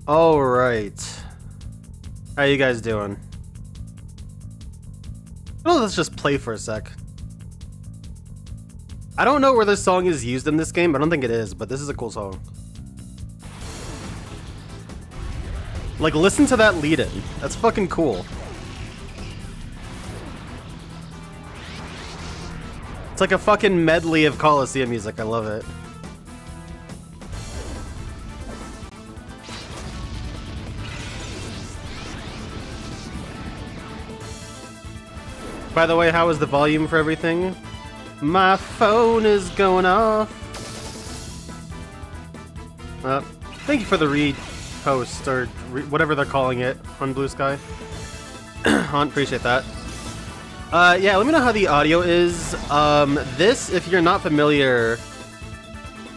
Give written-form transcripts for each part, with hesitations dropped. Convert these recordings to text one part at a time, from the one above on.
All right. How you guys doing? Well, let's just play for a sec. I don't know where this song is used in this game. I don't think it is, but this is a cool song. Like, listen to that lead-in. That's fucking cool. It's like a fucking medley of Colosseum music. I love it. By the way, how is the volume for everything? My phone is going off. Thank you for the repost, or whatever they're calling it on Blue Sky. Hunt, appreciate that. Yeah, let me know how the audio is. This, if you're not familiar,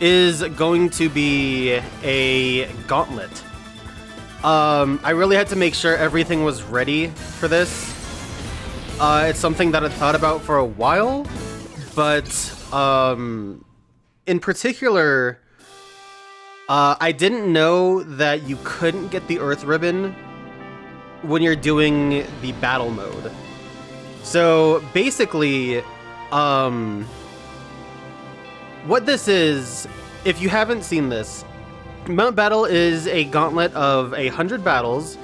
is going to be a gauntlet. I really had to make sure everything was ready for this. It's something that I thought about for a while, but in particular, I didn't know that you couldn't get the Earth Ribbon when you're doing the battle mode. So basically, what this is, if you haven't seen this, Mount Battle is a gauntlet of 100 battles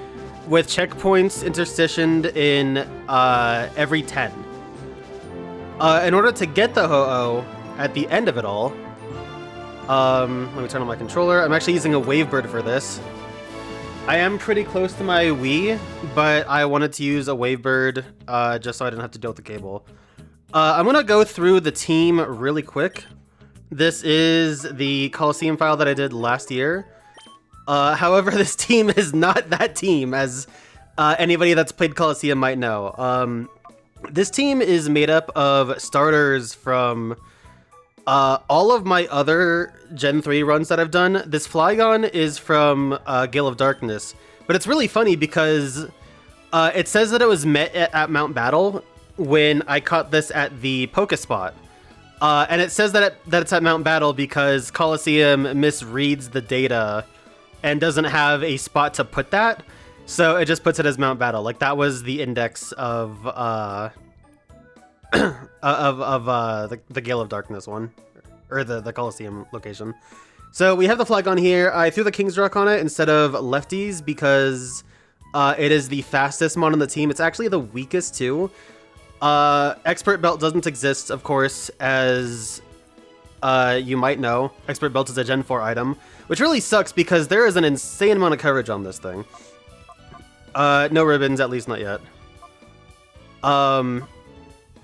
with checkpoints interstitiated in every 10. In order to get the Ho-Oh at the end of it all, let me turn on my controller. I'm actually using a Wavebird for this. I am pretty close to my Wii, but I wanted to use a Wavebird just so I didn't have to deal with the cable. I'm gonna go through the team really quick. This is the Colosseum file that I did last year. However, this team is not that team, as anybody that's played Colosseum might know. This team is made up of starters from all of my other Gen 3 runs that I've done. This Flygon is from Gale of Darkness, but it's really funny because it says that it was met at Mount Battle when I caught this at the Pokespot. And it says that it's at Mount Battle because Colosseum misreads the data and doesn't have a spot to put that, so it just puts it as Mount Battle. Like, that was the index of the Gale of Darkness one, or the Colosseum location. So we have the flag on here. I threw the King's Rock on it instead of lefties because it is the fastest mon on the team. It's actually the weakest too. Expert Belt doesn't exist, of course, as you might know. Expert Belt is a Gen 4 item, which really sucks because there is an insane amount of coverage on this thing. No ribbons, at least not yet.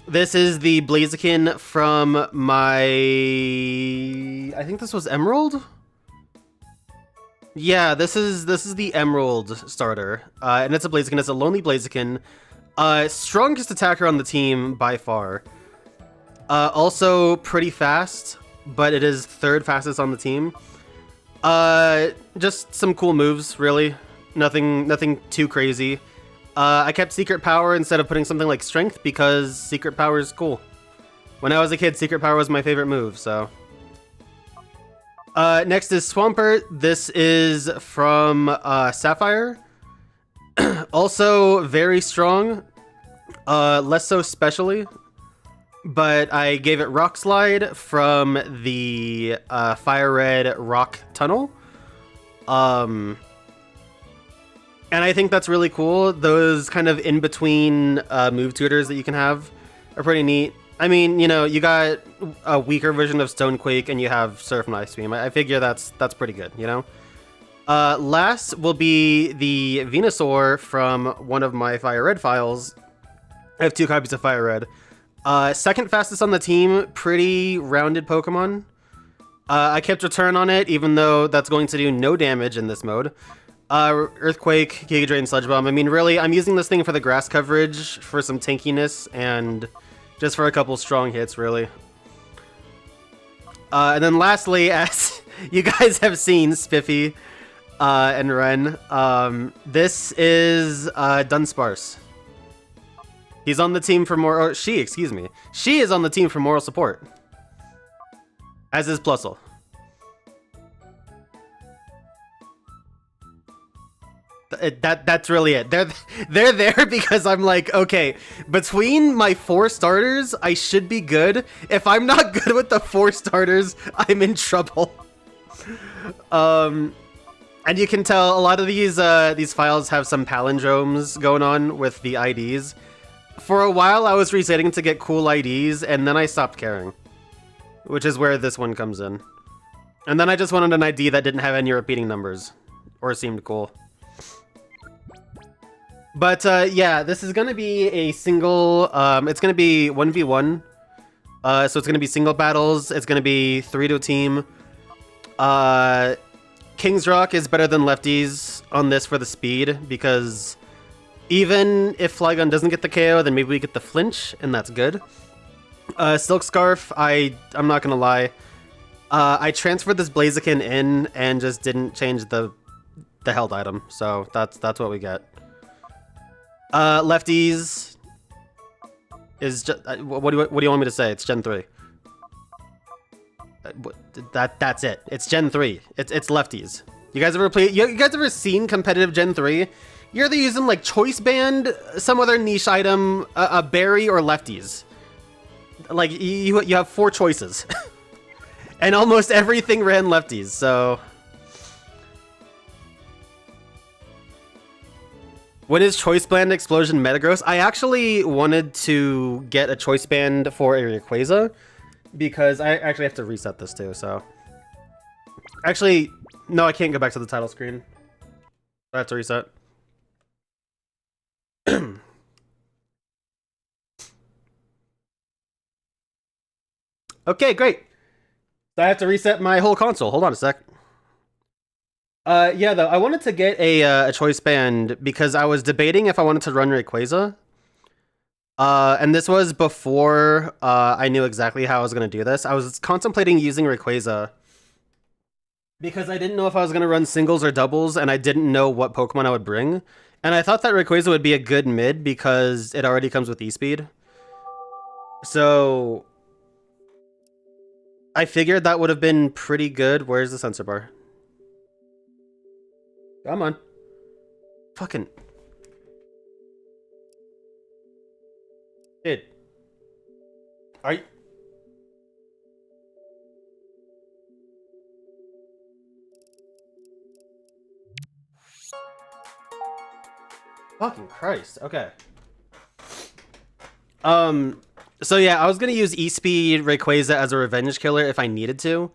This is the Blaziken from my... I think this was Emerald? Yeah, this is the Emerald starter. And it's a Blaziken. It's a lonely Blaziken. Strongest attacker on the team by far. Also pretty fast, but it is third fastest on the team. Just some cool moves, really. Nothing too crazy. I kept Secret Power instead of putting something like Strength because Secret Power is cool. When I was a kid, Secret Power was my favorite move, so. Next is Swampert. This is from Sapphire. Also very strong. Less so specially. But I gave it Rock Slide from the FireRed Rock Tunnel. And I think that's really cool. Those kind of in-between move tutors that you can have are pretty neat. I mean, you know, you got a weaker version of Stonequake and you have Surf and Ice Beam. I figure that's pretty good, you know? Last will be the Venusaur from one of my FireRed files. I have 2 copies of FireRed. Second fastest on the team, pretty rounded Pokemon. I kept Return on it, even though that's going to do no damage in this mode. Earthquake, Giga Drain, Sludge Bomb. I mean, really, I'm using this thing for the grass coverage, for some tankiness, and just for a couple strong hits, really. And then lastly, as you guys have seen, Spiffy and Ren, this is Dunsparce. He's on the team for moral... excuse me. She is on the team for moral support. As is Plusle. That's really it. They're there because I'm like, okay, between my 4 starters, I should be good. If I'm not good with the 4 starters, I'm in trouble. And you can tell a lot of these files have some palindromes going on with the IDs. For a while, I was resetting to get cool IDs, and then I stopped caring, which is where this one comes in. And then I just wanted an ID that didn't have any repeating numbers, or seemed cool. But yeah, this is gonna be a single. It's gonna be 1v1. So it's gonna be single battles. It's gonna be 3 to a team. King's Rock is better than Lefties on this for the speed, because even if Flygon doesn't get the KO, then maybe we get the flinch, and that's good. Silk Scarf, I'm not gonna lie. I transferred this Blaziken in and just didn't change the held item, so that's what we get. Lefties is just what do you want me to say? It's Gen 3. That's it. It's Gen 3. It's Lefties. You guys ever play? You guys ever seen competitive Gen 3? You're either using like Choice Band, some other niche item, a berry, or Lefties. Like you have 4 choices, and almost everything ran Lefties. So. When is Choice Band Explosion Metagross? I actually wanted to get a Choice Band for a Rayquaza, because I actually have to reset this too, so... Actually, no, I can't go back to the title screen. I have to reset. Okay, great. So I have to reset my whole console. Hold on a sec. Yeah, though, I wanted to get a Choice Band because I was debating if I wanted to run Rayquaza. And this was before I knew exactly how I was going to do this. I was contemplating using Rayquaza because I didn't know if I was going to run singles or doubles, and I didn't know what Pokemon I would bring. And I thought that Rayquaza would be a good mid because it already comes with E-Speed. So I figured that would have been pretty good. Where's the sensor bar? Come on. Fucking. Dude. Are you... Fucking Christ. Okay. So yeah, I was gonna use E-Speed Rayquaza as a revenge killer if I needed to.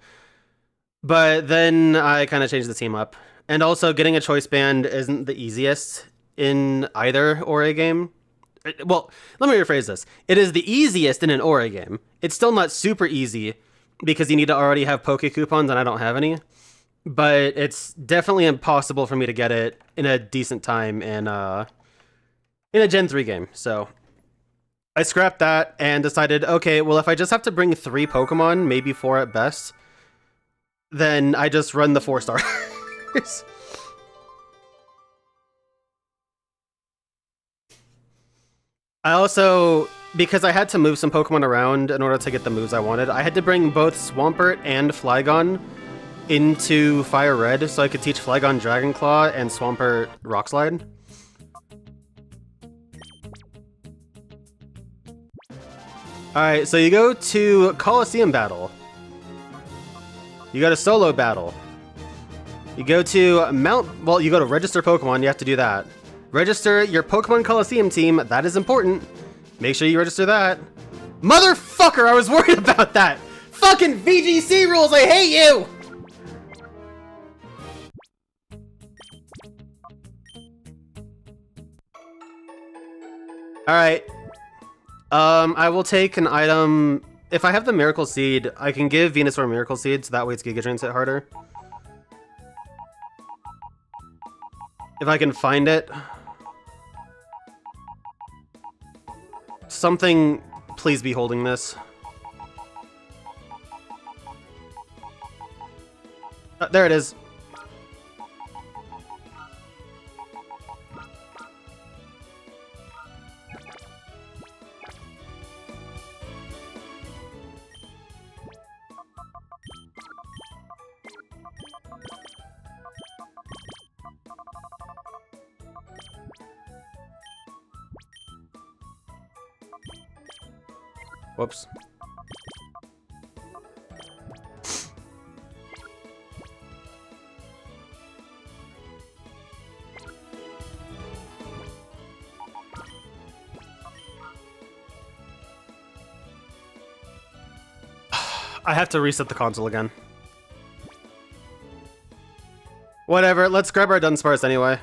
But then I kind of changed the team up. And also, getting a Choice Band isn't the easiest in either Ori game. Well, let me rephrase this. It is the easiest in an Ori game. It's still not super easy because you need to already have Poke Coupons, and I don't have any. But it's definitely impossible for me to get it in a decent time in a Gen 3 game. So I scrapped that and decided, okay, well, if I just have to bring 3 Pokemon, maybe 4 at best, then I just run the 4-star. I also, because I had to move some Pokemon around in order to get the moves I wanted, I had to bring both Swampert and Flygon into FireRed so I could teach Flygon Dragon Claw and Swampert Rock Slide. Alright, so you go to Colosseum battle. You go to solo battle. You go to you go to register Pokemon, you have to do that. Register your Pokemon Colosseum team, that is important. Make sure you register that. Motherfucker, I was worried about that! Fucking VGC rules, I hate you! Alright. I will take an item. If I have the Miracle Seed, I can give Venusaur Miracle Seed, so that way its Giga Drains hit harder. If I can find it. Something, please be holding this. There it is. Whoops. I have to reset the console again. Whatever, let's grab our Dunsparce anyway.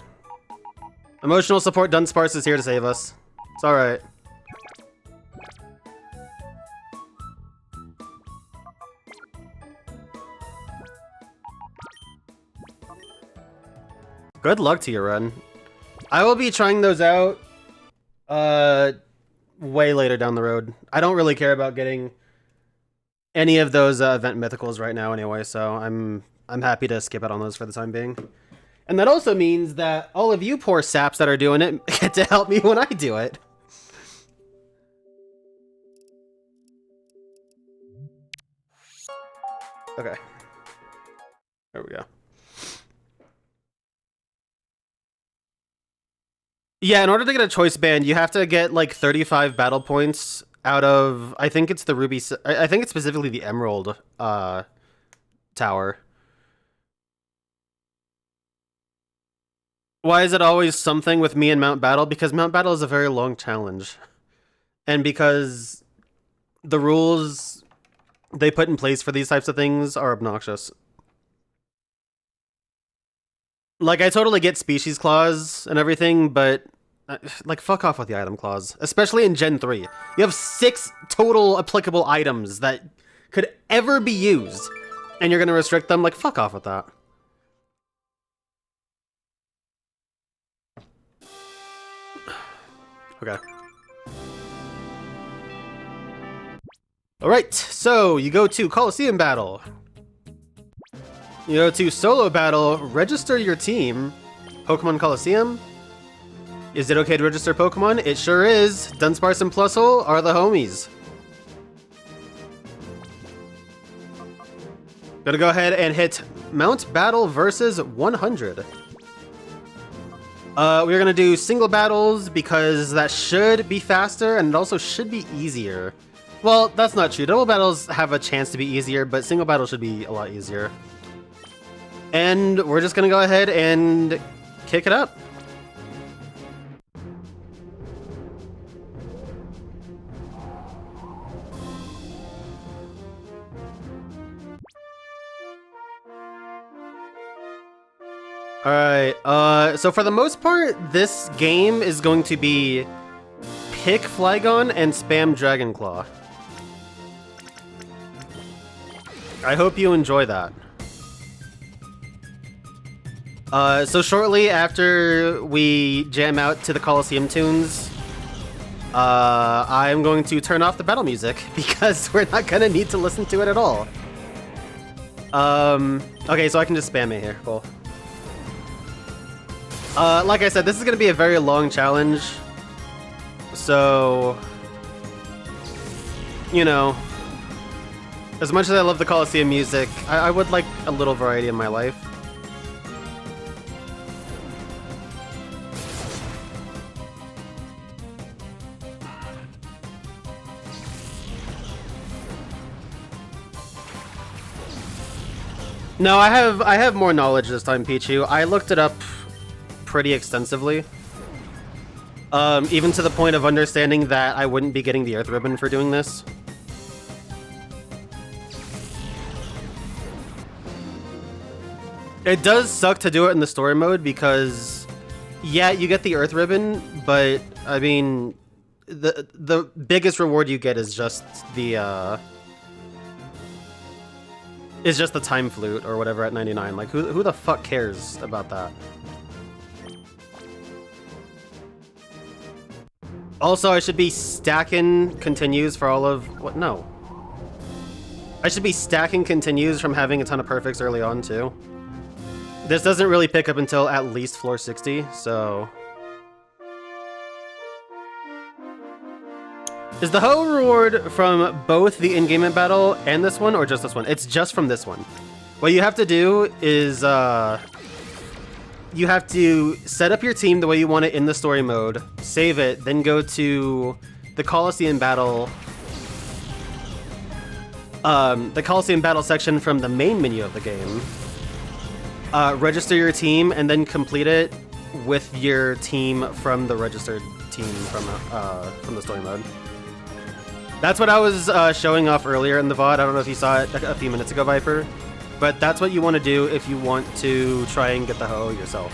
Emotional support Dunsparce is here to save us. It's alright. Good luck to you, Ren. I will be trying those out way later down the road. I don't really care about getting any of those event mythicals right now anyway, so I'm happy to skip out on those for the time being. And that also means that all of you poor saps that are doing it get to help me when I do it. Okay. There we go. Yeah, in order to get a choice band, you have to get like 35 battle points out of, I think it's the Ruby, I think it's specifically the Emerald tower. Why is it always something with me and Mount Battle? Because Mount Battle is a very long challenge. And because the rules they put in place for these types of things are obnoxious. Like, I totally get species clause and everything, but like, fuck off with the item clause. Especially in Gen 3. You have 6 total applicable items that could ever be used, and you're gonna restrict them? Like, fuck off with that. Okay. Alright, so you go to Colosseum battle. You go to solo battle, register your team. Pokemon Colosseum. Is it okay to register Pokemon? It sure is. Dunsparce and Plusle are the homies. Gonna go ahead and hit Mount Battle versus 100. We're gonna do single battles because that should be faster and it also should be easier. Well, that's not true. Double battles have a chance to be easier, but single battles should be a lot easier. And we're just gonna go ahead and kick it up. Alright, so for the most part, this game is going to be pick Flygon and spam Dragonclaw. I hope you enjoy that. So shortly after we jam out to the Colosseum tunes, I'm going to turn off the battle music because we're not gonna need to listen to it at all. Okay, so I can just spam it here, cool. Like I said, this is gonna be a very long challenge, so, you know, as much as I love the Colosseum music, I would like a little variety in my life. No, I have more knowledge this time, Pichu. I looked it up pretty extensively. Even to the point of understanding that I wouldn't be getting the Earth Ribbon for doing this. It does suck to do it in the story mode because, yeah, you get the Earth Ribbon, but, I mean, the biggest reward you get is just the, Time Flute or whatever at 99. Like, who the fuck cares about that? Also, I should be stacking continues for all of... What? No. I should be stacking continues from having a ton of perfects early on, too. This doesn't really pick up until at least floor 60, so... Is the Ho reward from both the in-game battle and this one, or just this one? It's just from this one. What you have to do is, you have to set up your team the way you want it in the story mode, save it, then go to the Colosseum battle, the Colosseum battle section from the main menu of the game. Register your team and then complete it with your team from the registered team from the story mode. That's what I was showing off earlier in the VOD. I don't know if you saw it a few minutes ago, Viper, but that's what you want to do if you want to try and get the Ho-Oh yourself.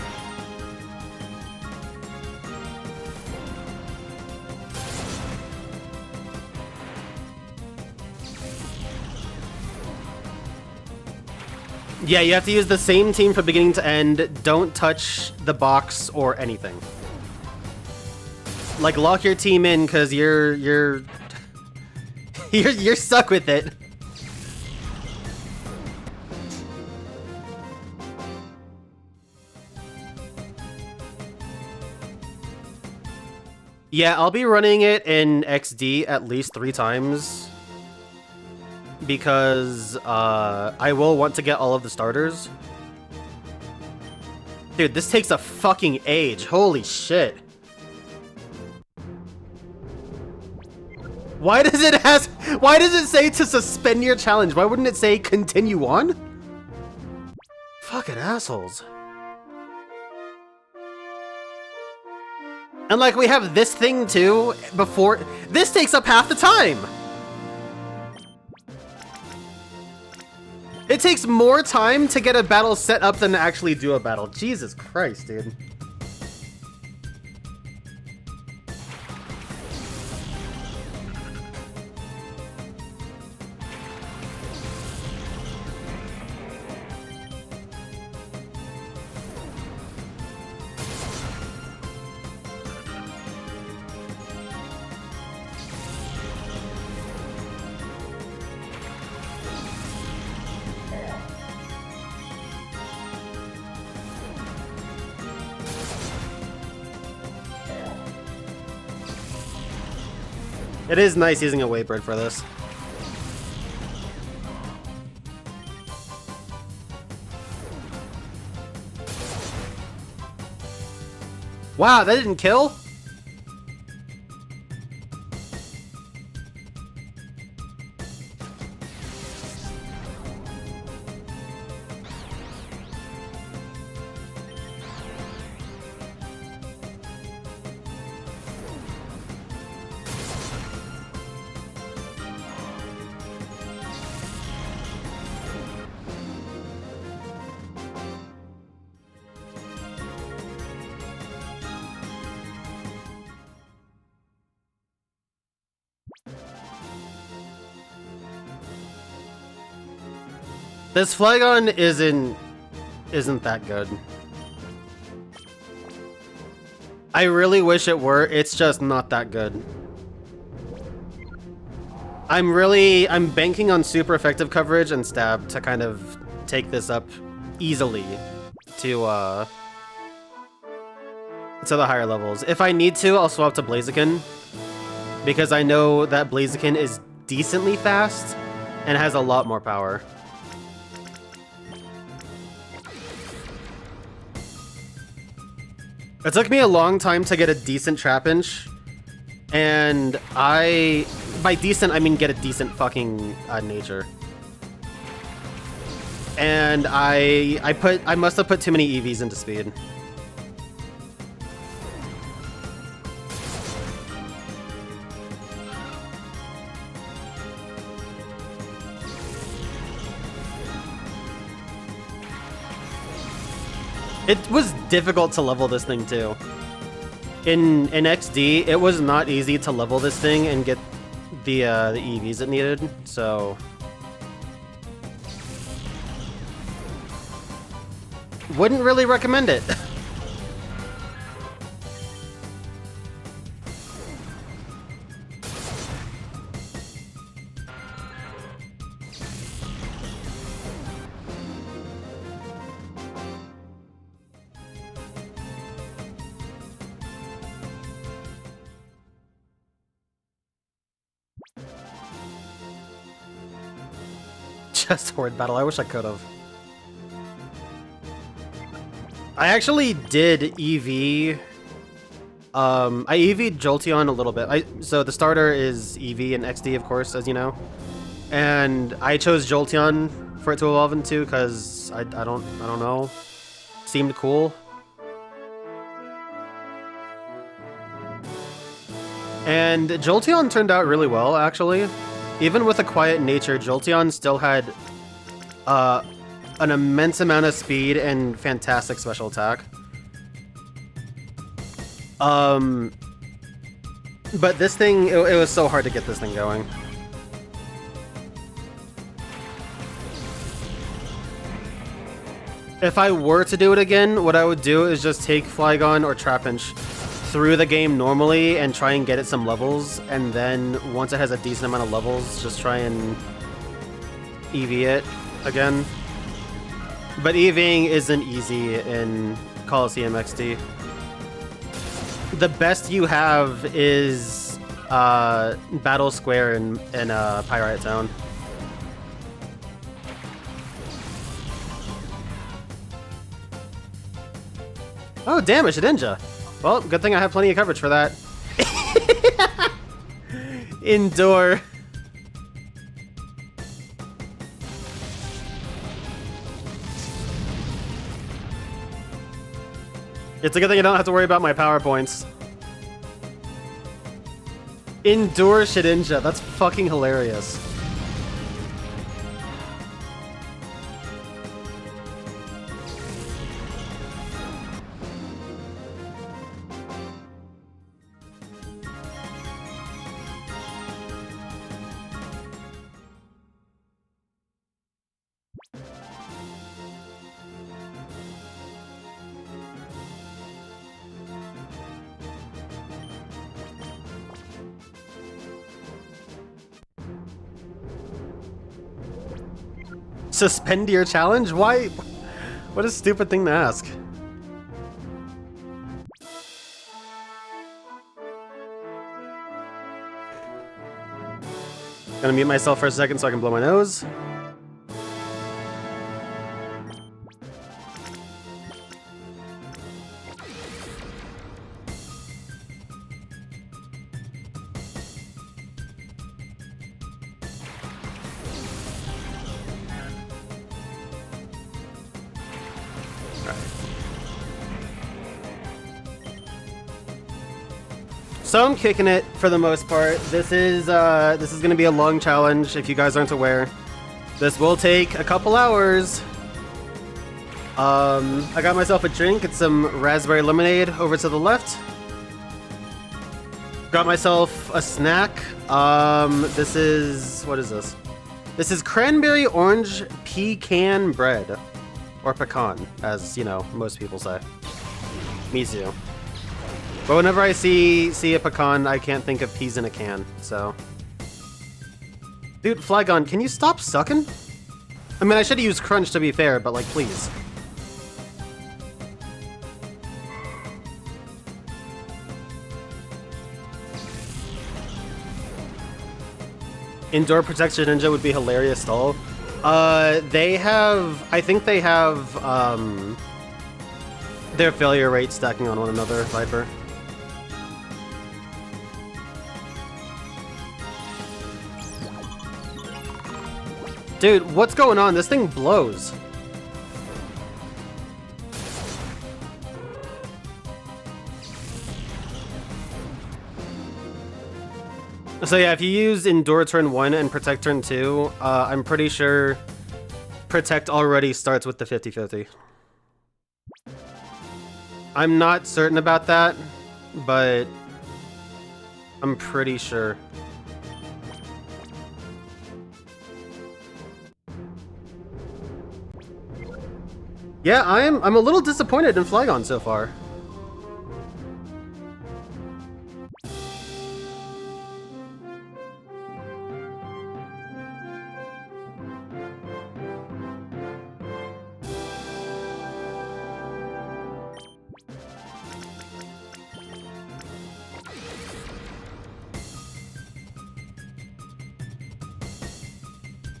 Yeah, you have to use the same team from beginning to end. Don't touch the box or anything. Like, lock your team in, because you're stuck with it. Yeah, I'll be running it in XD at least 3 times. Because I will want to get all of the starters. Dude, this takes a fucking age. Holy shit. Why does it say to suspend your challenge? Why wouldn't it say continue on? Fucking assholes. And like we have this thing too before. This takes up half the time. It takes more time to get a battle set up than to actually do a battle. Jesus Christ, dude. It is nice using a Waybird for this. Wow, that didn't kill? This Flygon isn't that good. I really wish it were, it's just not that good. I'm banking on super effective coverage and stab to kind of take this up easily to the higher levels. If I need to, I'll swap to Blaziken, because I know that Blaziken is decently fast and has a lot more power. It took me a long time to get a decent Trapinch, and by decent, I mean get a decent fucking nature. And I must have put too many EVs into speed. It was difficult to level this thing too. In XD, it was not easy to level this thing and get the EVs it needed, so wouldn't really recommend it. Just Horde battle. I wish I could have. I actually did EV. I EV'd Jolteon a little bit. So the starter is EV and XD, of course, as you know. And I chose Jolteon for it to evolve into because I don't know. Seemed cool. And Jolteon turned out really well, actually. Even with a quiet nature, Jolteon still had an immense amount of speed and fantastic special attack. But this thing, it was so hard to get this thing going. If I were to do it again, what I would do is just take Flygon or Trapinch through the game normally and try and get it some levels, and then once it has a decent amount of levels, just try and EV it again. But EVing isn't easy in Colosseum XD. The best you have is Battle Square in Pyrite Town. Oh, damn it, Shedinja. Well, good thing I have plenty of coverage for that. Endure. It's a good thing I don't have to worry about my power points. Endure Shedinja. That's fucking hilarious. Suspend your challenge? Why? What a stupid thing to ask. Gonna mute myself for a second so I can blow my nose. So I'm kicking it for the most part. This is gonna be a long challenge if you guys aren't aware. This will take a couple hours. I got myself a drink. It's some raspberry lemonade over to the left. Got myself a snack. This is, what is this? This is cranberry orange pecan bread. Or pecan, as, you know, most people say. Me too. But whenever I see a pecan, I can't think of peas in a can, so. Dude, Flygon, can you stop sucking? I mean, I should have used Crunch to be fair, but like, please. Indoor Protection Ninja would be hilarious stall. They have, I think they have, their failure rate stacking on one another, Viper. Dude, what's going on? This thing blows. So yeah, if you use Endure turn 1 and Protect turn 2, I'm pretty sure Protect already starts with the 50-50. I'm not certain about that, but I'm pretty sure. Yeah, I'm a little disappointed in Flygon so far.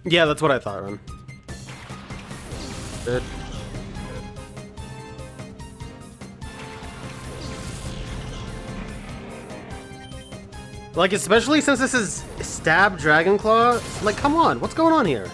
Yeah, that's what I thought, Ron. Good. Like, especially since this is Stab Dragon Claw. Like, come on, what's going on here?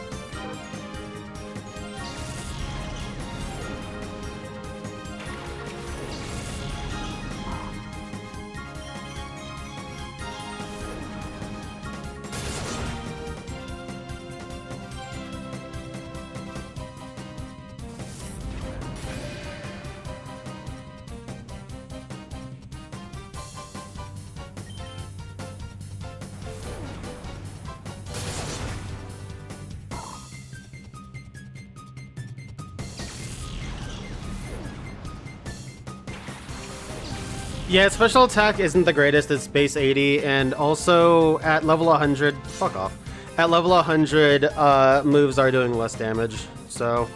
Yeah, special attack isn't the greatest, it's base 80, and also at level 100, fuck off. At level 100, moves are doing less damage, so...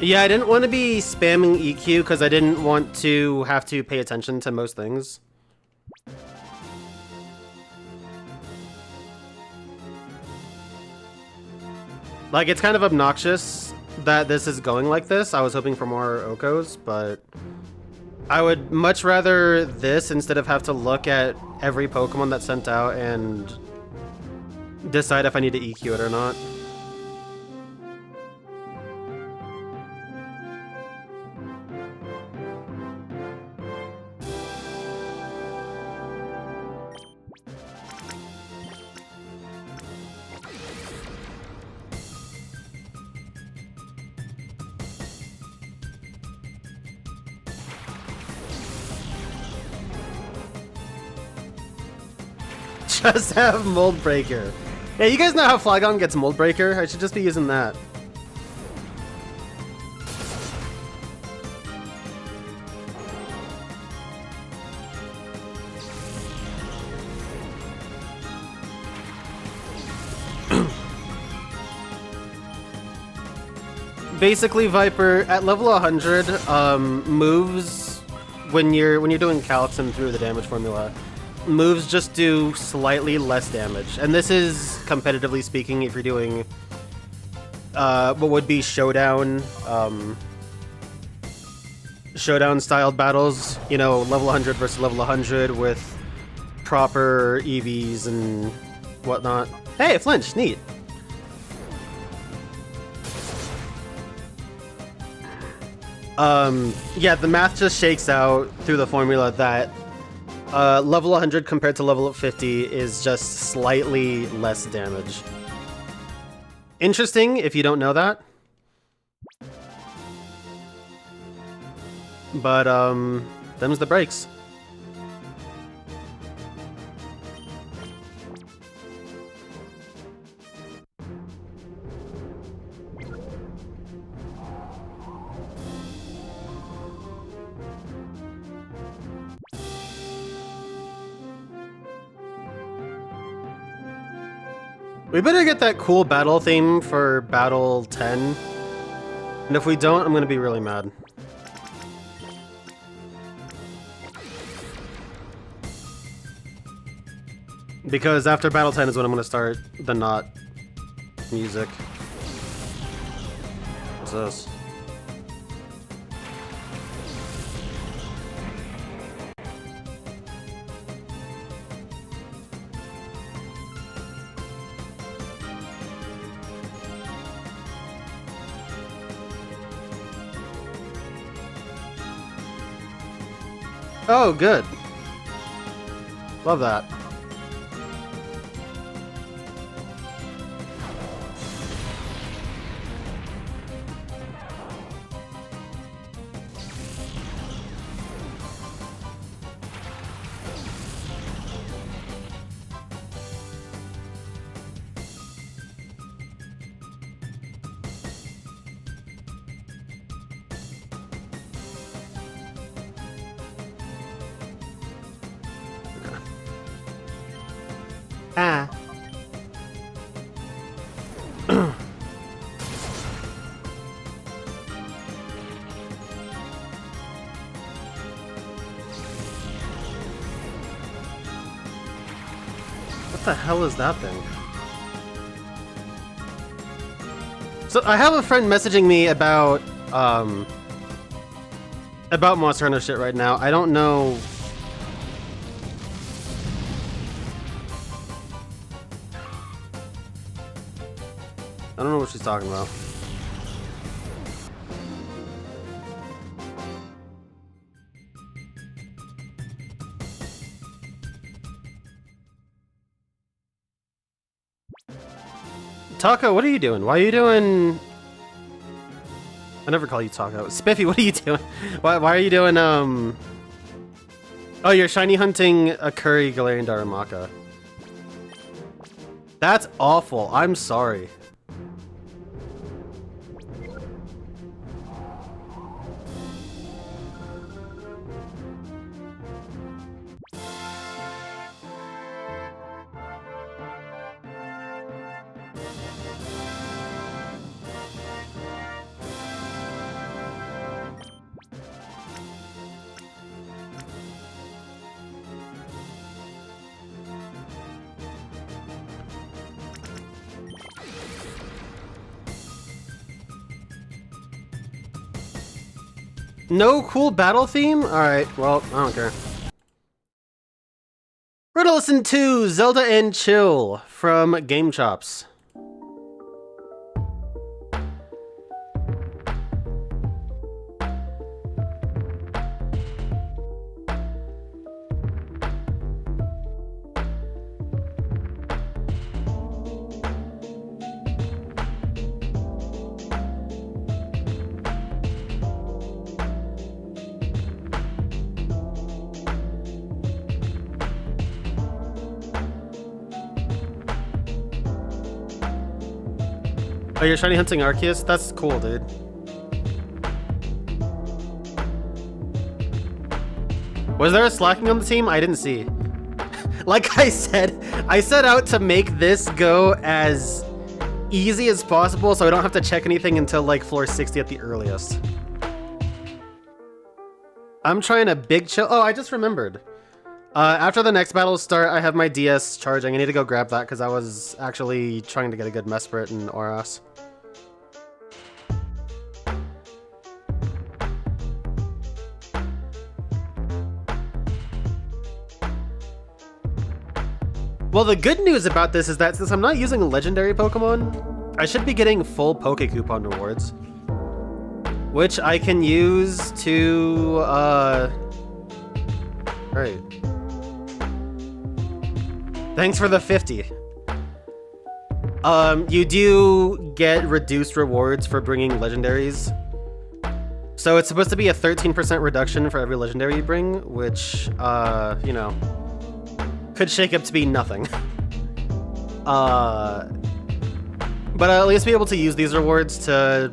Yeah, I didn't want to be spamming EQ because I didn't want to have to pay attention to most things. Like, it's kind of obnoxious that this is going like this. I was hoping for more Okos, but I would much rather this instead of have to look at every Pokemon that's sent out and decide if I need to EQ it or not. Just have Mold Breaker. Yeah, you guys know how Flygon gets Mold Breaker? I should just be using that. Basically, Viper, at level 100, moves when you're doing calcs and through the damage formula, moves just do slightly less damage. And this is, competitively speaking, if you're doing what would be showdown, showdown-styled battles, you know, level 100 versus level 100 with proper EVs and whatnot. Hey, Flinch, neat. Yeah, the math just shakes out through the formula that level 100 compared to level 50 is just slightly less damage. Interesting if you don't know that. But, them's the breaks. We better get that cool battle theme for Battle 10. And if we don't, I'm gonna be really mad. Because after Battle 10 is when I'm gonna start the not music. What's this? Oh, good. Love that. Ah. What the hell is that thing? So I have a friend messaging me about Monster Hunter shit right now. I don't know. I don't know what she's talking about. Taco, what are you doing? Why are you doing... I never call you Taco. Spiffy, what are you doing? Why are you doing, Oh, you're shiny hunting a Curry Galarian Darumaka. That's awful. I'm sorry. No cool battle theme? Alright, well, I don't care. We're gonna listen to Zelda and Chill from Game Chops. Oh, you're shiny hunting Arceus? That's cool, dude. Was there a slacking on the team? I didn't see. Like I said, I set out to make this go as easy as possible so I don't have to check anything until like floor 60 at the earliest. I'm trying a big chill. Oh, I just remembered. After the next battle start, I have my DS charging. I need to go grab that because I was actually trying to get a good Mesprit and Oras. Well, the good news about this is that since I'm not using legendary Pokemon, I should be getting full Poke Coupon rewards, which I can use to, Alright. Thanks for the 50. You do get reduced rewards for bringing legendaries. So it's supposed to be a 13% reduction for every legendary you bring, which, you know, could shake up to be nothing. But I'll at least be able to use these rewards to...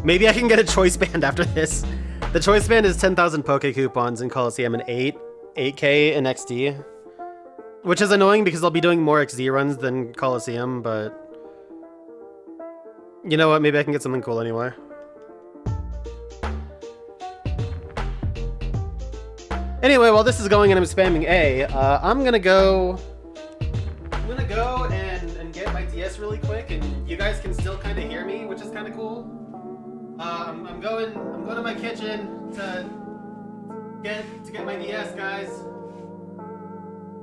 Maybe I can get a choice band after this. The choice band is 10,000 Poke Coupons in Colosseum and 8k in XD. Which is annoying because I'll be doing more XD runs than Colosseum, but... You know what, maybe I can get something cool anyway. Anyway, while this is going and I'm spamming A, I'm gonna go and get my DS really quick, and you guys can still kind of hear me, which is kind of cool. I'm going to my kitchen to get my DS, guys.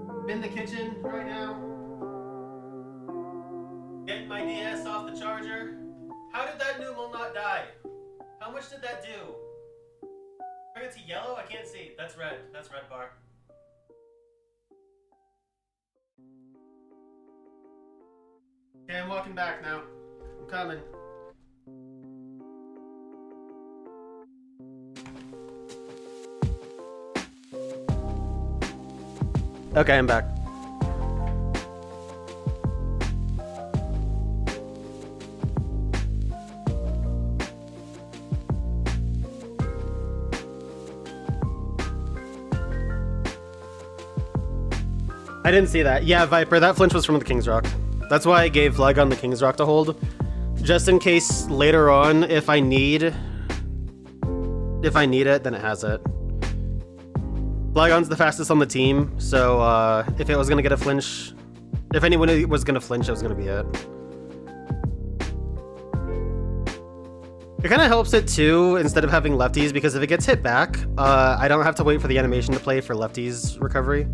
I'm in the kitchen right now. Getting my DS off the charger. How did that Numel not die? How much did that do? Bring it to yellow? I can't see. That's red. That's red bar. Okay, I'm walking back now. I'm coming. Okay, I'm back. I didn't see that. Yeah, Viper, that flinch was from the King's Rock. That's why I gave Flygon the King's Rock to hold. Just in case later on, if I need it, then it has it. Flygon's the fastest on the team, so if it was gonna get a flinch, if anyone was gonna flinch, it was gonna be it. It kind of helps it too, instead of having lefties, because if it gets hit back, I don't have to wait for the animation to play for lefties recovery.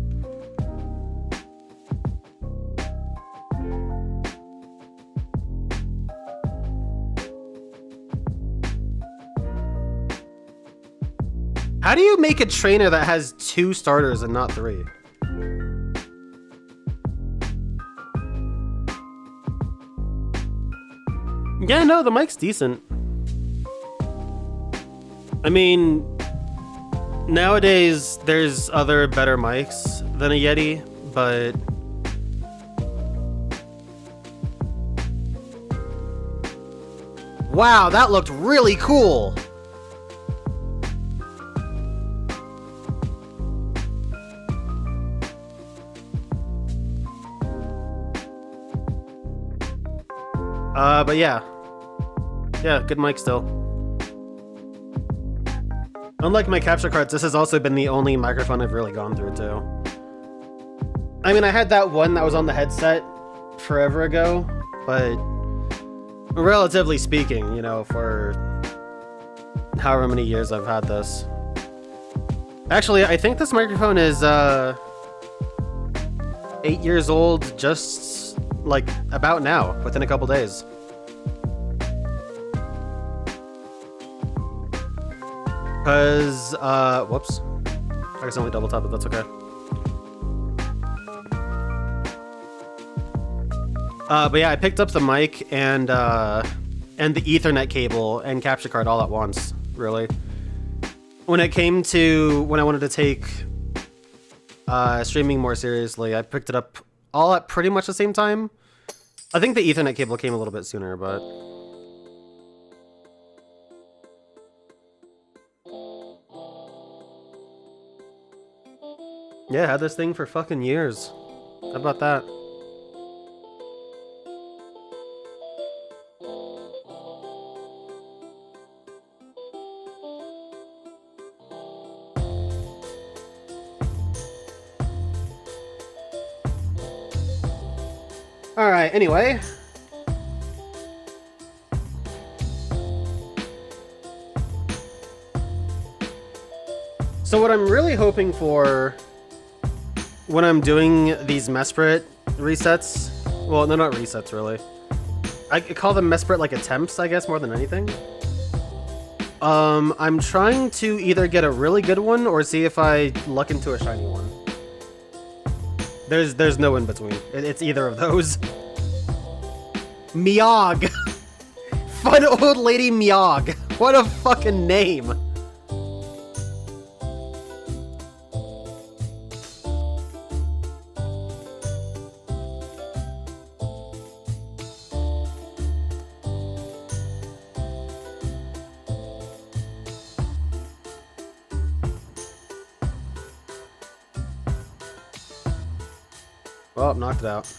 How do you make a trainer that has 2 starters and not 3? Yeah, no, the mic's decent. I mean, nowadays there's other better mics than a Yeti, but wow, that looked really cool. But yeah, good mic still. Unlike my capture cards, this has also been the only microphone I've really gone through too. I mean, I had that one that was on the headset forever ago, but relatively speaking, you know, for however many years I've had this. Actually, I think this microphone is 8 years old, just like about now, within a couple days. Cause, whoops. I guess I only double tap it, that's okay. But yeah, I picked up the mic and the Ethernet cable and capture card all at once, really. When it came to when I wanted to take streaming more seriously, I picked it up all at pretty much the same time. I think the Ethernet cable came a little bit sooner, but... yeah, had this thing for fucking years. How about that? Alright, anyway. So what I'm really hoping for when I'm doing these Mesprit resets, well, they're not resets really. I call them Mesprit like attempts, I guess, more than anything. I'm trying to either get a really good one or see if I luck into a shiny one. There's no in between. It's either of those. Miog! Fun old lady Miog. What a fucking name. Well, knocked it out.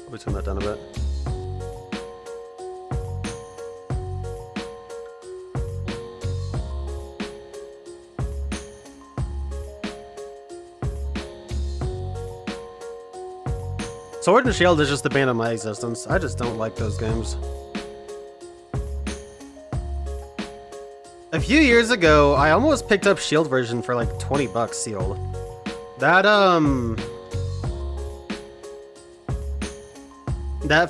Let me turn that down a bit. Sword and Shield is just the bane of my existence. I just don't like those games. A few years ago, I almost picked up Shield version for like 20 bucks sealed. That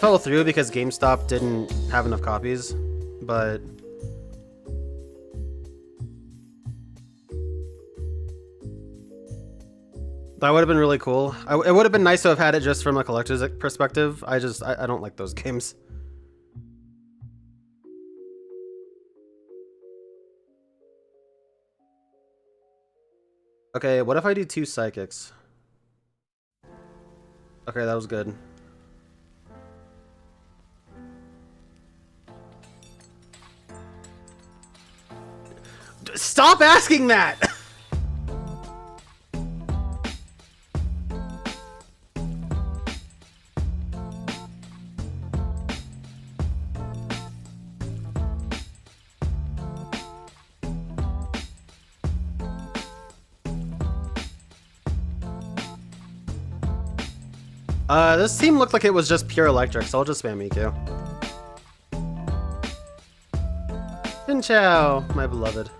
fell through because GameStop didn't have enough copies, but that would have been really cool. It would have been nice to have had it just from a collector's perspective. I don't like those games. Okay, what if I do 2 psychics? Okay, that was good. Stop asking that! This team looked like it was just pure electric, so I'll just spam EQ. Pinchao, my beloved.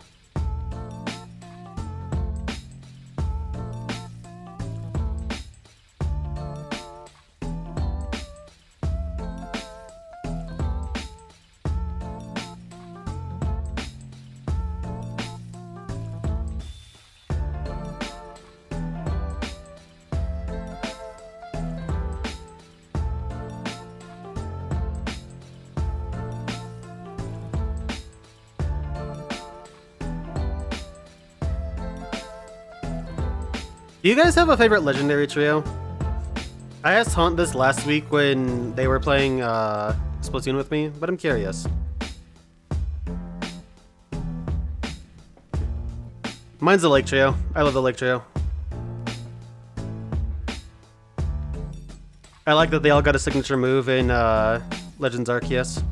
Do you guys have a favorite legendary trio? I asked Haunt this last week when they were playing Splatoon with me, but I'm curious. Mine's the Lake Trio. I love the Lake Trio. I like that they all got a signature move in Legends Arceus.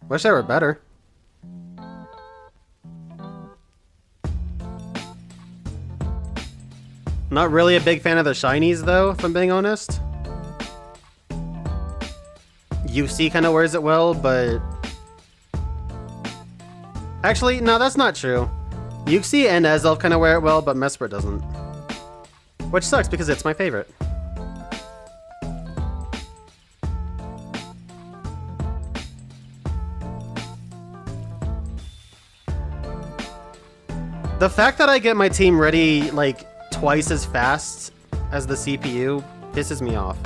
Wish they were better. Not really a big fan of the shinies though, if I'm being honest. UC kind of wears it well, but... Actually, no, that's not true. Yuxi and Azelf kind of wear it well, but Mesprit doesn't. Which sucks because it's my favorite. The fact that I get my team ready, like, twice as fast as the CPU pisses me off.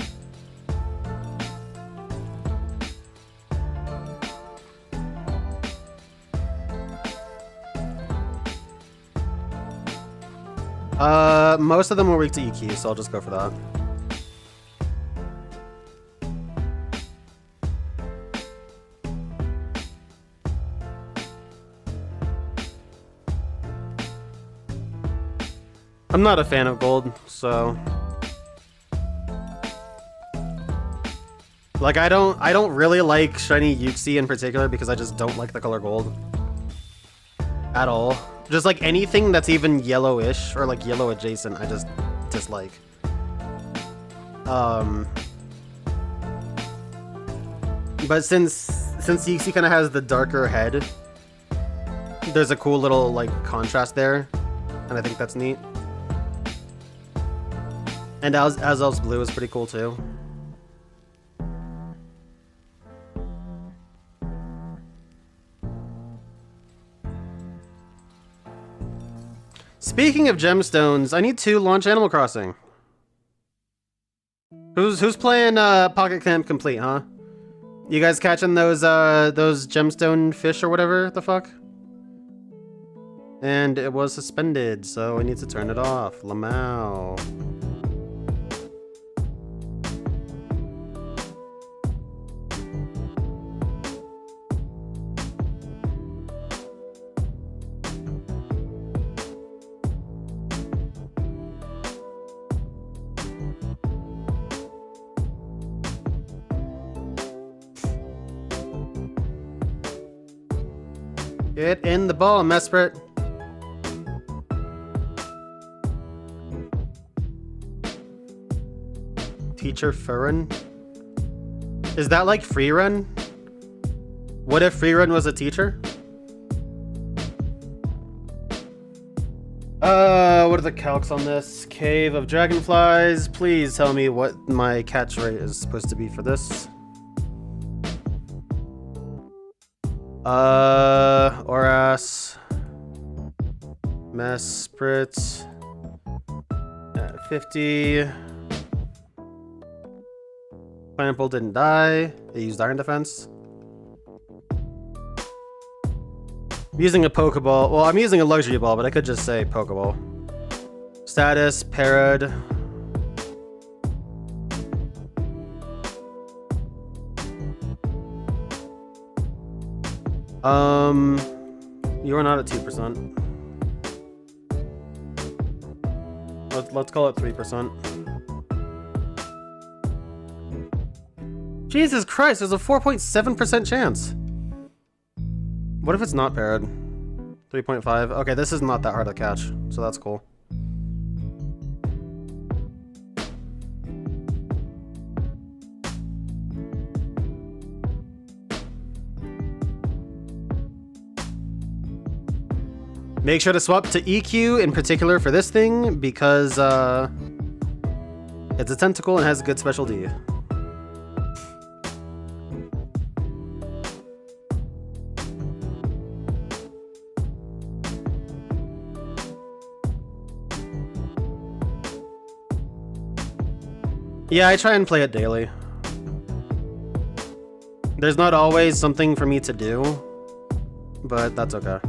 Most of them were weak to EQ, so I'll just go for that. I'm not a fan of gold, so... Like, I don't really like shiny Yuxi in particular because I just don't like the color gold. At all. Just like anything that's even yellowish or like yellow adjacent, I just dislike. But since Yuxi kind of has the darker head, there's a cool little like contrast there, and I think that's neat. And Azelf's blue is pretty cool too. Speaking of gemstones, I need to launch Animal Crossing. Who's playing Pocket Camp Complete, huh? You guys catching those gemstone fish or whatever the fuck? And it was suspended, so I need to turn it off. Lamau. Get in the ball, Mesprit. Teacher Furren? Is that like free run? What if free run was a teacher? What are the calcs on this? Cave of Dragonflies. Please tell me what my catch rate is supposed to be for this. Oras. Mesprit. At 50. Pineapple didn't die. They used Iron Defense. I'm using a Pokeball. Well, I'm using a Luxury Ball, but I could just say Pokeball. Status, Parrot. You are not at 2%. Let's call it 3%. Jesus Christ, there's a 4.7% chance. What if it's not Parrot? 3.5. Okay, this is not that hard to catch, so that's cool. Make sure to swap to EQ in particular for this thing because it's a tentacle and has a good special D. Yeah, I try and play it daily. There's not always something for me to do, but that's okay.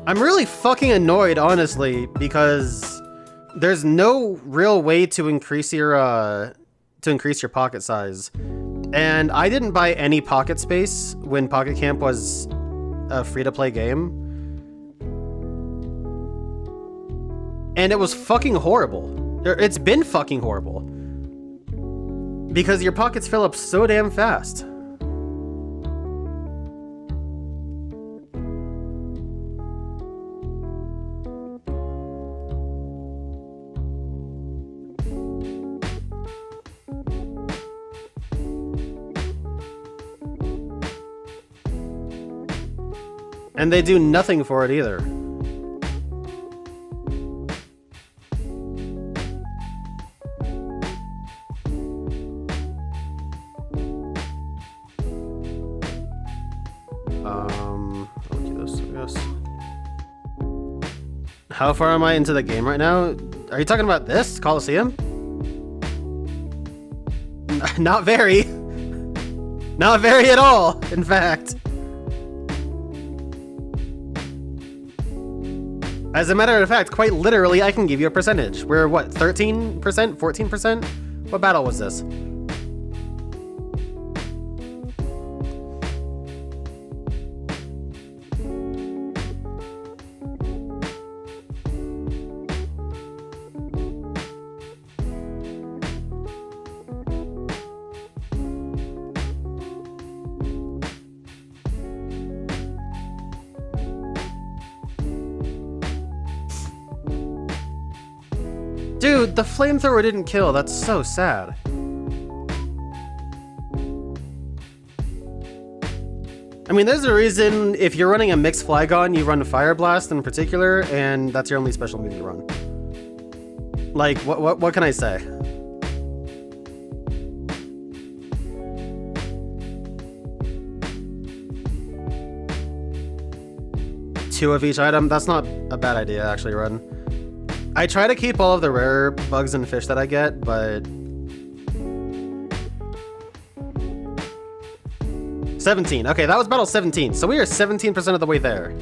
I'm really fucking annoyed, honestly, because there's no real way to increase your pocket size. And I didn't buy any pocket space when Pocket Camp was a free-to-play game. And it was fucking horrible. It's been fucking horrible. Because your pockets fill up so damn fast. And they do nothing for it either. I'll do this, I guess. How far am I into the game right now? Are you talking about this, Colosseum? Not very. Not very at all, in fact. As a matter of fact, quite literally, I can give you a percentage. We're what, 13%? 14%? What battle was this? Dude, the flamethrower didn't kill. That's so sad. I mean, there's a reason if you're running a mixed Flygon, you run Fire Blast in particular, and that's your only special move you run. Like, what can I say? Two of each item? That's not a bad idea, actually, Run. I try to keep all of the rare bugs and fish that I get, but... 17. Okay, that was battle 17, so we are 17% of the way there.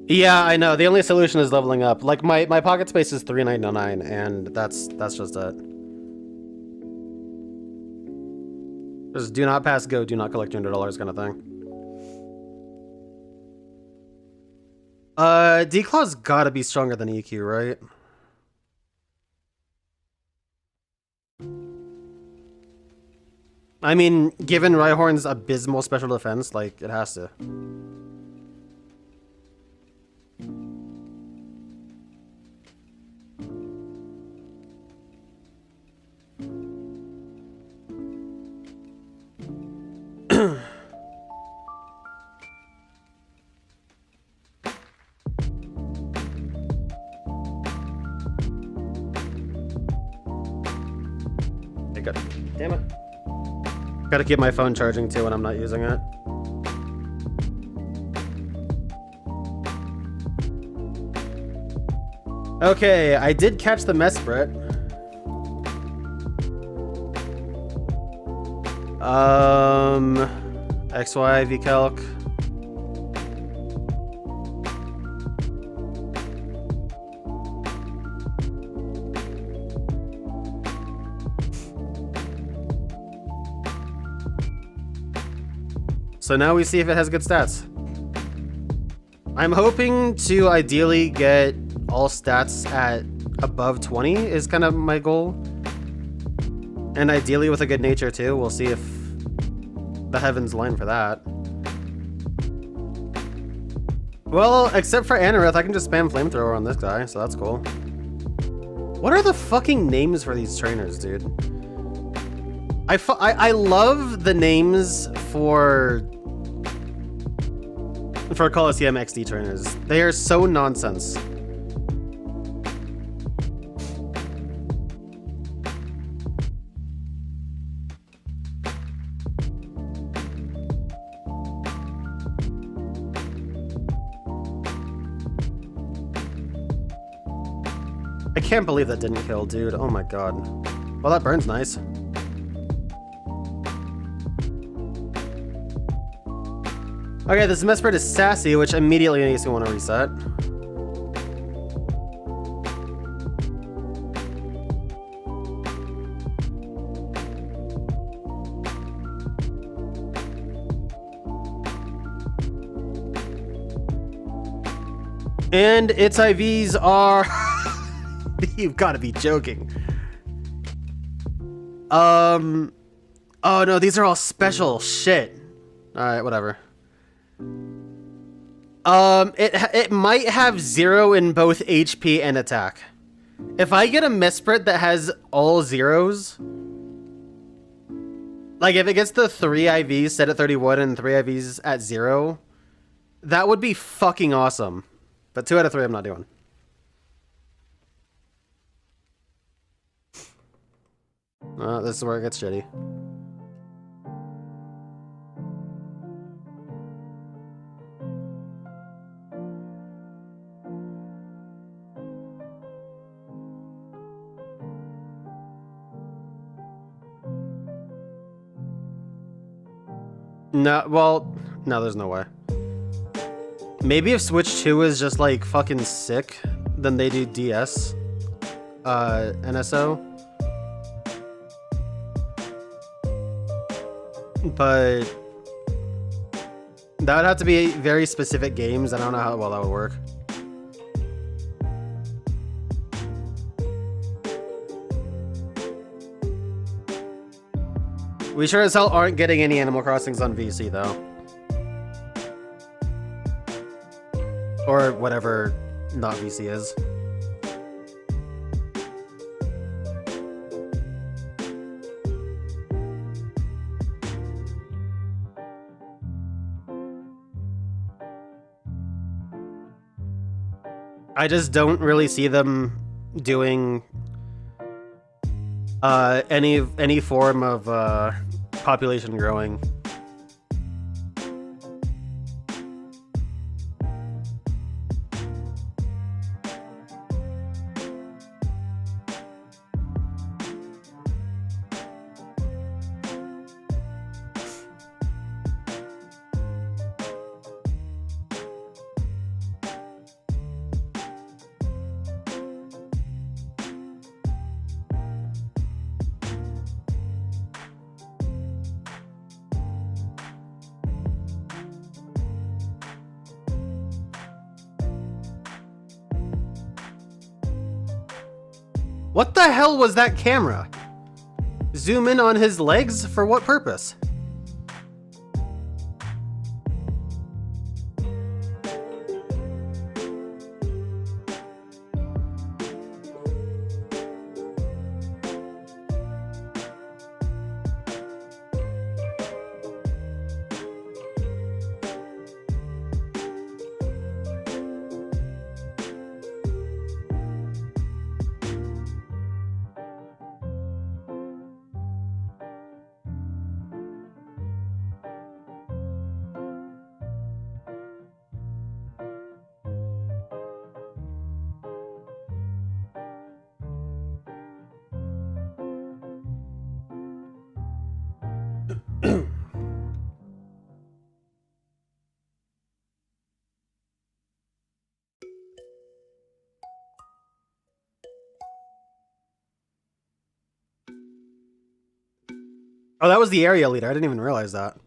Yeah, I know. The only solution is leveling up. Like, my pocket space is 399, and that's just it. Just do not pass go, do not collect $200 kind of thing. D-Claw's gotta be stronger than EQ, right? I mean, given Rhyhorn's abysmal special defense, like, it has to. Damn it. Gotta keep my phone charging too when I'm not using it. Okay, I did catch the Mesprit. XY V-Calc. So now we see if it has good stats. I'm hoping to ideally get all stats at above 20 is kind of my goal. And ideally with a good nature too. We'll see if the heavens line for that. Well, except for Anorith, I can just spam flamethrower on this guy, so that's cool. What are the fucking names for these trainers, dude? I love the names for Colosseum XD trainers. They are so nonsense. I can't believe that didn't kill, dude. Oh my god. Well, that burns nice. Okay, this Mesprit is sassy, which immediately makes me want to reset. And its IVs are... You've got to be joking. Oh no, these are all special. Shit. Alright, whatever. It might have 0 in both HP and attack. If I get a Mesprit that has all zeros, like if it gets the 3 IVs set at 31 and 3 IVs at 0, that would be fucking awesome. But 2 out of 3 I'm not doing. This is where it gets shitty. No, well, no, there's no way. Maybe if Switch 2 is just like fucking sick, then they do DS, NSO. But that would have to be very specific games. I don't know how well that would work. We sure as hell aren't getting any Animal Crossings on VC though. Or whatever not VC is. I just don't really see them doing any form of population growing. What the hell was that camera? Zoom in on his legs? For what purpose? Oh, that was the area leader. I didn't even realize that.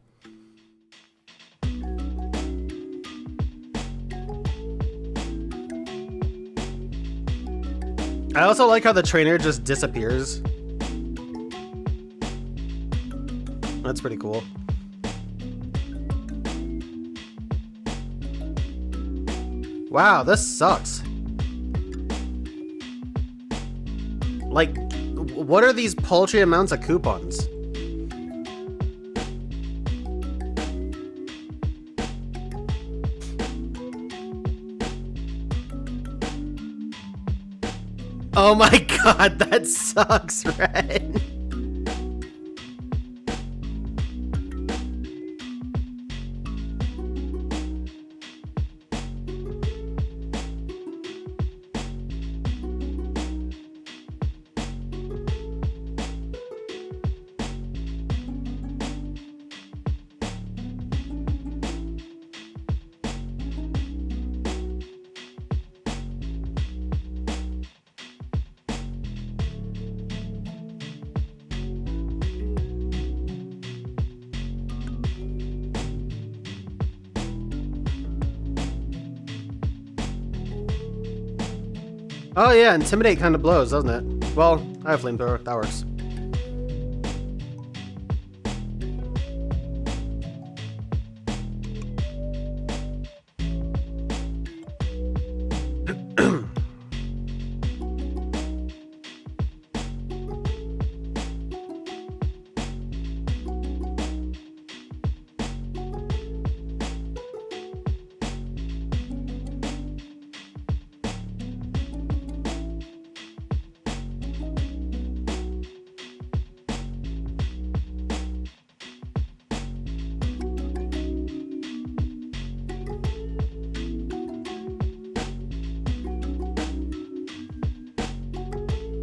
I also like how the trainer just disappears. That's pretty cool. Wow, this sucks. Like, what are these paltry amounts of coupons? Oh my god, that sucks, Red. Oh yeah, intimidate kind of blows, doesn't it? Well, I have flamethrower, that works.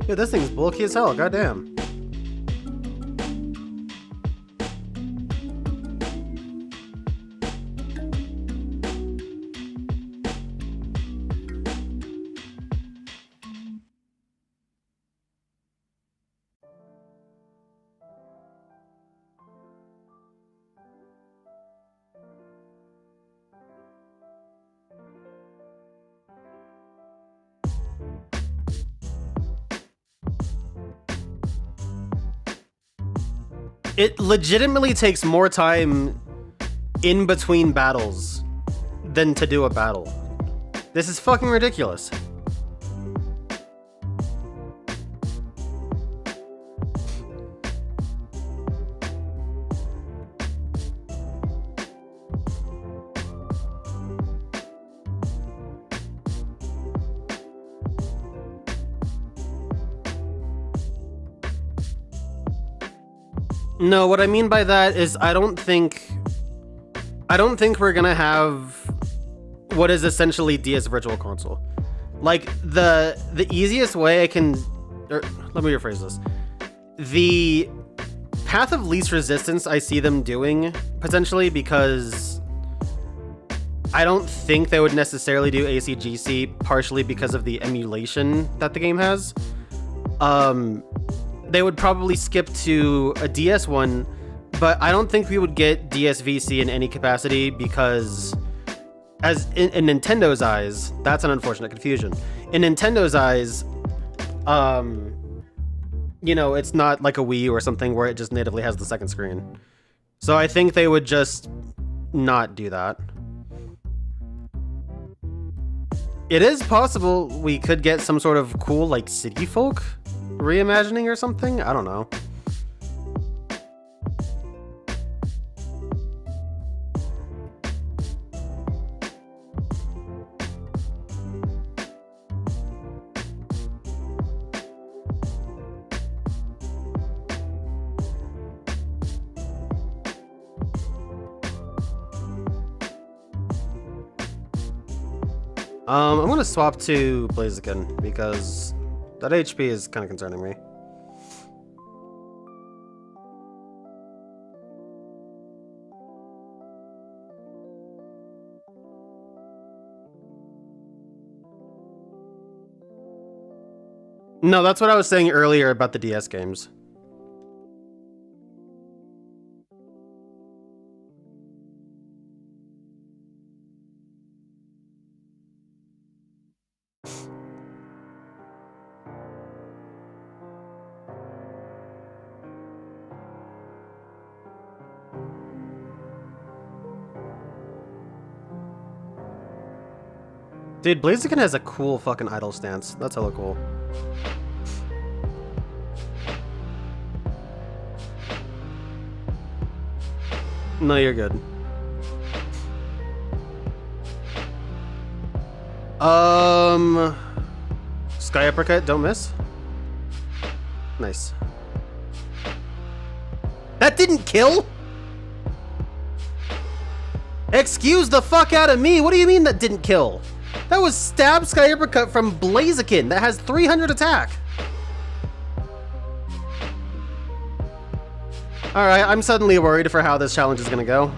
Dude, this thing's bulky as hell, goddamn. It legitimately takes more time in between battles than to do a battle. This is fucking ridiculous. No, what I mean by that is I don't think we're gonna have what is essentially DS Virtual Console. Like the easiest way I can, or let me rephrase this. The path of least resistance I see them doing potentially, because I don't think they would necessarily do ACGC, partially because of the emulation that the game has. They would probably skip to a DS one, but I don't think we would get DSVC in any capacity because, as in Nintendo's eyes, that's an unfortunate confusion. In Nintendo's eyes, you know, it's not like a Wii or something where it just natively has the second screen. So I think they would just not do that. It is possible we could get some sort of cool, like, city folk reimagining or something? I don't know. I'm gonna swap to Blaziken because that HP is kind of concerning me. No, that's what I was saying earlier about the DS games. Dude, Blaziken has a cool fucking idle stance. That's hella cool. No, you're good. Sky Uppercut, don't miss. Nice. That didn't kill? Excuse the fuck out of me. What do you mean that didn't kill? That was stab Sky Uppercut from Blaziken that has 300 attack. Alright, I'm suddenly worried for how this challenge is gonna go.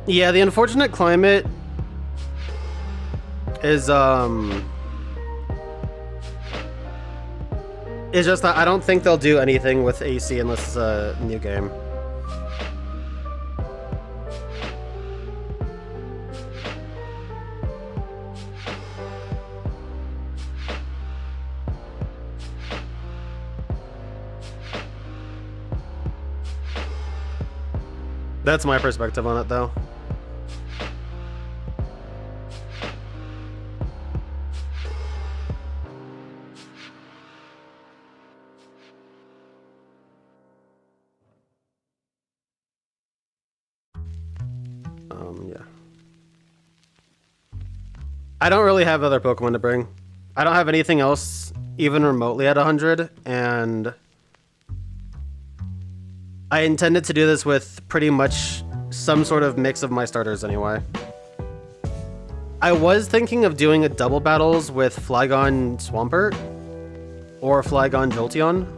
Yeah, the unfortunate climate is just that I don't think they'll do anything with AC unless it's a new game. That's my perspective on it, though. Yeah. I don't really have other Pokemon to bring. I don't have anything else even remotely at 100, and I intended to do this with pretty much some sort of mix of my starters anyway. I was thinking of doing a double battles with Flygon Swampert or Flygon Jolteon.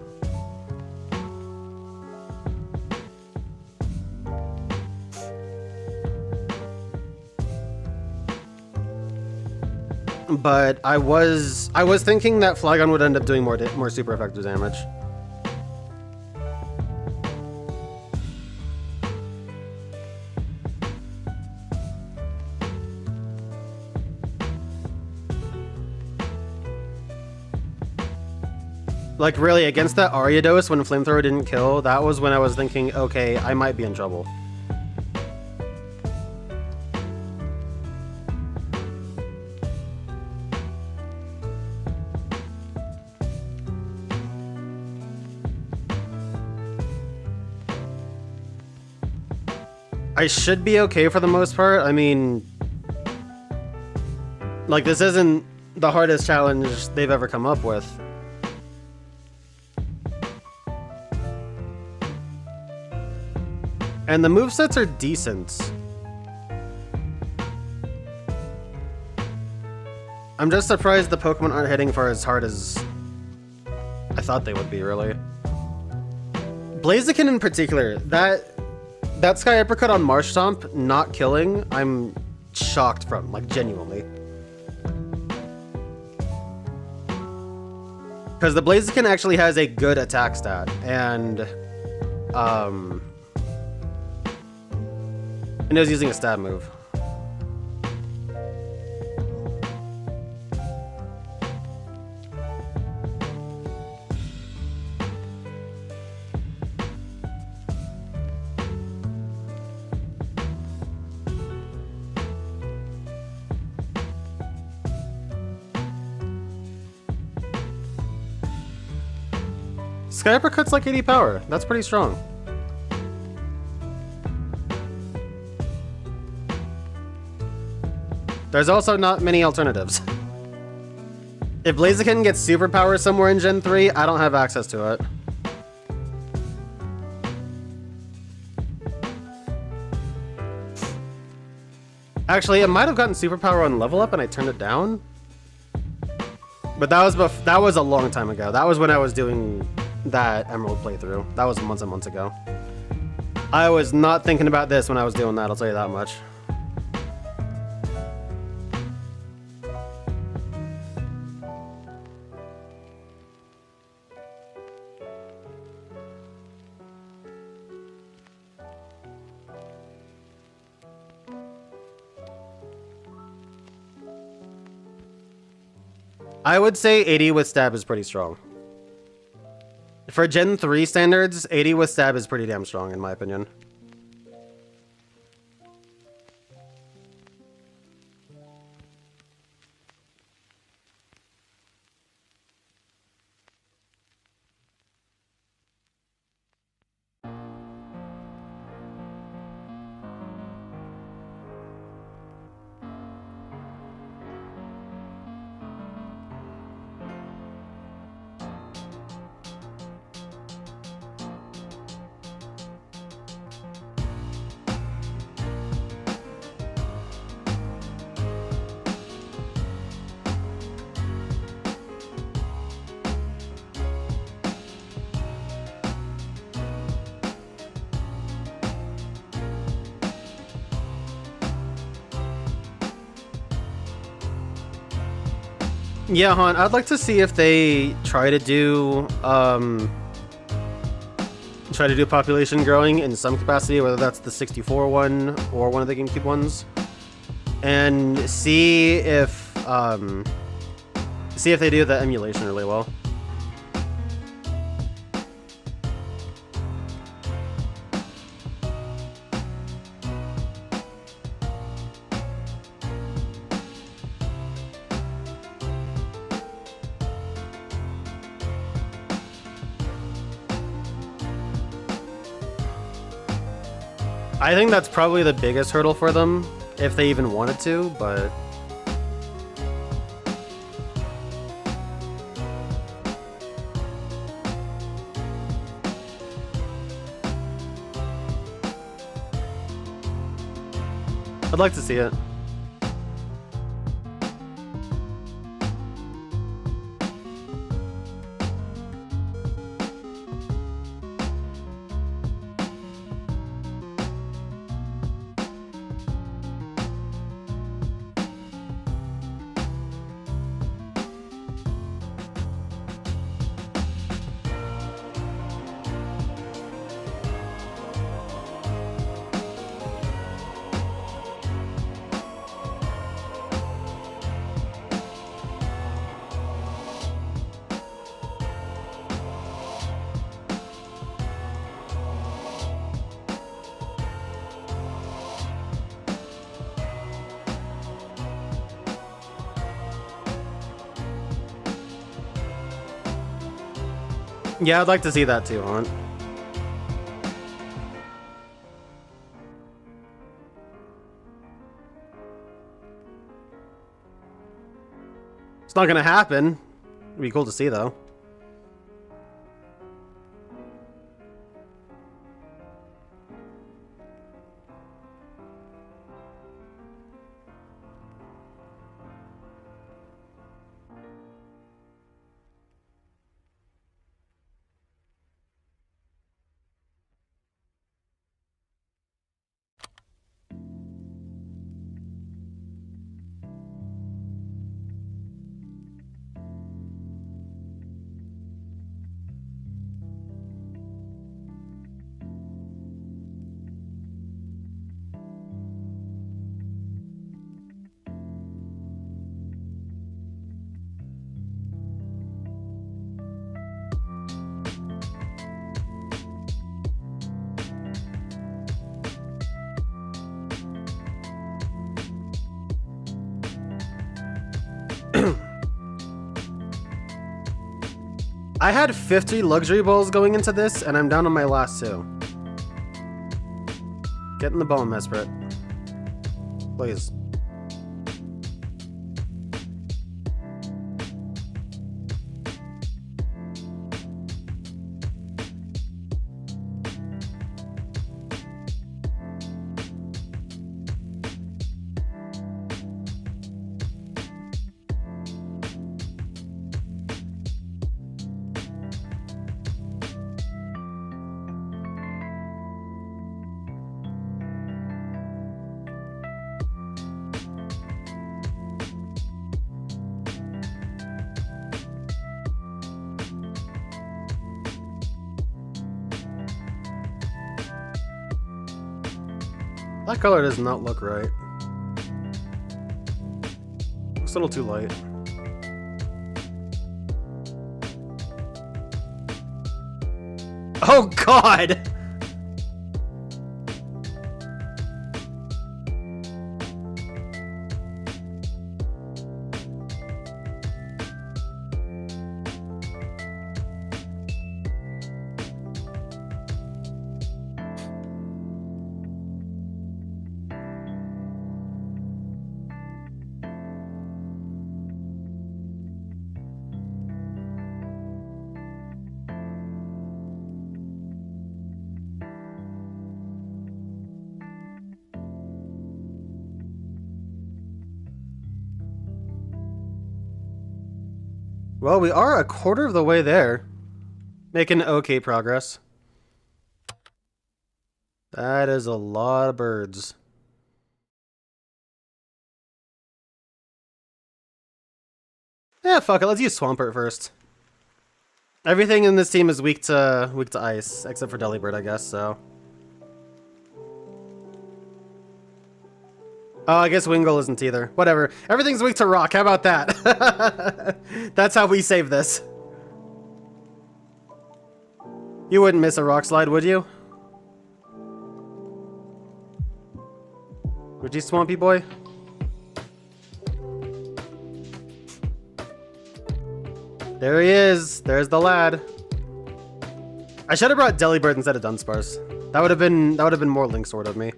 But I was thinking that Flygon would end up doing more super effective damage. Like, really, against that Ariados when Flamethrower didn't kill, that was when I was thinking, okay, I might be in trouble. I should be okay for the most part. I mean, like, this isn't the hardest challenge they've ever come up with. And the movesets are decent. I'm just surprised the Pokemon aren't hitting for as hard as I thought they would be, really. Blaziken in particular, that Sky Uppercut on Marshtomp not killing, I'm shocked from, like, genuinely. Because the Blaziken actually has a good attack stat, and it was using a stab move. Sky Uppercut's like 80 power. That's pretty strong. There's also not many alternatives. If Blaziken gets superpower somewhere in Gen 3, I don't have access to it. Actually, it might have gotten superpower on level up and I turned it down. But that was a long time ago. That was when I was doing that Emerald playthrough. That was months and months ago. I was not thinking about this when I was doing that, I'll tell you that much. I would say 80 with stab is pretty strong. For Gen 3 standards, 80 with stab is pretty damn strong in my opinion. Yeah, hon, I'd like to see if they try to do population growing in some capacity, whether that's the 64 one or one of the GameCube ones, and see if they do the emulation really well. I think that's probably the biggest hurdle for them, if they even wanted to, but... I'd like to see it. Yeah, I'd like to see that too, hon. It's not gonna happen. It'd be cool to see though. I had 50 luxury balls going into this, and I'm down on my last 2. Get in the bone, Mesprit. Please. That color does not look right. It's a little too light. Oh God! Well, we are a quarter of the way there. Making okay progress. That is a lot of birds. Yeah, fuck it. Let's use Swampert first. Everything in this team is weak to ice, except for Delibird, I guess. So. Oh, I guess Wingull isn't either. Whatever. Everything's weak to rock. How about that? That's how we save this. You wouldn't miss a rock slide, would you? Would you, Swampy boy? There he is. There's the lad. I should have brought Delibird instead of Dunsparce. That would have been more Link Sword of me.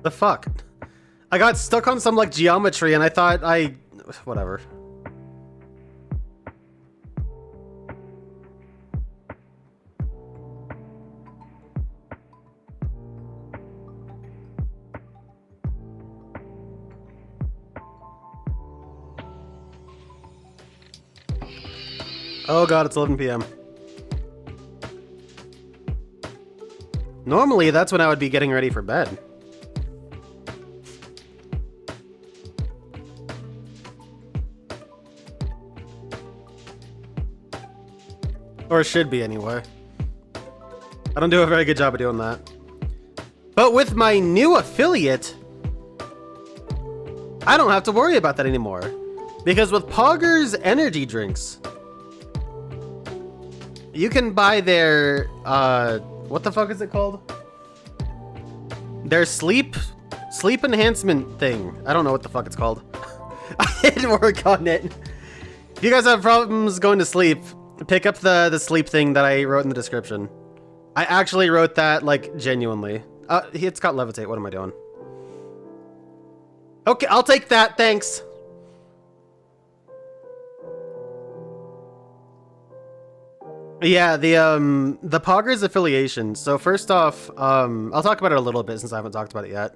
The fuck? I got stuck on some like geometry and I thought whatever. Oh god, it's 11 p.m. Normally, that's when I would be getting ready for bed. Or should be, anyway. I don't do a very good job of doing that. But with my new affiliate, I don't have to worry about that anymore. Because with Pogger's energy drinks, you can buy their, what the fuck is it called? Their sleep enhancement thing. I don't know what the fuck it's called. I didn't work on it. If you guys have problems going to sleep, pick up the sleep thing that I wrote in the description. I actually wrote that, like, genuinely. It's got levitate. What am I doing? Okay, I'll take that. Thanks. Yeah, the Poggers affiliation. So first off, I'll talk about it a little bit since I haven't talked about it yet.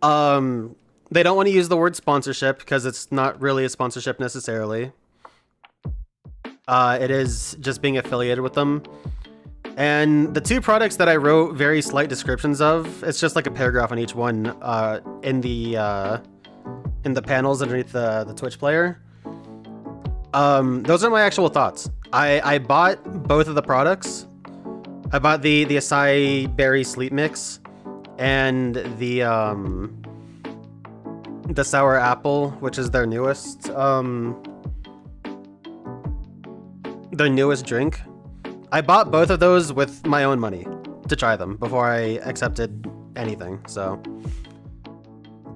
They don't want to use the word sponsorship because it's not really a sponsorship necessarily. It is just being affiliated with them. And the two products that I wrote very slight descriptions of, it's just like a paragraph on each one in the panels underneath the Twitch player. Those are my actual thoughts. I bought both of the products. I bought the acai berry sleep mix and the sour apple, which is their newest drink. I bought both of those with my own money to try them before I accepted anything. So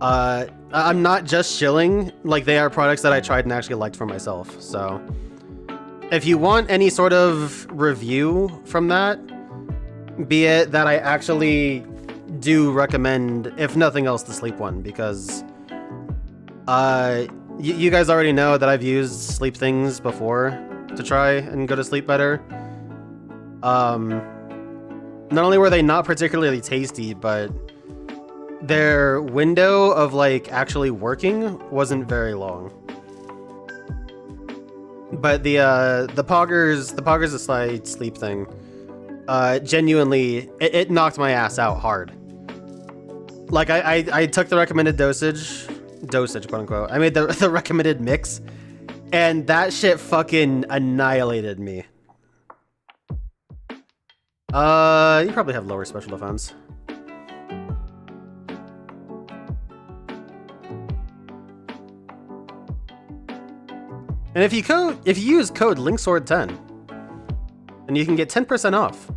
I'm not just shilling, like they are products that I tried and actually liked for myself, so if you want any sort of review from that, be it that I actually do recommend, if nothing else, the sleep one, because you guys already know that I've used sleep things before to try and go to sleep better. Not only were they not particularly tasty, but their window of like actually working wasn't very long. But the Poggers Aside sleep thing, genuinely, it knocked my ass out hard. Like I took the recommended dosage, quote unquote. I made the recommended mix, and that shit fucking annihilated me. You probably have lower special defense. And if you use code LINKSWORD10, then you can get 10% off.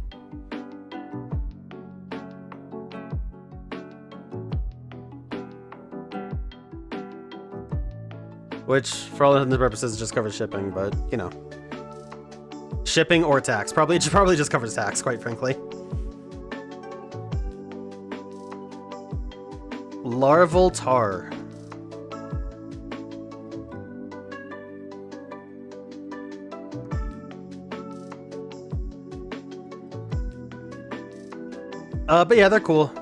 Which, for all intents and purposes, just covers shipping, but, you know. Shipping or tax. Probably just covers tax, quite frankly. Larval Tar. But yeah, they're cool.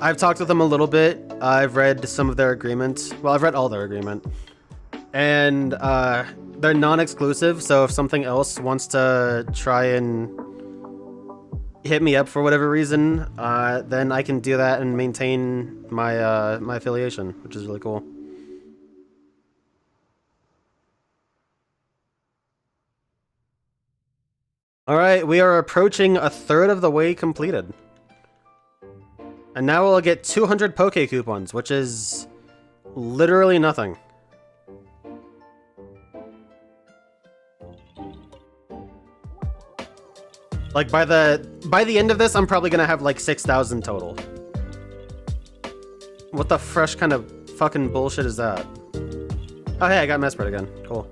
I've talked with them a little bit. I've read some of their agreements. Well, I've read all their agreement. And they're non-exclusive, so if something else wants to try and hit me up for whatever reason, then I can do that and maintain my my affiliation, which is really cool. All right, we are approaching a third of the way completed. And now we'll get 200 Poke Coupons, which is literally nothing. Like by the end of this, I'm probably gonna have like 6,000 total. What the fresh kind of fucking bullshit is that? Oh hey, I got Mesprit again. Cool.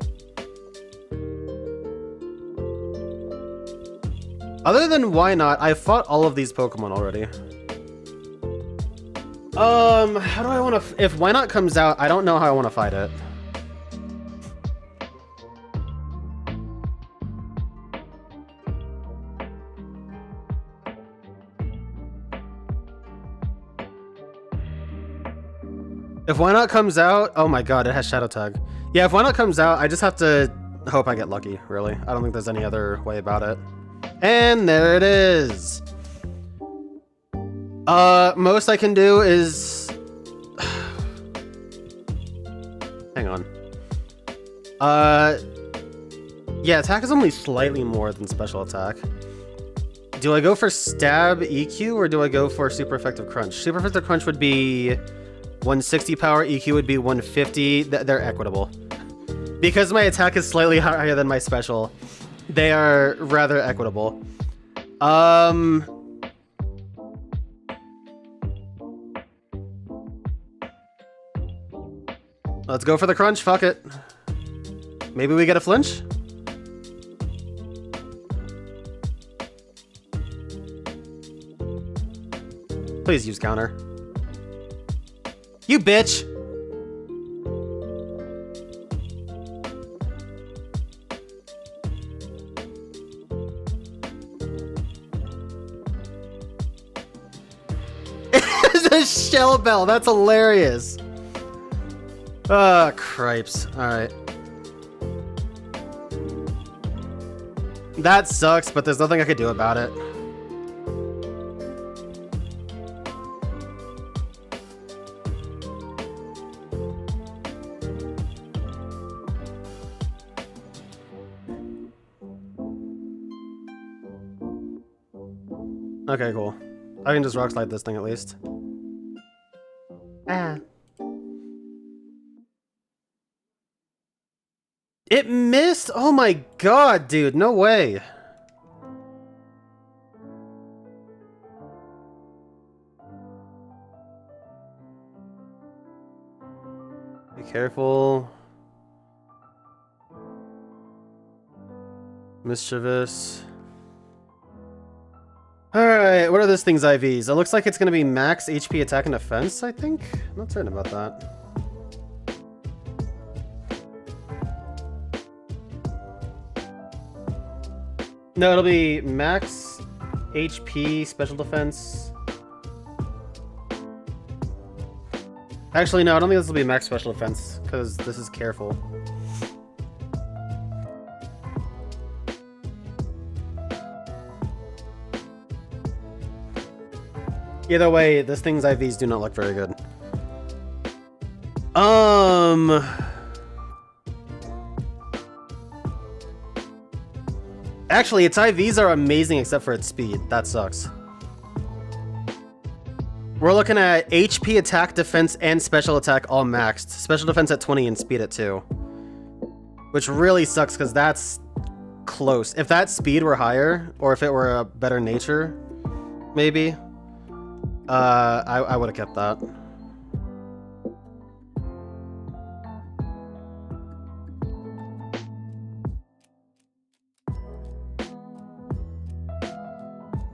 Other than why not, I fought all of these Pokemon already. How do I want to... If Why Not comes out, I don't know how I want to fight it. If Why Not comes out... Oh my god, it has Shadow Tag. Yeah, if Why Not comes out, I just have to hope I get lucky, really. I don't think there's any other way about it. And there it is! Most I can do is... Hang on. Yeah, attack is only slightly more than special attack. Do I go for stab EQ or do I go for super effective crunch? Super effective crunch would be 160 power, EQ would be 150. They're equitable. Because my attack is slightly higher than my special, they are rather equitable. Let's go for the crunch, fuck it. Maybe we get a flinch? Please use counter. You bitch! It's a shell bell, that's hilarious. Ah, cripes. Alright. That sucks, but there's nothing I could do about it. Okay, cool. I can just rock slide this thing at least. Ah. It missed? Oh my god, dude, no way. careful. Mischievous. Alright, what are this thing's IVs? It looks like it's gonna be max HP attack and defense, I think? I'm not certain about that. No, it'll be max HP, special defense. Actually, no, I don't think this will be max special defense, because this is careful. Either way, this thing's IVs do not look very good. Actually, its IVs are amazing except for its speed. That sucks. We're looking at HP, attack, defense, and special attack all maxed. Special defense at 20 and speed at 2. Which really sucks because that's close. If that speed were higher, or if it were a better nature, maybe, I would have kept that.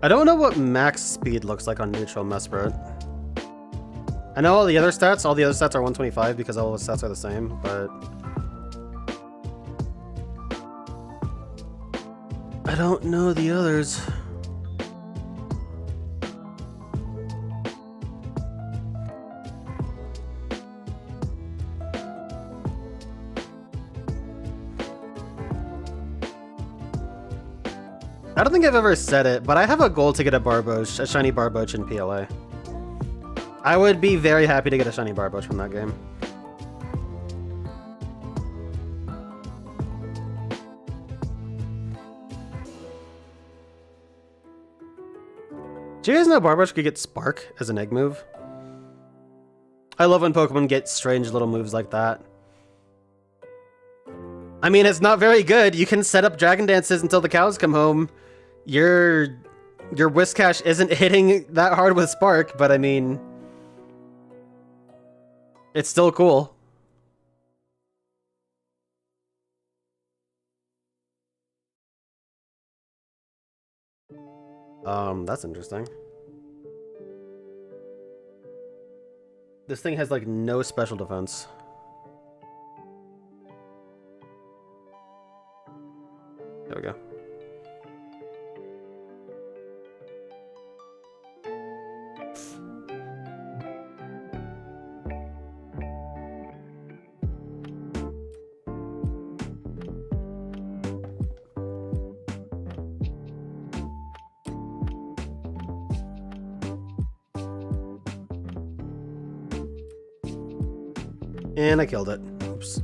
I don't know what max speed looks like on neutral Mesprit. I know all the other stats are 125 because all the stats are the same, but I don't know the others. I don't think I've ever said it, but I have a goal to get a Barboach, a shiny Barboach in PLA. I would be very happy to get a shiny Barboach from that game. Do you guys know Barboach could get Spark as an egg move? I love when Pokemon get strange little moves like that. I mean, it's not very good. You can set up Dragon Dances until the cows come home. Your Whiscash isn't hitting that hard with Spark, but I mean, it's still cool. That's interesting. This thing has like no special defense. There we go. And I killed it. Oops.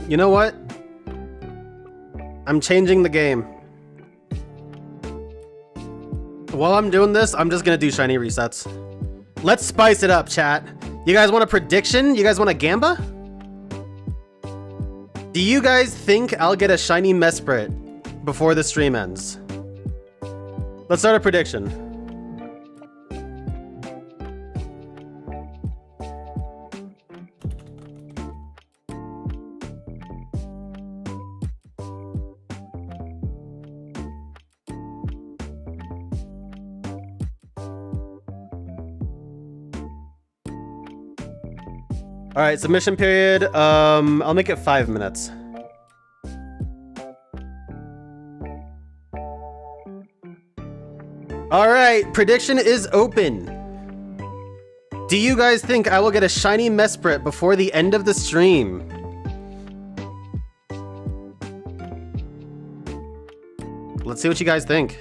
You know what? I'm changing the game. While I'm doing this, I'm just gonna do shiny resets. Let's spice it up, chat. You guys want a prediction? You guys want a Gamba? Do you guys think I'll get a shiny Mesprit before the stream ends? Let's start a prediction. All right, submission period. I'll make it 5 minutes. All right, prediction is open. Do you guys think I will get a shiny Mesprit before the end of the stream? Let's see what you guys think.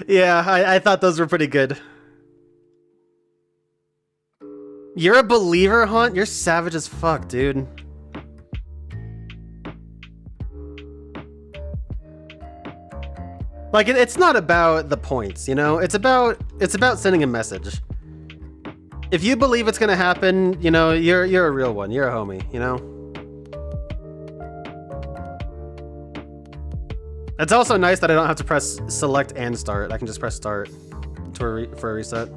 Yeah, I thought those were pretty good. You're a believer, Hunt? You're savage as fuck, dude. Like, it's not about the points, you know? It's about sending a message. If you believe it's gonna happen, you know, you're a real one. You're a homie, you know? It's also nice that I don't have to press select and start. I can just press start for a reset.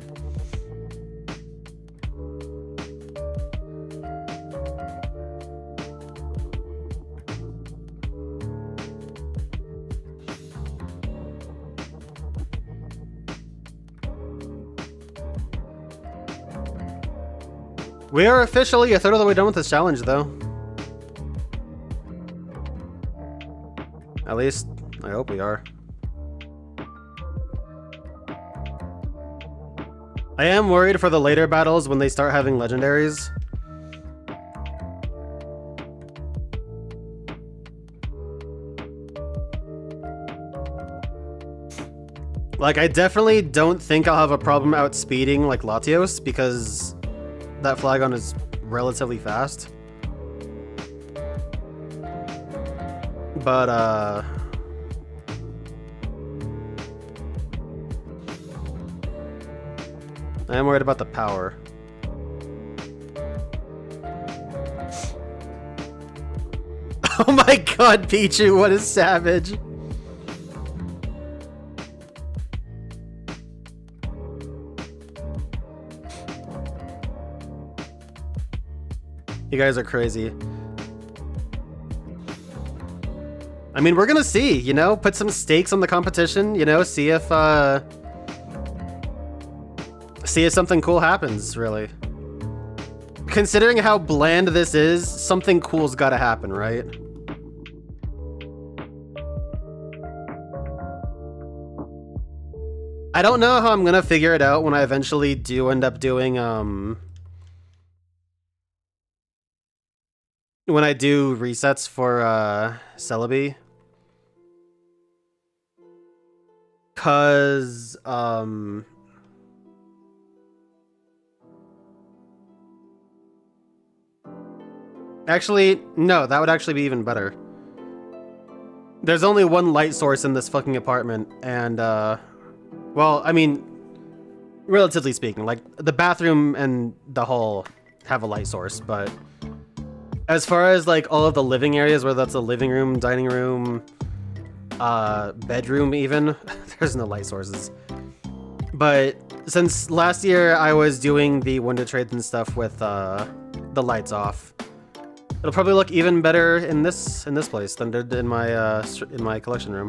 We are officially a third of the way done with this challenge, though. At least, I hope we are. I am worried for the later battles when they start having legendaries. Like, I definitely don't think I'll have a problem outspeeding, like, Latios, because that Flagon is relatively fast. But, I am worried about the power. Oh my god, Pichu, what a savage! You guys are crazy. I mean, we're gonna see, you know? Put some stakes on the competition, you know? See if something cool happens, really. Considering how bland this is, something cool's gotta happen, right? I don't know how I'm gonna figure it out when I eventually do end up doing, when I do resets for, Celebi. Cause, actually, no, that would actually be even better. There's only one light source in this fucking apartment, and, well, I mean, relatively speaking, like, the bathroom and the hall have a light source, but as far as, like, all of the living areas, whether that's a living room, dining room, bedroom even, there's no light sources. But since last year I was doing the window trades and stuff with, the lights off, it'll probably look even better in this place than it did in my collection room.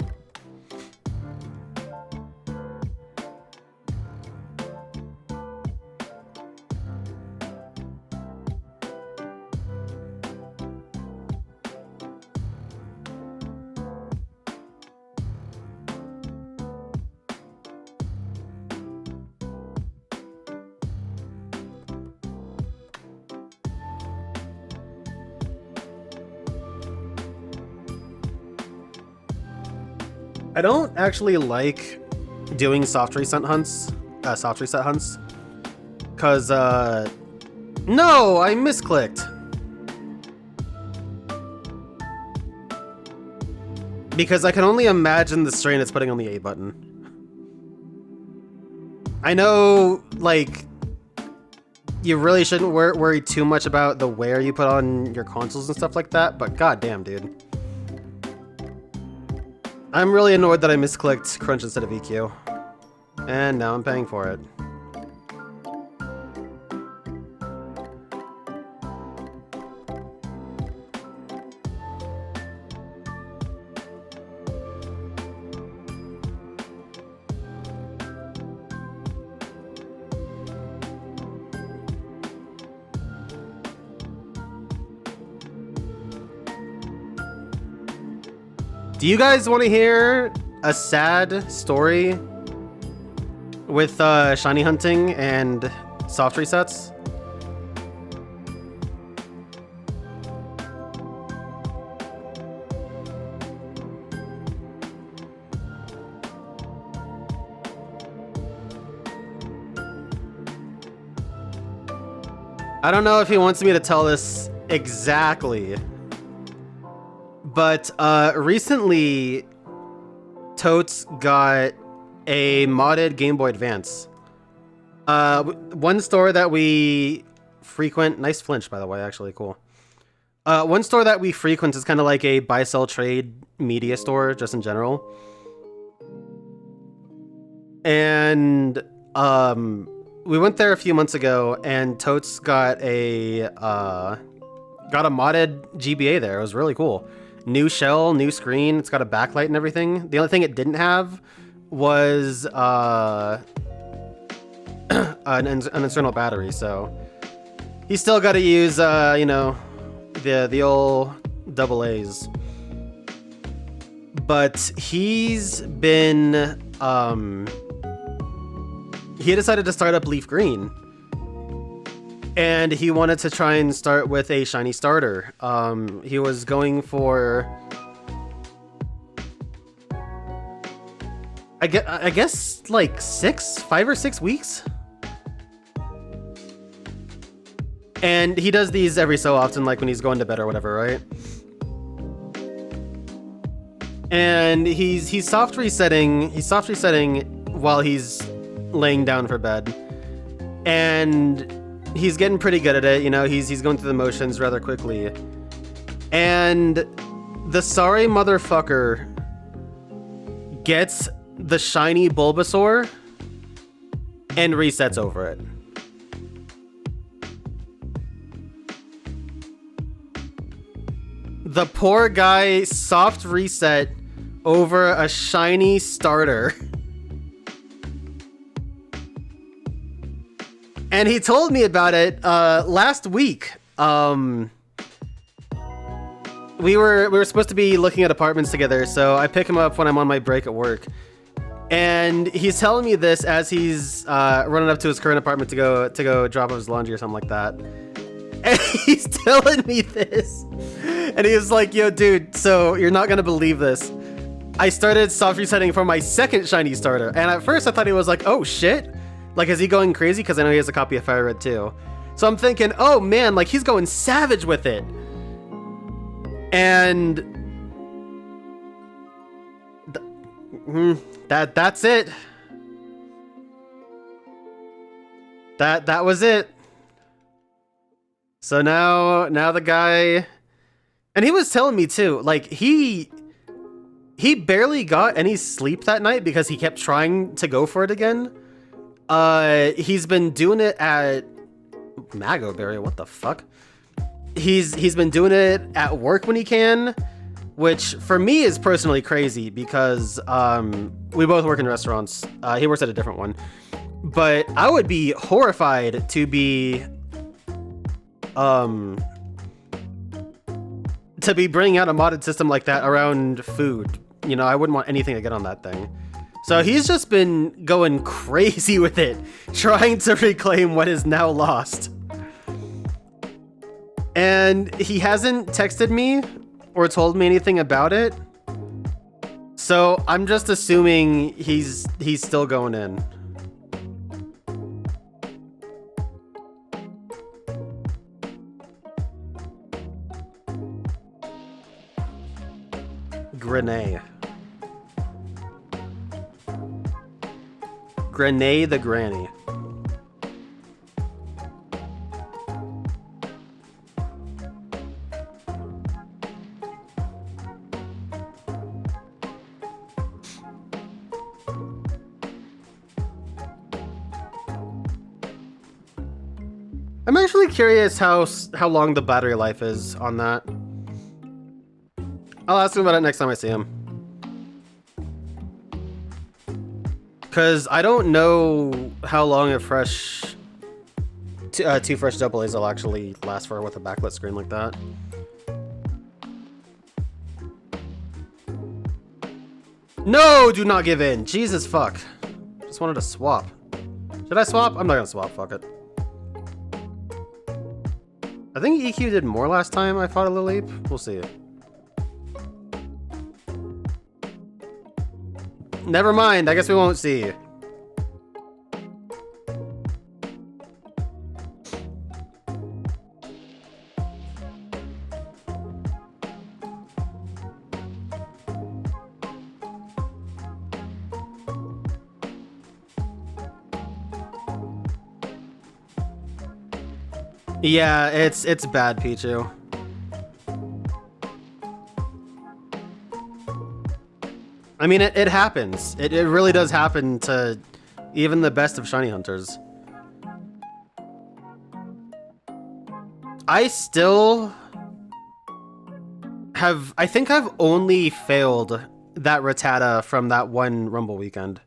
I don't actually like doing soft reset hunts, cause, no, I misclicked. Because I can only imagine the strain it's putting on the A button. I know, like, you really shouldn't worry too much about the wear you put on your consoles and stuff like that, but goddamn, dude. I'm really annoyed that I misclicked Crunch instead of EQ. And now I'm paying for it. Do you guys want to hear a sad story with shiny hunting and soft resets? I don't know if he wants me to tell this exactly, but recently Totes got a modded Game Boy Advance. One store that we frequent, nice flinch by the way, actually cool. One store that we frequent is kind of like a buy sell trade media store just in general. And we went there a few months ago, and Totes got a modded GBA there. It was really cool. New shell, new screen. It's got a backlight and everything. The only thing it didn't have was an external battery. So he's still got to use you know, the old AA's. But he's been he decided to start up Leaf Green, and he wanted to try and start with a shiny starter. He was going for, I guess like 5 or 6 weeks. And he does these every so often, like when he's going to bed or whatever, right? And he's soft resetting while he's laying down for bed, and he's getting pretty good at it. You know, he's going through the motions rather quickly, and the sorry motherfucker gets the shiny Bulbasaur and resets over it. The poor guy soft reset over a shiny starter. And he told me about it last week. We were supposed to be looking at apartments together, so I pick him up when I'm on my break at work. And he's telling me this as he's running up to his current apartment to go drop off his laundry or something like that. And he's telling me this. And he was like, yo, dude, so you're not gonna believe this. I started soft resetting for my second shiny starter. And at first I thought he was like, oh shit. Like, is he going crazy? Because I know he has a copy of FireRed too. So I'm thinking, oh man, like he's going savage with it. And that's it. That was it. So now the guy, and he was telling me too, like he barely got any sleep that night because he kept trying to go for it again. He's been doing it at Magoberry. What the fuck? He's been doing it at work when he can, which for me is personally crazy because we both work in restaurants. He works at a different one, but I would be horrified to be bringing out a modded system like that around food. You know, I wouldn't want anything to get on that thing. So he's just been going crazy with it, trying to reclaim what is now lost. And he hasn't texted me or told me anything about it. So I'm just assuming he's still going in. Grenade. Grenade the Granny. I'm actually curious how long the battery life is on that. I'll ask him about it next time I see him. Because I don't know how long two fresh AA's will actually last for with a backlit screen like that. No, do not give in. Jesus fuck. Just wanted to swap. Should I swap? I'm not gonna swap, fuck it. I think EQ did more last time I fought a Lilleep. We'll see. Never mind, I guess we won't see. Yeah, it's bad, Pichu. I mean, it happens. It really does happen to even the best of shiny hunters. I still have... I think I've only failed that Rattata from that one Rumble weekend.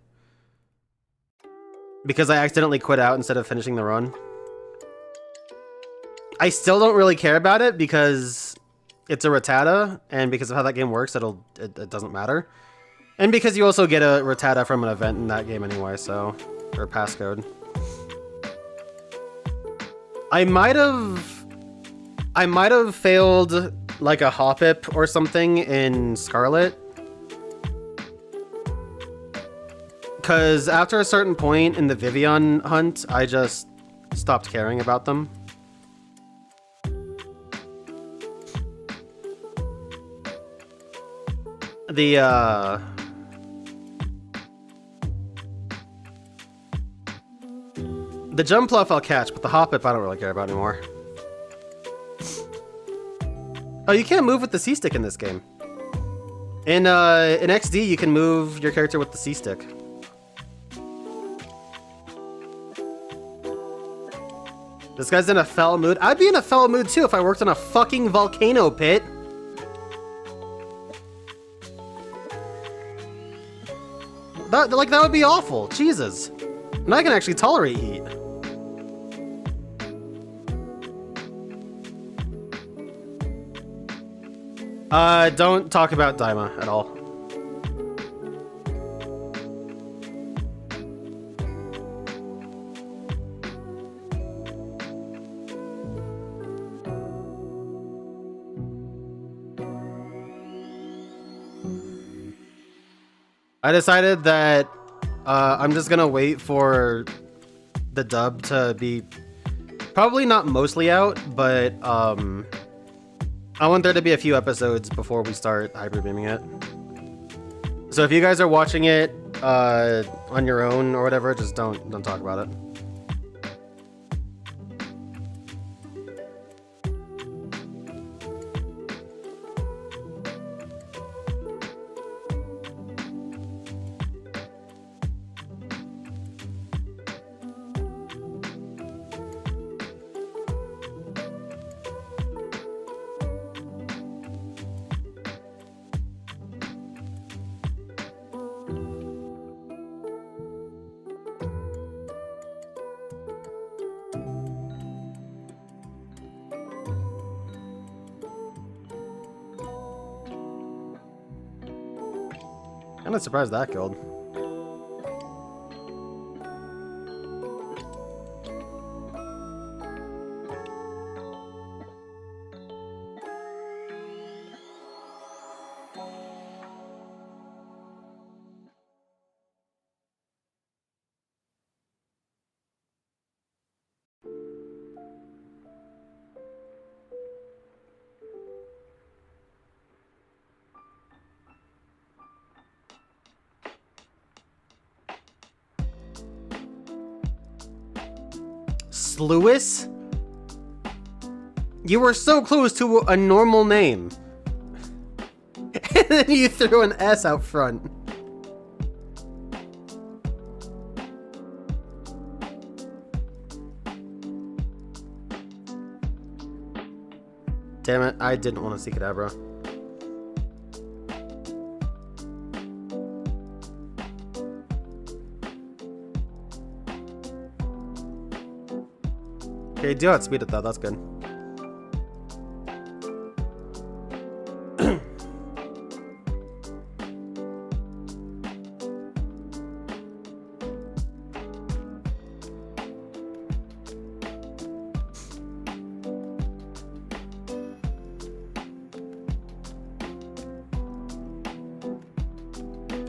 Because I accidentally quit out instead of finishing the run. I still don't really care about it because it's a Rattata, and because of how that game works, it doesn't matter. And because you also get a Rattata from an event in that game anyway, so... or passcode. I might have failed like a Hoppip or something in Scarlet. Because after a certain point in the Vivian hunt, I just stopped caring about them. The Jumpluff I'll catch, but the Hoppip I don't really care about anymore. Oh, you can't move with the C-stick in this game. In XD, you can move your character with the C-stick. This guy's in a foul mood. I'd be in a foul mood too if I worked on a fucking volcano pit. That would be awful. Jesus. And I can actually tolerate heat. Don't talk about Daima at all. I decided that I'm just gonna wait for the dub to be probably not mostly out, but I want there to be a few episodes before we start hyper beaming it. So if you guys are watching it on your own or whatever, just don't talk about it. I'm not surprised that killed. Lewis? You were so close to a normal name. And then you threw an S out front. Damn it, I didn't want to see Kadabra. Okay, do outspeed it though, that's good.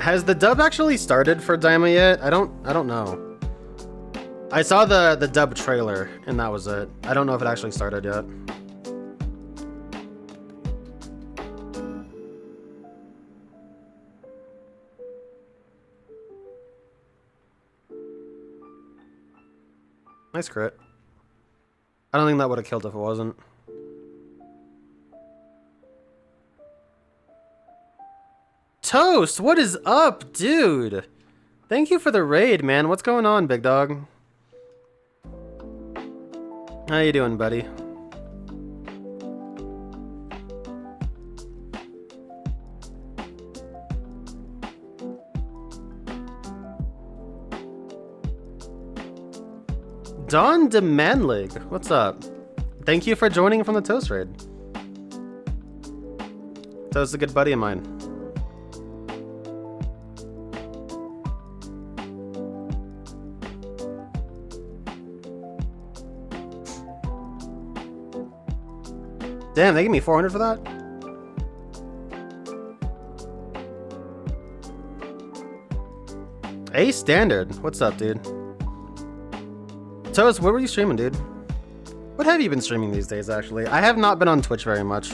Has the dub actually started for Daima yet? I don't know. I saw the dub trailer and that was it. I don't know if it actually started yet. Nice crit. I don't think that would have killed if it wasn't. Toast, what is up, dude? Thank you for the raid, man. What's going on, big dog? How you doing, buddy? Don Demandlig, what's up? Thank you for joining from the Toast raid. Toast is a good buddy of mine. Damn, they give me 400 for that? A standard. What's up, dude? Toast, what were you streaming, dude? What have you been streaming these days, actually? I have not been on Twitch very much.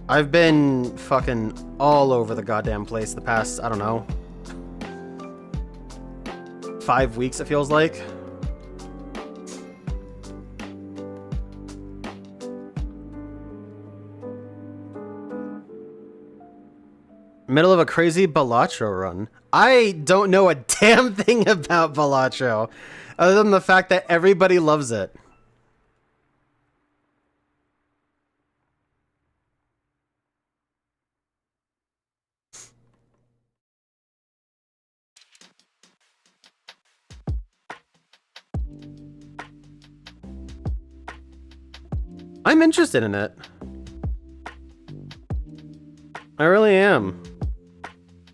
I've been fucking all over the goddamn place the past, I don't know, 5 weeks, it feels like. Middle of a crazy Balatro run. I don't know a damn thing about Balatro, other than the fact that everybody loves it. I'm interested in it. I really am.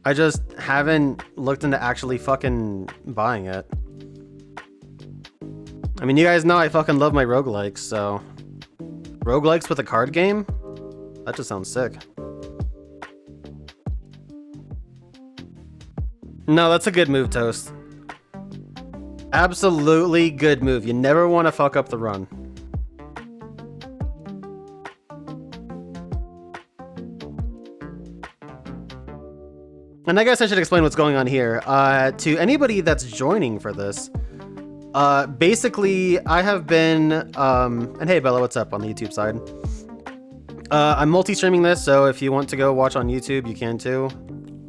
I just haven't looked into actually fucking buying it. I mean, you guys know I fucking love my roguelikes, so... Roguelikes with a card game? That just sounds sick. No, that's a good move, Toast. Absolutely good move. You never want to fuck up the run. And I guess I should explain what's going on here. To anybody that's joining for this, basically, I have been, and hey Bella, what's up on the YouTube side? I'm multi-streaming this, so if you want to go watch on YouTube, you can too.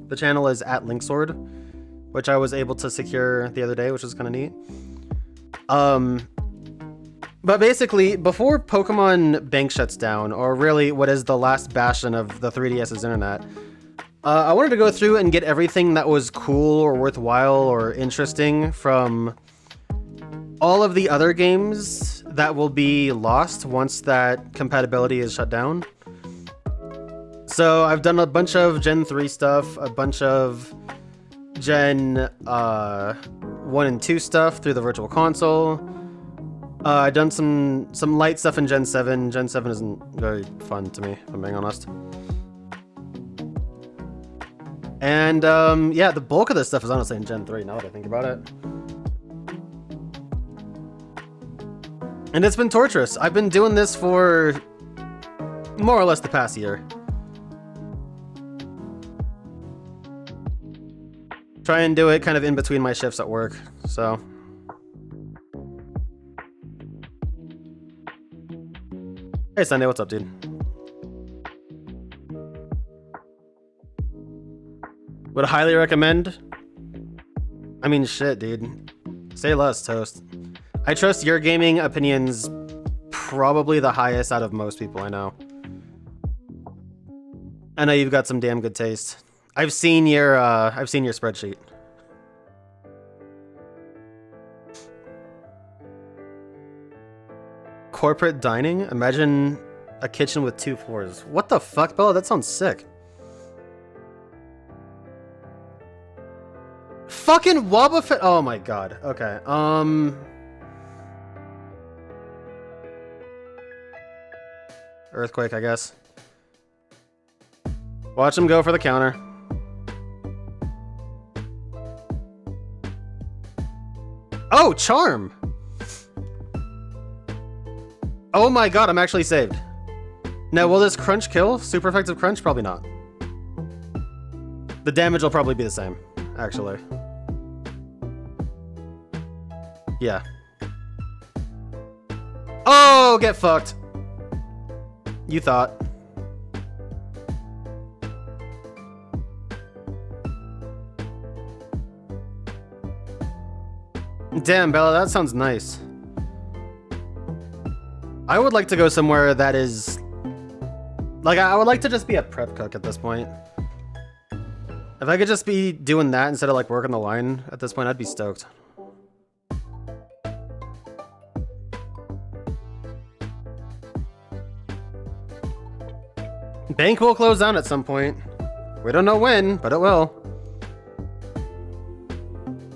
The channel is at Linksword, which I was able to secure the other day, which is kind of neat. But basically, before Pokemon Bank shuts down, or really what is the last bastion of the 3DS's internet, I wanted to go through and get everything that was cool or worthwhile or interesting from all of the other games that will be lost once that compatibility is shut down. So I've done a bunch of Gen 3 stuff, a bunch of Gen 1 and 2 stuff through the Virtual Console. I've done some light stuff in Gen 7. Gen 7 isn't very fun to me, if I'm being honest. And yeah, the bulk of this stuff is honestly in Gen 3 now that I think about it. And it's been torturous. I've been doing this for more or less the past year. Try and do it kind of in between my shifts at work, so. Hey Sunday, what's up, dude? Would highly recommend. I mean, shit, dude. Say less, Toast. I trust your gaming opinions probably the highest out of most people I know. I know you've got some damn good taste. I've seen your spreadsheet. Corporate dining? Imagine a kitchen with 2 floors. What the fuck, Bella? That sounds sick. Fucking Wobbuffet. Oh my god. Okay. Earthquake, I guess. Watch him go for the counter. Oh, charm! Oh my god, I'm actually saved. Now, will this crunch kill? Super effective crunch? Probably not. The damage will probably be the same, actually. Yeah. Oh, get fucked. You thought. Damn, Bella, that sounds nice. I would like to go somewhere that is... Like, I would like to just be a prep cook at this point. If I could just be doing that instead of, like, working the line at this point, I'd be stoked. Bank will close down at some point. We don't know when, but it will.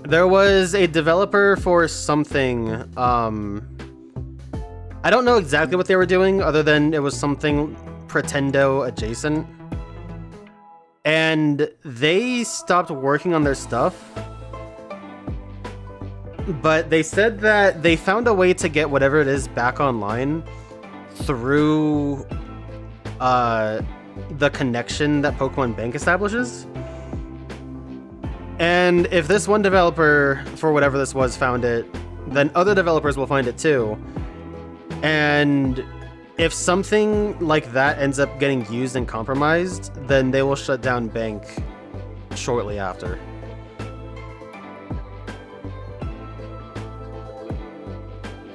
There was a developer for something, I don't know exactly what they were doing, other than it was something Pretendo adjacent. And they stopped working on their stuff. But they said that they found a way to get whatever it is back online through the connection that Pokemon Bank establishes. And if this one developer, for whatever this was, found it, then other developers will find it too. And if something like that ends up getting used and compromised, then they will shut down Bank shortly after.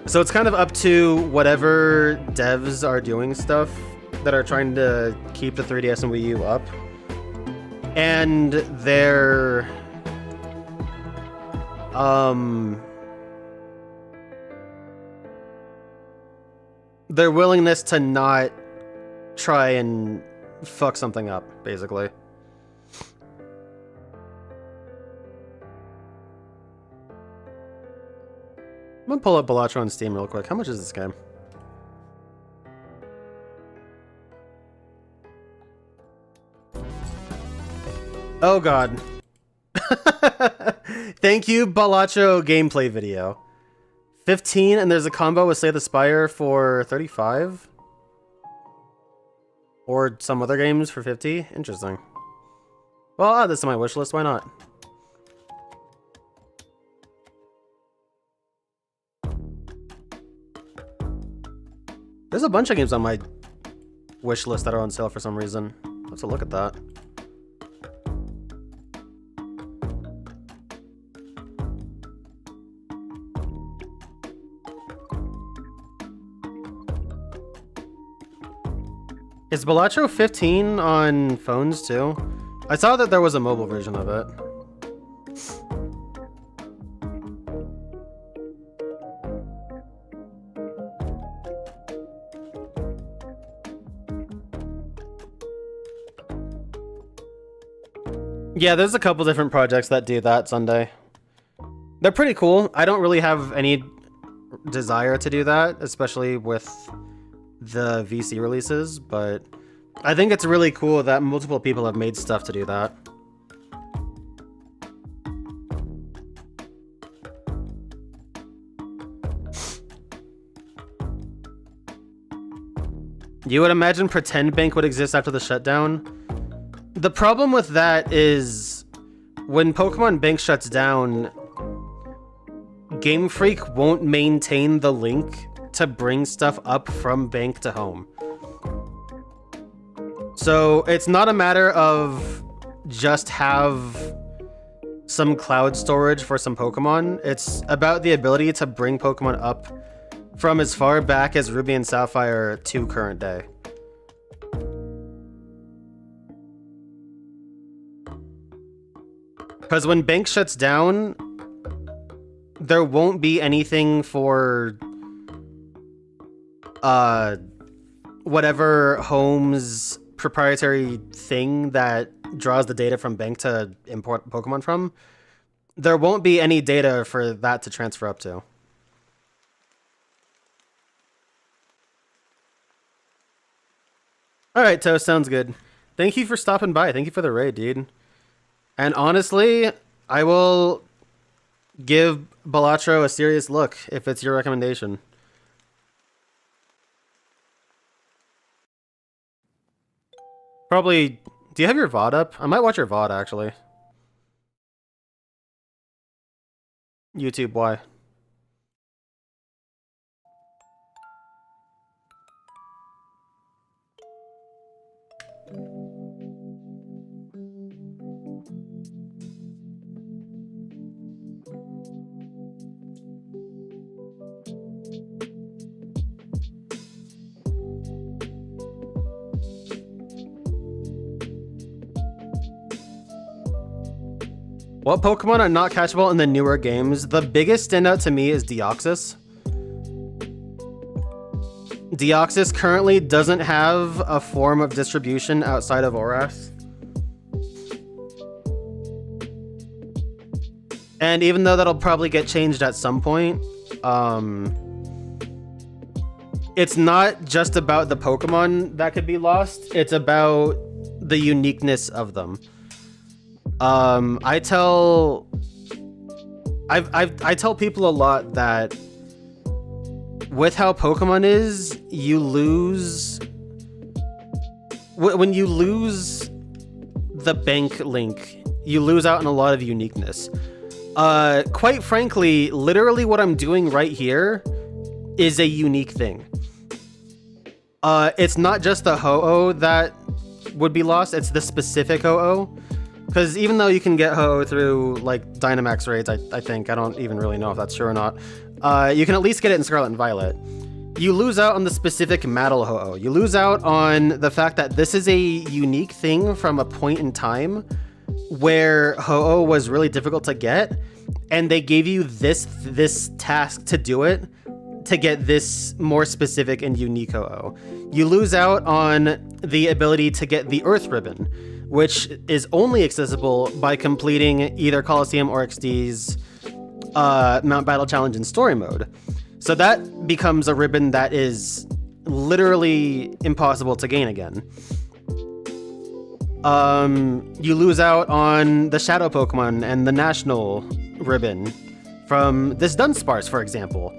So it's kind of up to whatever devs are doing stuff that are trying to keep the 3DS and Wii U up. And their... their willingness to not try and fuck something up, basically. I'm gonna pull up Balatro on Steam real quick. How much is this game? Oh god. Thank you, Balatro gameplay video. 15, and there's a combo with Slay the Spire for 35? Or some other games for 50? Interesting. Well, I'll add this to my wish list, why not? There's a bunch of games on my wish list that are on sale for some reason. Let's look at that. Is Balatro 15 on phones too? I saw that there was a mobile version of it. Yeah, there's a couple different projects that do that Sunday. They're pretty cool. I don't really have any desire to do that, especially with the VC releases, but I think it's really cool that multiple people have made stuff to do that. You would imagine Pretend Bank would exist after the shutdown? The problem with that is when Pokemon Bank shuts down, Game Freak won't maintain the link to bring stuff up from Bank to home. So it's not a matter of just have some cloud storage for some Pokemon. It's about the ability to bring Pokemon up from as far back as Ruby and Sapphire to current day. Because when Bank shuts down, there won't be anything for whatever home's proprietary thing that draws the data from Bank to import Pokemon from. There won't be any data for that to transfer up to. Alright, Toast, sounds good. Thank you for stopping by. Thank you for the raid, dude. And honestly, I will give Balatro a serious look if it's your recommendation. Probably. Do you have your VOD up? I might watch your VOD actually. YouTube, why? What Pokemon are not catchable in the newer games? The biggest standout to me is Deoxys. Deoxys currently doesn't have a form of distribution outside of Orath. And even though that'll probably get changed at some point, it's not just about the Pokemon that could be lost, it's about the uniqueness of them. I tell people a lot that with how Pokemon is, you lose when you lose the bank link, you lose out on a lot of uniqueness. Quite frankly, literally what I'm doing right here is a unique thing. It's not just the Ho-Oh that would be lost, it's the specific Ho-Oh. Because even though you can get Ho-Oh through, like, Dynamax raids, I think, I don't even really know if that's true or not, you can at least get it in Scarlet and Violet. You lose out on the specific MATTLE Ho-Oh. You lose out on the fact that this is a unique thing from a point in time where Ho-Oh was really difficult to get, and they gave you this task to do it, to get this more specific and unique Ho-Oh. You lose out on the ability to get the Earth Ribbon, which is only accessible by completing either Colosseum or XD's Mount Battle Challenge in Story Mode. So that becomes a ribbon that is literally impossible to gain again. You lose out on the Shadow Pokemon and the National Ribbon from this Dunsparce, for example.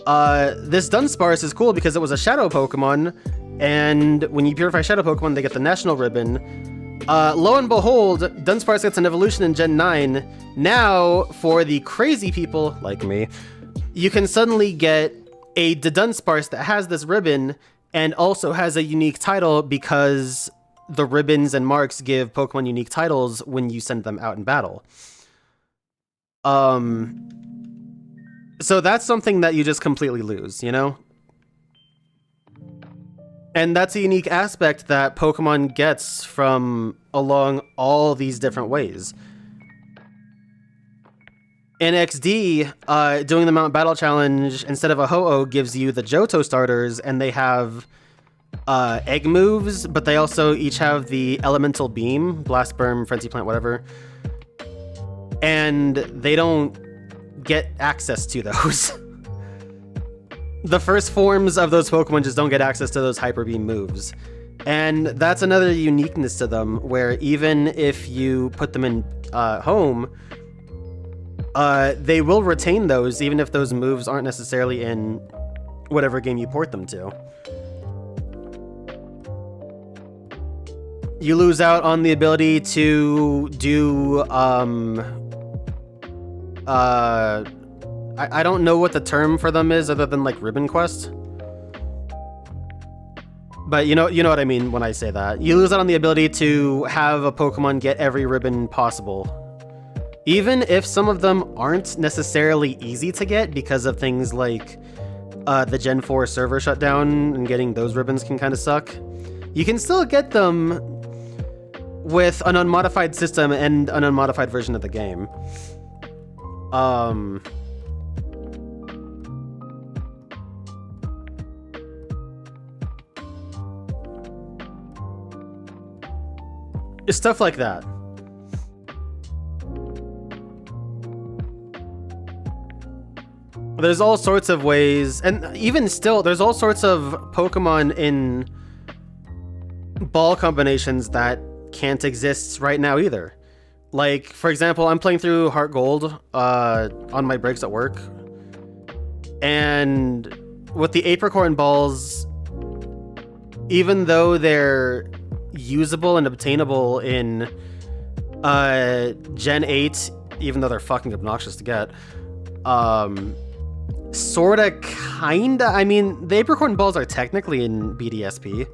This Dunsparce is cool because it was a Shadow Pokemon, and when you purify Shadow Pokemon, they get the National Ribbon. Lo and behold, Dunsparce gets an evolution in Gen 9. Now, for the crazy people like me, you can suddenly get a Dunsparce that has this ribbon and also has a unique title because the ribbons and marks give Pokemon unique titles when you send them out in battle. So that's something that you just completely lose, you know? And that's a unique aspect that Pokemon gets from along all these different ways. In XD, doing the Mount Battle Challenge instead of a Ho-Oh gives you the Johto starters, and they have egg moves, but they also each have the Elemental Beam, Blast Burn, Frenzy Plant, whatever. And they don't get access to those. The first forms of those Pokemon just don't get access to those Hyper Beam moves. And that's another uniqueness to them, where even if you put them in home, they will retain those, even if those moves aren't necessarily in whatever game you port them to. You lose out on the ability to do, I don't know what the term for them is other than like Ribbon Quest. But you know what I mean when I say that. You lose out on the ability to have a Pokemon get every ribbon possible. Even if some of them aren't necessarily easy to get because of things like the Gen 4 server shutdown, and getting those ribbons can kind of suck. You can still get them with an unmodified system and an unmodified version of the game. Stuff like that. There's all sorts of ways, and even still, there's all sorts of Pokemon in ball combinations that can't exist right now either. Like, for example, I'm playing through Heart Gold on my breaks at work, and with the apricorn balls, even though they're usable and obtainable in Gen 8, even though they're fucking obnoxious to get, sorta, kinda, I mean, the apricorn balls are technically in BDSP.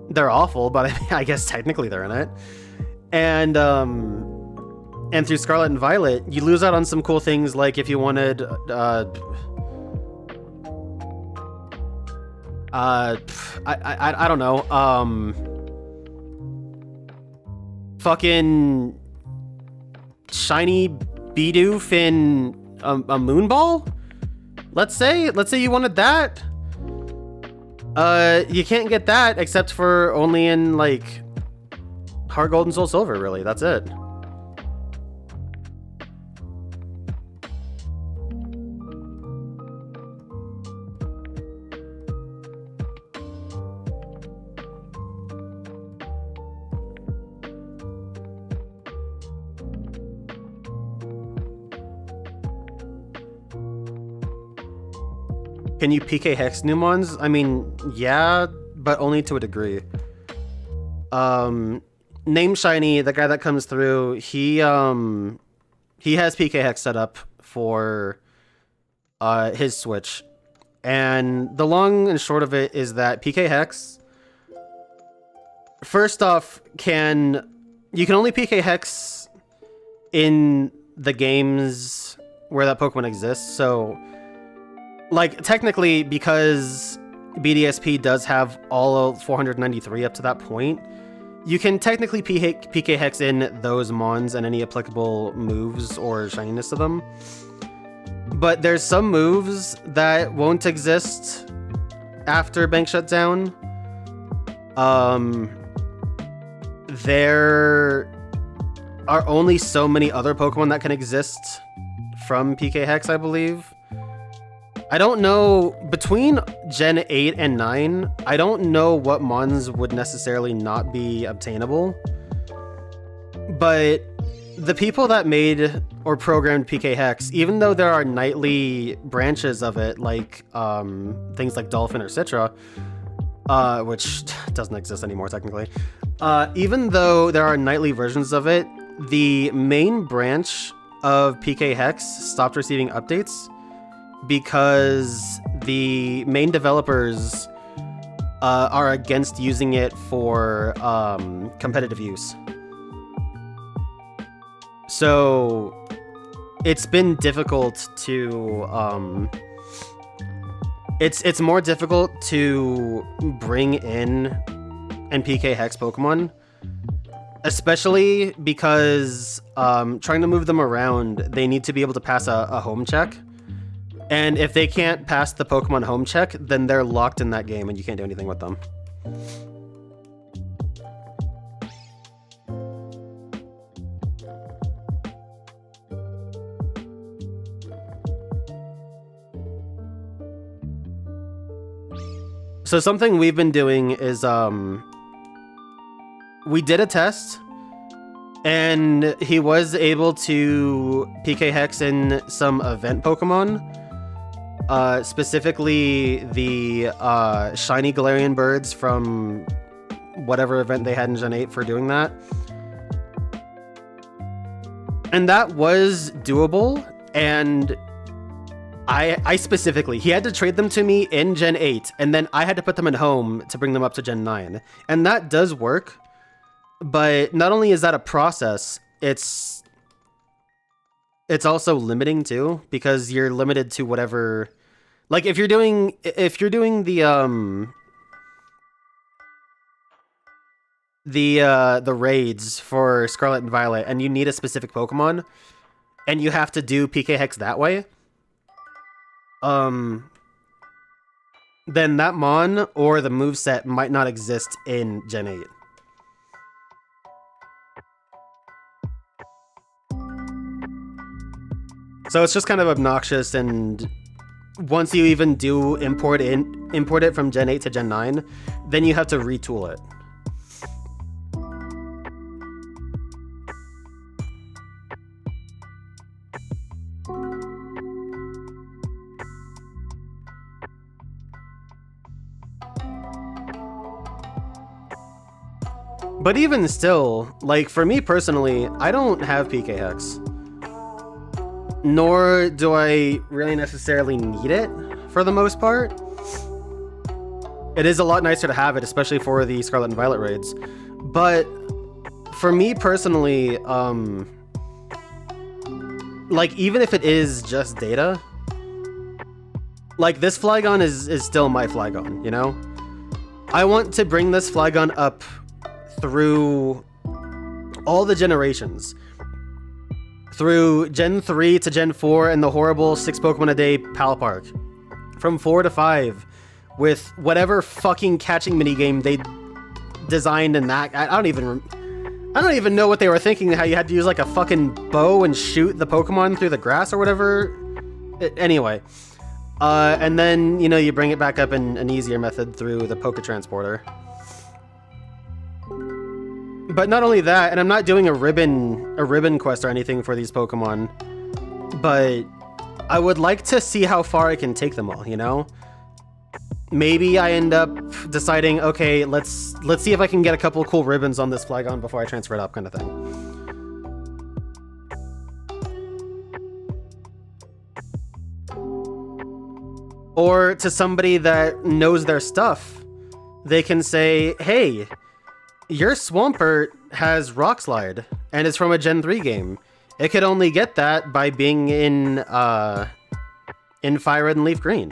They're awful, but I guess technically they're in it. And through Scarlet and Violet, you lose out on some cool things, like if you wanted I don't know, fucking shiny Bidoof in a moon ball? Let's say you wanted that. You can't get that except for only in, like, Heart Gold and Soul Silver, really. That's it. Can you PK Hex new mons? I mean, yeah, but only to a degree. Name Shiny, the guy that comes through, he has PK Hex set up for his Switch. And the long and short of it is that PK Hex, first off, you can only PK Hex in the games where that Pokemon exists. So, like, technically, because BDSP does have all of 493 up to that point, you can technically PK Hex in those mons and any applicable moves or shininess to them. But there's some moves that won't exist after Bank shutdown. There are only so many other Pokemon that can exist from PK Hex, I believe. I don't know, between Gen 8 and 9, I don't know what mons would necessarily not be obtainable. But the people that made or programmed PK Hex, even though there are nightly branches of it, like things like Dolphin or Citra, which doesn't exist anymore technically, even though there are nightly versions of it, the main branch of PK Hex stopped receiving updates because the main developers are against using it for competitive use. So it's been difficult to it's more difficult to bring in and PK Hex Pokemon, especially because trying to move them around, they need to be able to pass a home check. And if they can't pass the Pokemon home check, then they're locked in that game and you can't do anything with them. So something we've been doing is we did a test and he was able to PK Hex in some event Pokemon. Specifically the shiny Galarian birds from whatever event they had in Gen 8 for doing that. And that was doable, and I specifically, he had to trade them to me in Gen 8, and then I had to put them in home to bring them up to Gen 9. And that does work, but not only is that a process, it's also limiting too, because you're limited to whatever. Like if you're doing the raids for Scarlet and Violet and you need a specific Pokemon and you have to do PK Hex that way, then that mon or the moveset might not exist in Gen 8. So it's just kind of obnoxious, and once you even do import it from Gen 8 to Gen 9, then you have to retool it. But even still, like, for me personally, I don't have PK Hex. Nor do I really necessarily need it, for the most part. It is a lot nicer to have it, especially for the Scarlet and Violet raids. But for me personally, like, even if it is just data, like, this Flygon is still my Flygon, you know? I want to bring this Flygon up through all the generations. Through Gen 3 to Gen 4 and the horrible 6 Pokemon a day Pal Park. From 4 to 5, with whatever fucking catching minigame they designed in that. I don't even know what they were thinking, how you had to use like a fucking bow and shoot the Pokemon through the grass or whatever. Anyway. And then, you know, you bring it back up in an easier method through the Poké Transporter. But not only that, and I'm not doing a ribbon quest or anything for these Pokemon, but I would like to see how far I can take them all, you know? Maybe I end up deciding, okay, let's see if I can get a couple of cool ribbons on this Flygon before I transfer it up, kind of thing. Or to somebody that knows their stuff, they can say, hey, your Swampert has Rock Slide, and it's from a Gen 3 game. It could only get that by being in FireRed and Leaf Green.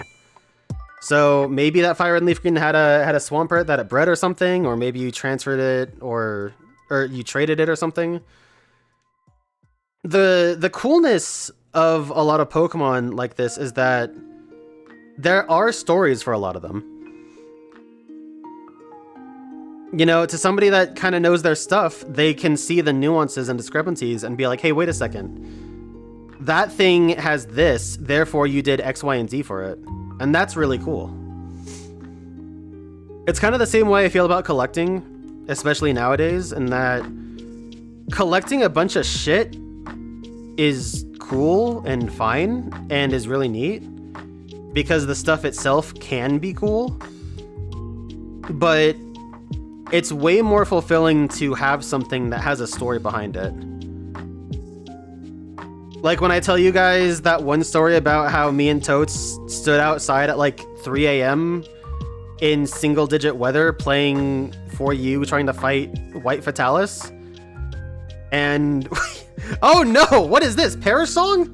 So maybe that FireRed and Leaf Green had a Swampert that it bred or something, or maybe you transferred it, or you traded it or something. The coolness of a lot of Pokemon like this is that there are stories for a lot of them. You know, to somebody that kind of knows their stuff, they can see the nuances and discrepancies and be like, hey, wait a second. That thing has this, therefore you did X, Y, and Z for it. And that's really cool. It's kind of the same way I feel about collecting, especially nowadays, in that collecting a bunch of shit is cool and fine and is really neat because the stuff itself can be cool. But it's way more fulfilling to have something that has a story behind it. Like when I tell you guys that one story about how me and Totes stood outside at like 3 a.m. in single-digit weather playing For You, trying to fight White Fatalis. And... oh no! What is this? Perish Song?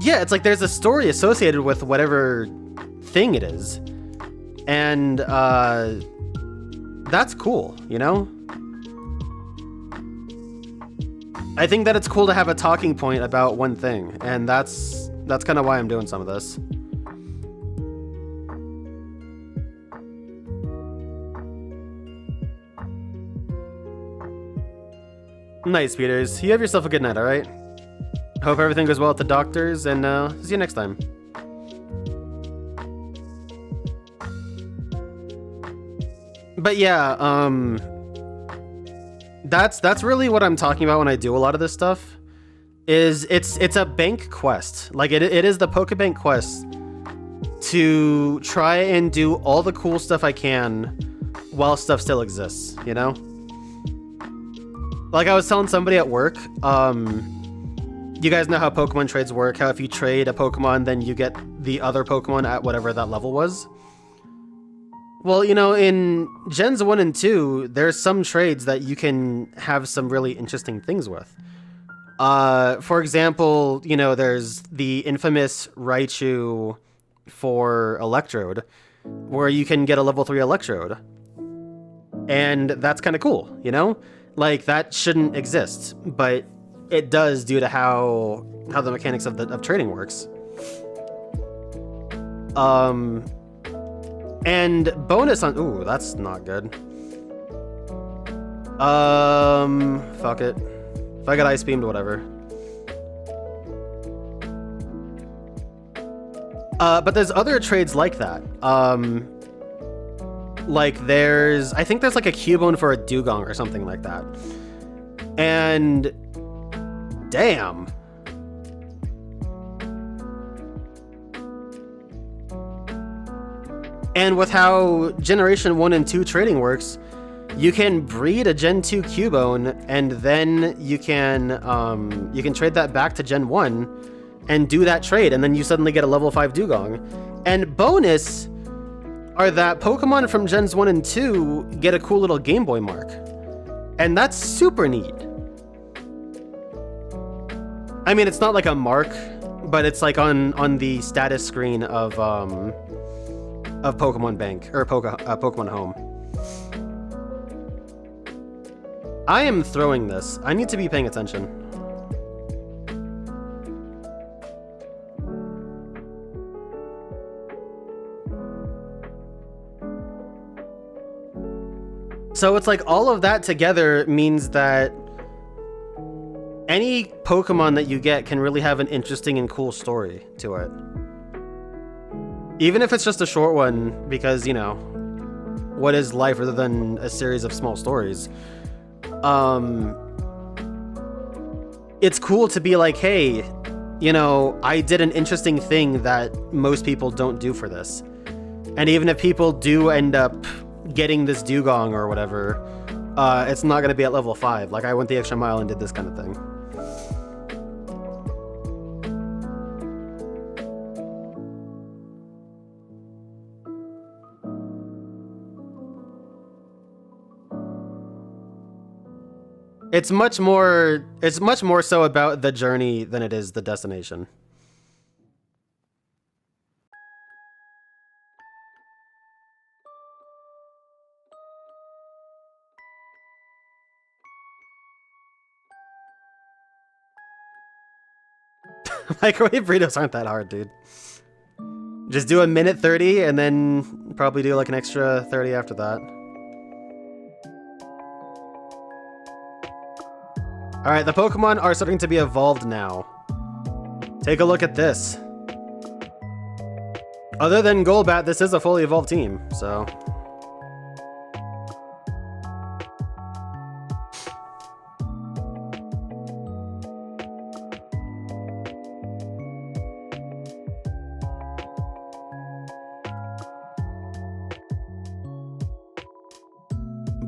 Yeah, it's like there's a story associated with whatever thing it is. And that's cool, you know? I think that it's cool to have a talking point about one thing, and that's kind of why I'm doing some of this. Nice, Peters. You have yourself a good night, alright? Hope everything goes well at the doctors, and see you next time. But yeah, that's really what I'm talking about when I do a lot of this stuff. Is it's a bank quest. Like it is the Pokebank quest to try and do all the cool stuff I can while stuff still exists, you know? Like I was telling somebody at work, you guys know how Pokemon trades work, how if you trade a Pokemon, then you get the other Pokemon at whatever that level was. Well, you know, in Gens 1 and 2, there's some trades that you can have some really interesting things with. For example, you know, there's the infamous Raichu for Electrode, where you can get a level 3 Electrode. And that's kind of cool, you know? Like, that shouldn't exist, but it does due to how the mechanics of trading works. And bonus on... ooh, that's not good. Fuck it. If I got ice beamed, whatever. But there's other trades like that. Like I think there's like a Cubone for a Dugong or something like that. And damn. And with how Generation 1 and 2 trading works, you can breed a Gen 2 Cubone, and then you can trade that back to Gen 1 and do that trade, and then you suddenly get a level 5 Dugong. And bonus are that Pokemon from Gens 1 and 2 get a cool little Game Boy mark. And that's super neat. I mean, it's not like a mark, but it's like on the status screen of Pokemon Bank, or Pokemon Home. I am throwing this. I need to be paying attention. So it's like all of that together means that any Pokemon that you get can really have an interesting and cool story to it. Even if it's just a short one, because, you know, what is life other than a series of small stories? It's cool to be like, hey, you know, I did an interesting thing that most people don't do for this. And even if people do end up getting this Dugong or whatever, it's not going to be at level 5. Like, I went the extra mile and did this kind of thing. It's much more so about the journey than it is the destination. Microwave burritos aren't that hard, dude. Just do a minute 30 and then probably do like an extra 30 after that. Alright, the Pokemon are starting to be evolved now. Take a look at this. Other than Golbat, this is a fully evolved team, so...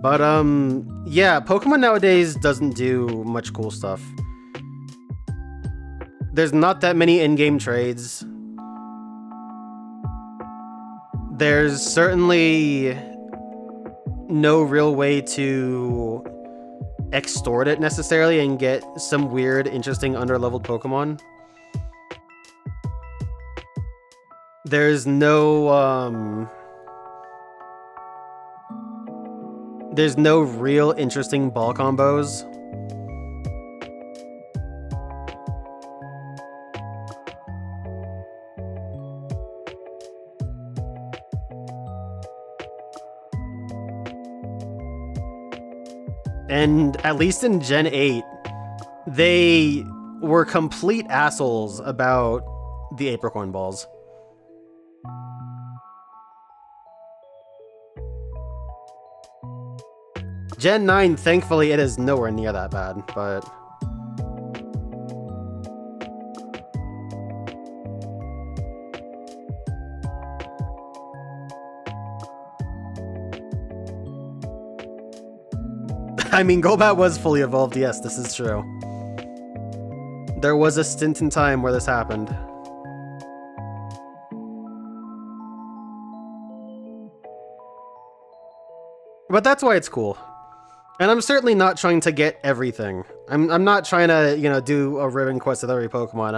But, yeah, Pokemon nowadays doesn't do much cool stuff. There's not that many in-game trades. There's certainly no real way to extort it necessarily and get some weird, interesting, underleveled Pokemon. There's no real interesting ball combos. And at least in Gen 8, they were complete assholes about the Apricorn balls. Gen 9, thankfully, it is nowhere near that bad, but... I mean, Golbat was fully evolved, yes, this is true. There was a stint in time where this happened. But that's why it's cool. And I'm certainly not trying to get everything. I'm not trying to, you know, do a ribbon quest with every Pokemon.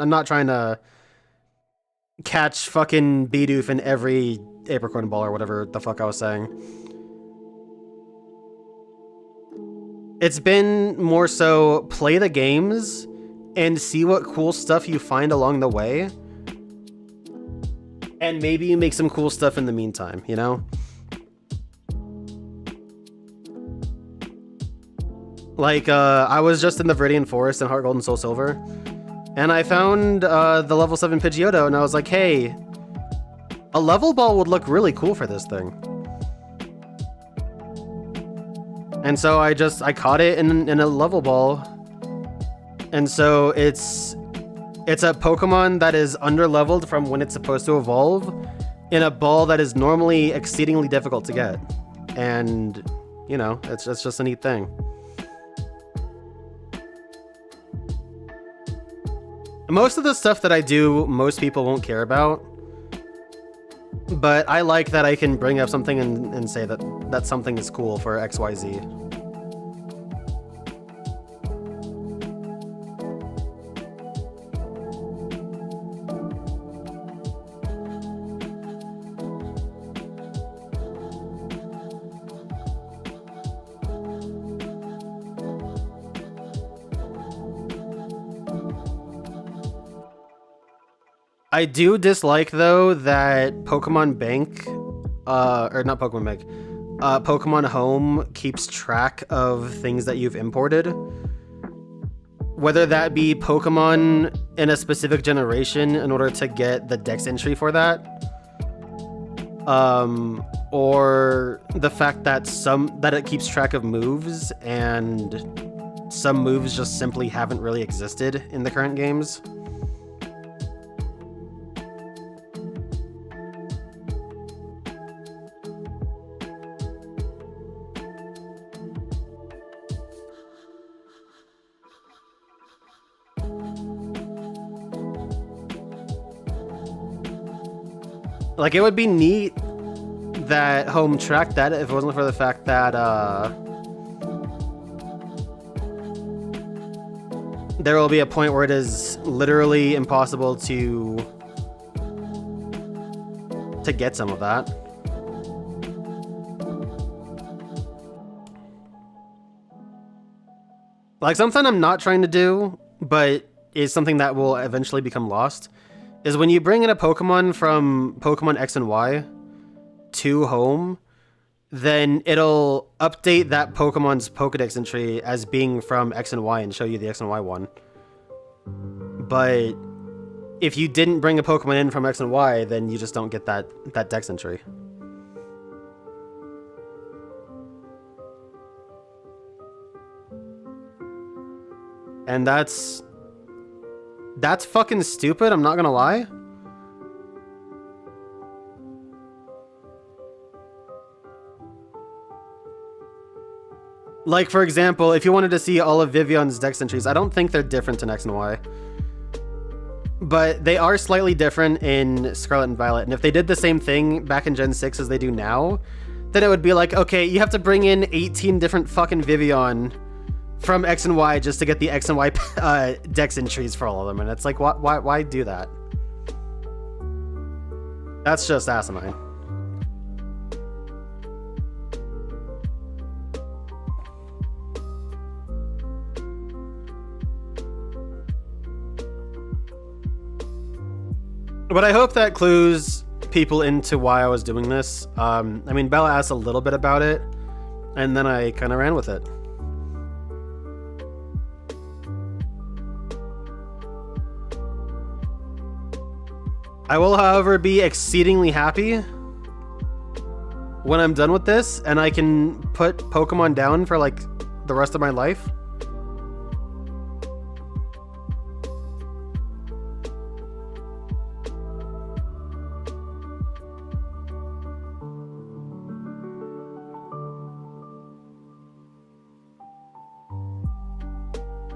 I'm not trying to catch fucking Bidoof in every Apricorn ball or whatever the fuck I was saying. It's been more so play the games and see what cool stuff you find along the way. And maybe you make some cool stuff in the meantime, you know? Like, I was just in the Viridian Forest in Heart Gold and Soul Silver, And I found the level 7 Pidgeotto, and I was like, hey, a level ball would look really cool for this thing. And so I caught it in a level ball. And so it's a Pokemon that is under-leveled from when it's supposed to evolve in a ball that is normally exceedingly difficult to get. And, you know, it's just a neat thing. Most of the stuff that I do, most people won't care about. But I like that I can bring up something and say that something is cool for XYZ. I do dislike, though, that Pokemon Bank, or not Pokemon Bank, Pokemon Home keeps track of things that you've imported. Whether that be Pokemon in a specific generation in order to get the dex entry for that, or the fact that it keeps track of moves, and some moves just simply haven't really existed in the current games. Like, it would be neat that Home tracked that if it wasn't for the fact that, there will be a point where it is literally impossible to get some of that. Like, something I'm not trying to do, but is something that will eventually become lost, is when you bring in a Pokemon from Pokemon X and Y to Home, then it'll update that Pokemon's Pokedex entry as being from X and Y and show you the X and Y one. But if you didn't bring a Pokemon in from X and Y, then you just don't get that Dex entry. And that's fucking stupid, I'm not gonna lie. Like, for example, if you wanted to see all of Vivion's Dex entries, I don't think they're different in X and Y. But they are slightly different in Scarlet and Violet, and if they did the same thing back in Gen 6 as they do now, then it would be like, okay, you have to bring in 18 different fucking Vivion from X and Y just to get the X and Y Dex entries for all of them, and it's like, why do that? That's just asinine. But I hope that clues people into why I was doing this. I mean, Bella asked a little bit about it, and then I kind of ran with it. I will, however, be exceedingly happy when I'm done with this and I can put Pokemon down for, like, the rest of my life.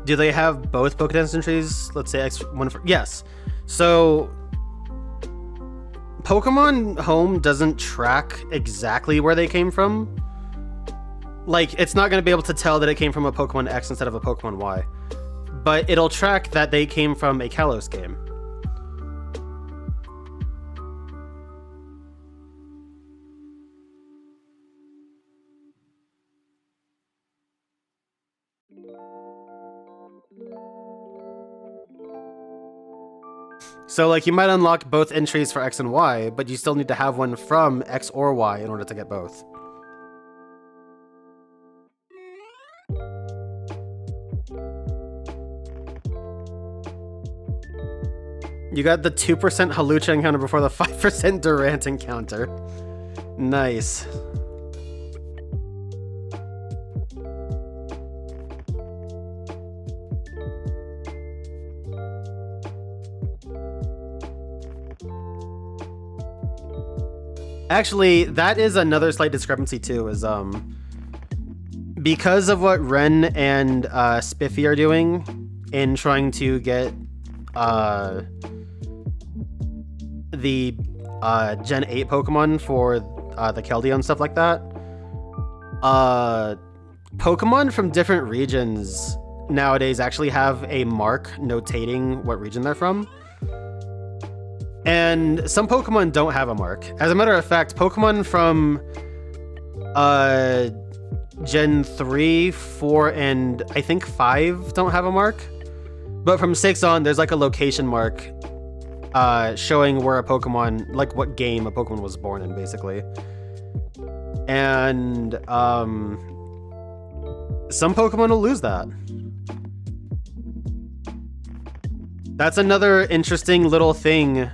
Do they have both Pokédex entries? Let's say one for... Yes. So Pokemon Home doesn't track exactly where they came from. Like, it's not going to be able to tell that it came from a Pokemon X instead of a Pokemon Y. But it'll track that they came from a Kalos game. So, like, you might unlock both entries for X and Y, but you still need to have one from X or Y in order to get both. You got the 2% Halucha encounter before the 5% Durant encounter. Nice. Actually, that is another slight discrepancy too, is because of what Ren and Spiffy are doing in trying to get the Gen 8 Pokemon for the Keldeo and stuff like that, Pokemon from different regions nowadays actually have a mark notating what region they're from. And some Pokemon don't have a mark. As a matter of fact, Pokemon from Gen 3, 4, and I think 5 don't have a mark. But from 6 on, there's like a location mark showing where a Pokemon, like what game a Pokemon was born in, basically. And some Pokemon will lose that. That's another interesting little thing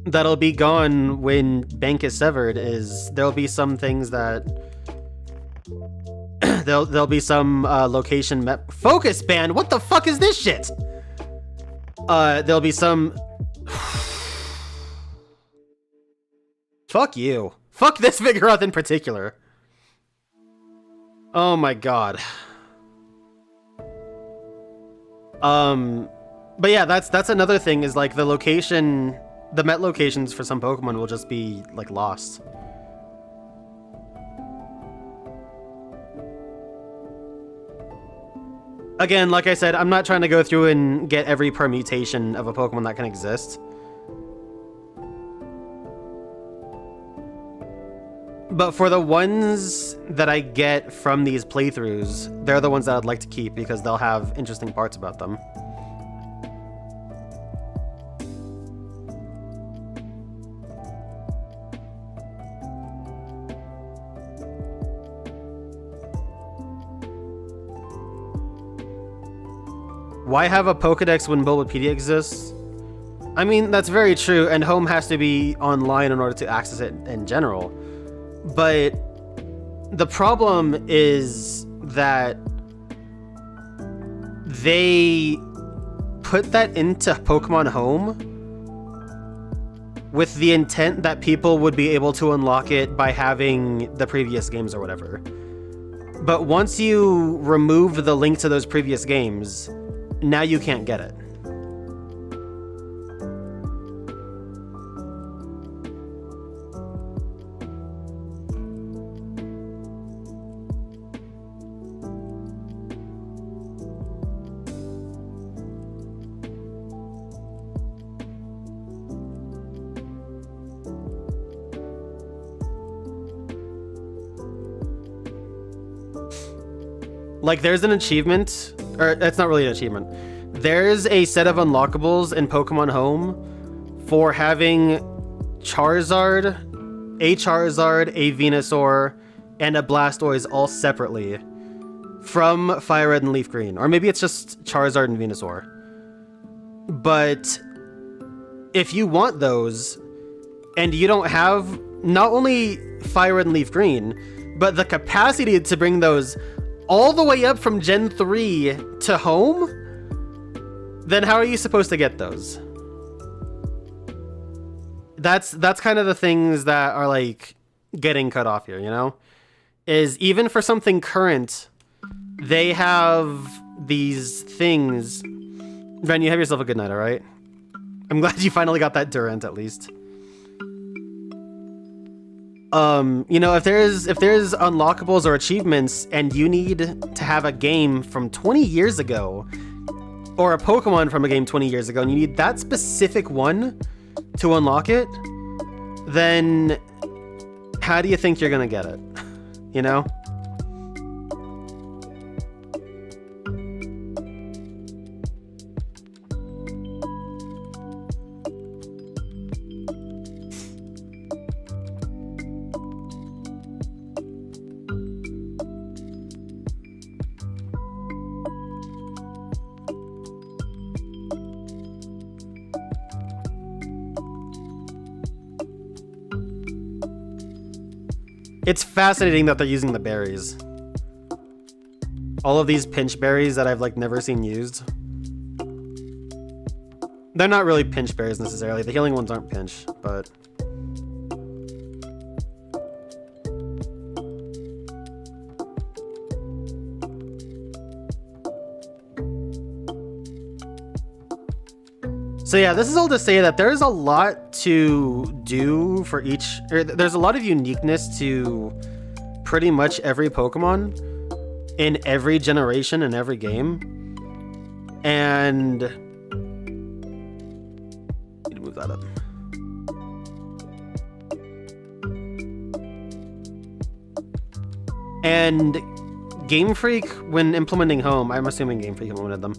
that'll be gone when Bank is severed, is there'll be some things that there'll be some location map focus ban. What the fuck is this shit? There'll be some fuck you. Fuck this Vigoroth in particular. Oh my god. But yeah, that's another thing, is like the location, the Met locations for some Pokemon will just be like lost. Again, like I said, I'm not trying to go through and get every permutation of a Pokemon that can exist. But for the ones that I get from these playthroughs, they're the ones that I'd like to keep because they'll have interesting parts about them. Why have a Pokedex when Bulbapedia exists? I mean, that's very true, and home has to be online in order to access it in general. But the problem is that they put that into Pokemon Home with the intent that people would be able to unlock it by having the previous games or whatever. But once you remove the link to those previous games, now you can't get it. Like, there's an achievement, or it's not really an achievement. There's a set of unlockables in Pokemon Home for having Charizard, a Venusaur, and a Blastoise all separately from FireRed and Leaf Green. Or maybe it's just Charizard and Venusaur. But if you want those, and you don't have not only FireRed and Leaf Green, but the capacity to bring those all the way up from Gen 3 to home, then how are you supposed to get those? That's kind of the things that are like getting cut off here, you know? Is even for something current, they have these things. Ren, you have yourself a good night, all right? I'm glad you finally got that Durant at least. You know, if there's unlockables or achievements and you need to have a game from 20 years ago or a Pokemon from a game 20 years ago and you need that specific one to unlock it, then how do you think you're gonna get it? You know? It's fascinating that they're using the berries. All of these pinch berries that I've like never seen used. They're not really pinch berries necessarily. The healing ones aren't pinch, but... So yeah, this is all to say that there's a lot to do for each... there's a lot of uniqueness to pretty much every Pokemon in every generation and every game. And... need to move that up. And Game Freak, when implementing Home... I'm assuming Game Freak implemented them.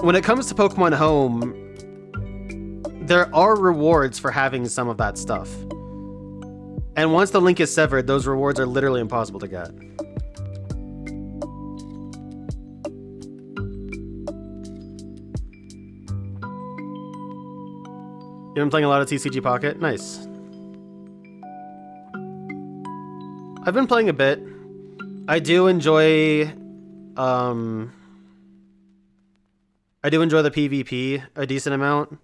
When it comes to Pokemon Home, there are rewards for having some of that stuff. And once the link is severed, those rewards are literally impossible to get. You've been playing a lot of TCG Pocket? Nice. I've been playing a bit. I do enjoy the PvP a decent amount.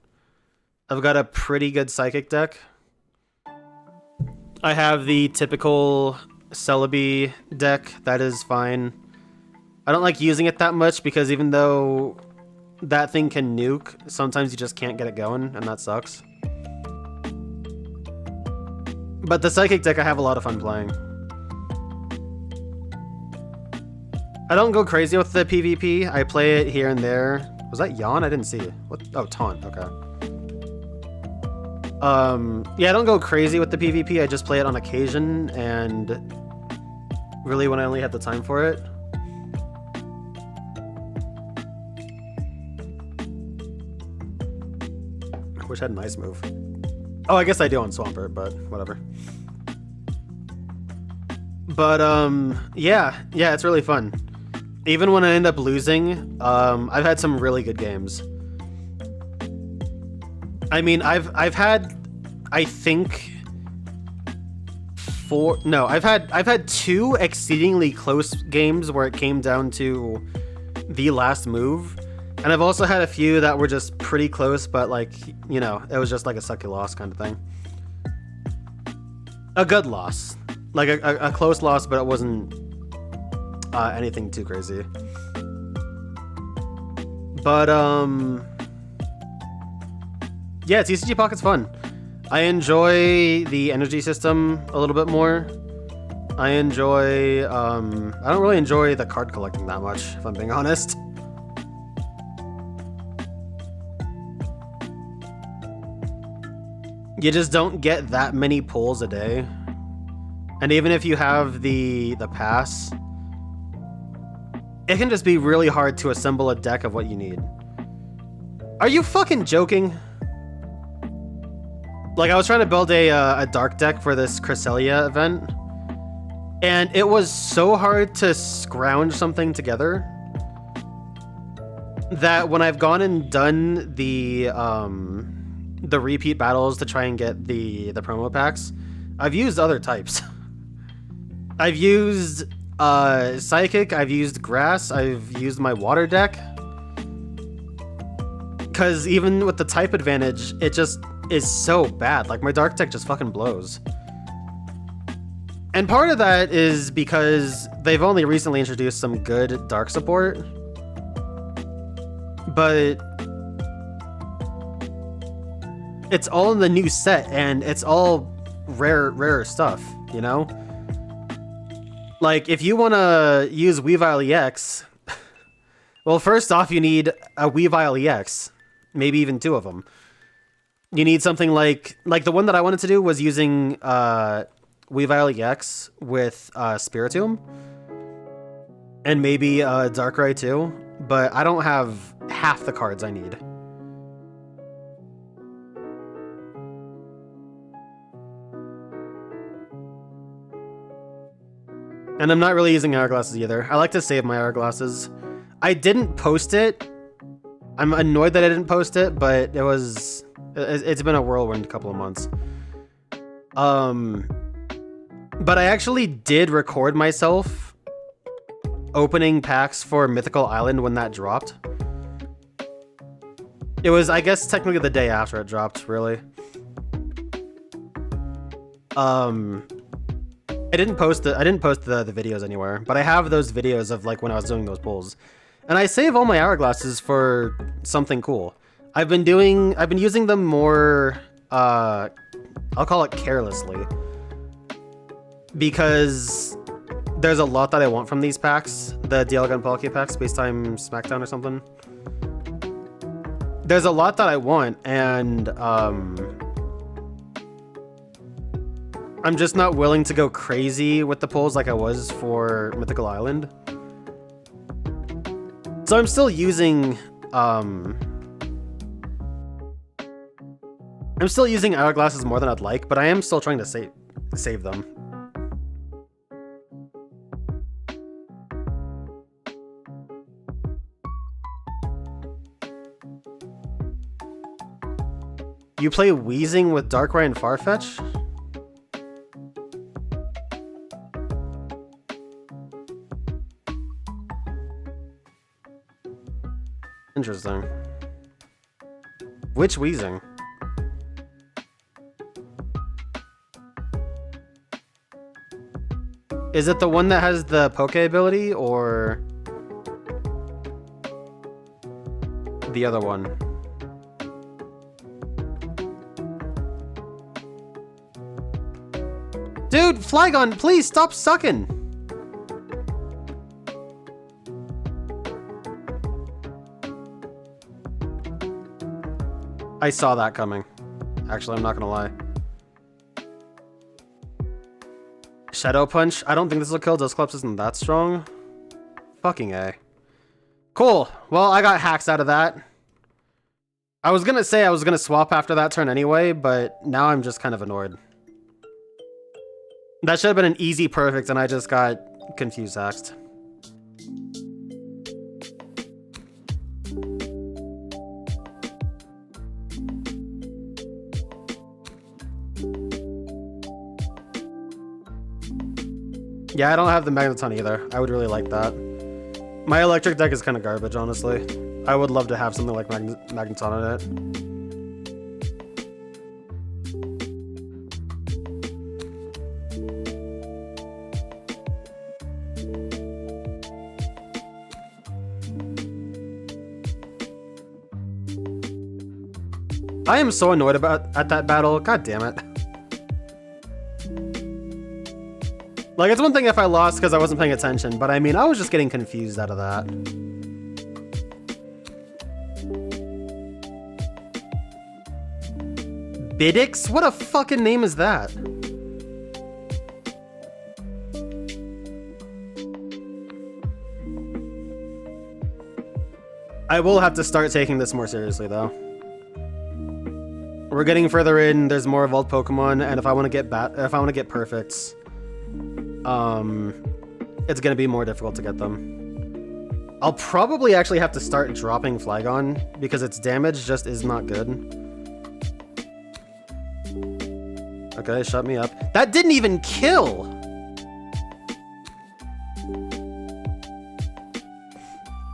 I've got a pretty good Psychic deck. I have the typical Celebi deck. That is fine. I don't like using it that much because even though that thing can nuke, sometimes you just can't get it going, and that sucks. But the Psychic deck I have a lot of fun playing. I don't go crazy with the PvP. I play it here and there. Was that Yawn? I didn't see it. What? Oh, Taunt. Okay. Yeah, I don't go crazy with the PvP. I just play it on occasion and really when I only have the time for it. I wish I had an ice move. Oh, I guess I do on Swampert, but whatever. But, yeah, it's really fun. Even when I end up losing, I've had some really good games. I mean, I've had, I think, I've had 2 exceedingly close games where it came down to the last move. And I've also had a few that were just pretty close, but like, you know, it was just like a sucky loss kind of thing. A good loss. Like a close loss, but it wasn't anything too crazy. But, yeah, TCG Pocket's fun. I enjoy the energy system a little bit more. I enjoy, I don't really enjoy the card collecting that much, if I'm being honest. You just don't get that many pulls a day. And even if you have the pass, it can just be really hard to assemble a deck of what you need. Are you fucking joking? Like, I was trying to build a dark deck for this Cresselia event, and it was so hard to scrounge something together that when I've gone and done the repeat battles to try and get the promo packs, I've used other types. I've used Psychic, I've used Grass, I've used my Water deck. Because even with the type advantage, it just is so bad. Like, my Dark deck just fucking blows. And part of that is because they've only recently introduced some good Dark support. But it's all in the new set, and it's all rarer stuff, you know? Like, if you want to use Weavile EX, well, first off, you need a Weavile EX. Maybe even 2 of them. You need something like the one that I wanted to do was using Weavile EX with Spiritomb. And maybe Darkrai too. But I don't have half the cards I need. And I'm not really using hourglasses either. I like to save my hourglasses. I didn't post it. I'm annoyed that I didn't post it, but it's been a whirlwind couple of months. But I actually did record myself opening packs for Mythical Island when that dropped. It was, I guess, technically the day after it dropped, really. I didn't post the videos anywhere, but I have those videos of like when I was doing those pulls. And I save all my hourglasses for something cool. I've been using them more, I'll call it carelessly. Because there's a lot that I want from these packs. The DL Gun Poke packs, Space Time Smackdown or something. There's a lot that I want, and I'm just not willing to go crazy with the pulls like I was for Mythical Island. So I'm still using hourglasses more than I'd like, but I am still trying to save them. You play Wheezing with Darkrai and Farfetch? Interesting. Which Wheezing? Is it the one that has the Poke ability, or the other one? Dude, Flygon, please stop sucking! I saw that coming. Actually, I'm not gonna lie. Shadow Punch? I don't think this will kill. Dusclops isn't that strong. Fucking A. Cool. Well, I got hacks out of that. I was gonna say I was gonna swap after that turn anyway, but now I'm just kind of annoyed. That should have been an easy perfect, and I just got confused hacked. Yeah, I don't have the Magneton either. I would really like that. My electric deck is kind of garbage, honestly. I would love to have something like Magneton in it. I am so annoyed at that battle. God damn it. Like, it's one thing if I lost because I wasn't paying attention, but I mean, I was just getting confused out of that. Bidix? What a fucking name is that? I will have to start taking this more seriously, though. We're getting further in. There's more evolved Pokemon, and if I want to get perfects, it's gonna be more difficult to get them. I'll probably actually have to start dropping Flygon because its damage just is not good. Okay, shut me up. That didn't even kill!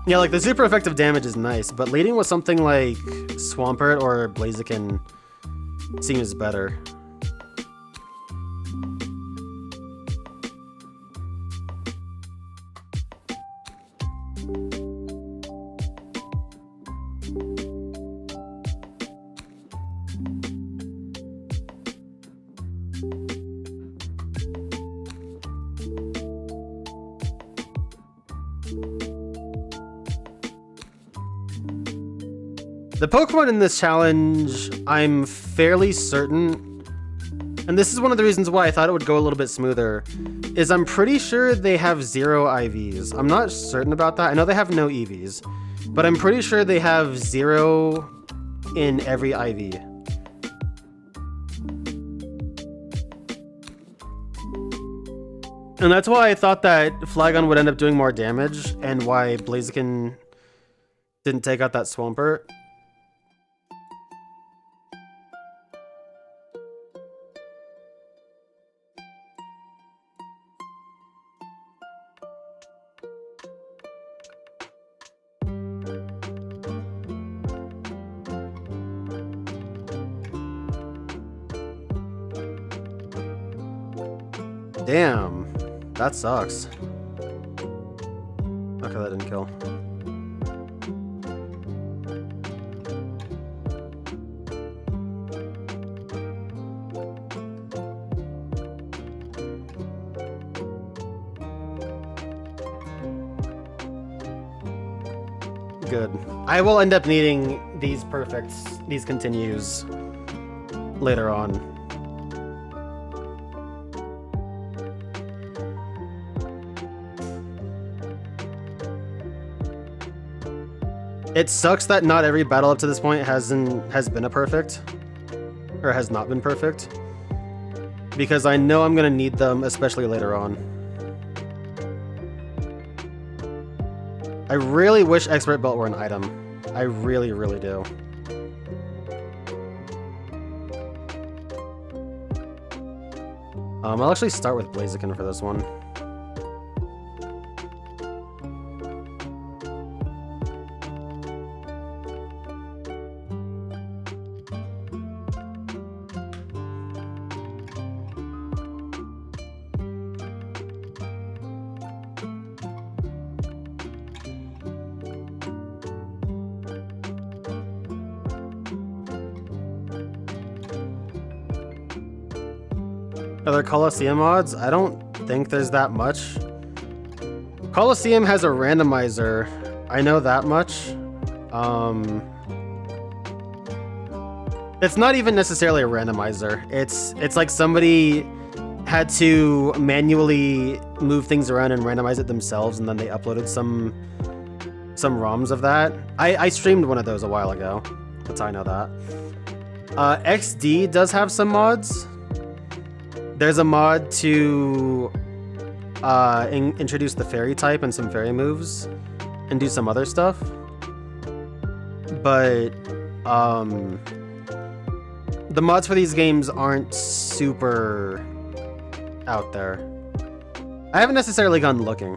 Yeah, like, the super effective damage is nice, but leading with something like Swampert or Blaziken seems better. The Pokemon in this challenge, I'm fairly certain, and this is one of the reasons why I thought it would go a little bit smoother, is I'm pretty sure they have 0 IVs. I'm not certain about that. I know they have no EVs, but I'm pretty sure they have 0 in every IV. And that's why I thought that Flygon would end up doing more damage, and why Blaziken didn't take out that Swampert. Damn. That sucks. Okay, that didn't kill. Good. I will end up needing these perfects, these continues, later on. It sucks that not every battle up to this point has been a perfect, or has not been perfect, because I know I'm gonna need them, especially later on. I really wish Expert Belt were an item. I really, really do. I'll actually start with Blaziken for this one. Are there Colosseum mods? I don't think there's that much. Colosseum has a randomizer. I know that much. It's not even necessarily a randomizer. It's like somebody had to manually move things around and randomize it themselves, and then they uploaded some ROMs of that. I streamed one of those a while ago. That's how I know that. XD does have some mods. There's a mod to introduce the fairy type and some fairy moves and do some other stuff. But the mods for these games aren't super out there. I haven't necessarily gone looking.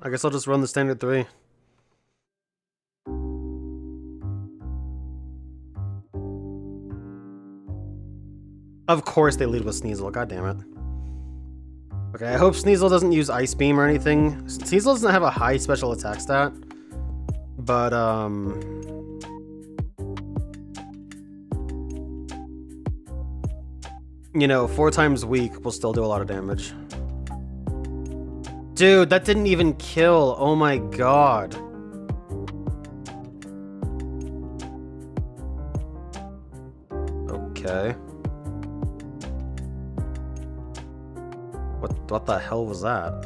I guess I'll just run the standard 3. Of course they lead with Sneasel, god damn it. Okay, I hope Sneasel doesn't use Ice Beam or anything. Sneasel doesn't have a high special attack stat, but you know, 4 times weak will still do a lot of damage. Dude, that didn't even kill. Oh my god. Okay. What the hell was that?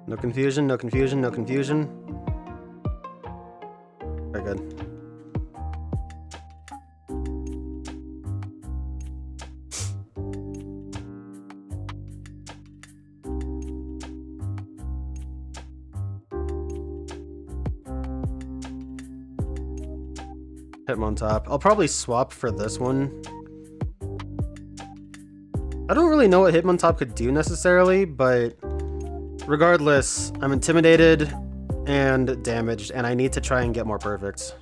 No confusion, no confusion, no confusion. Very good. Hitmontop. I'll probably swap for this one. I don't really know what Hitmontop could do necessarily, but regardless, I'm intimidated and damaged, and I need to try and get more perfects.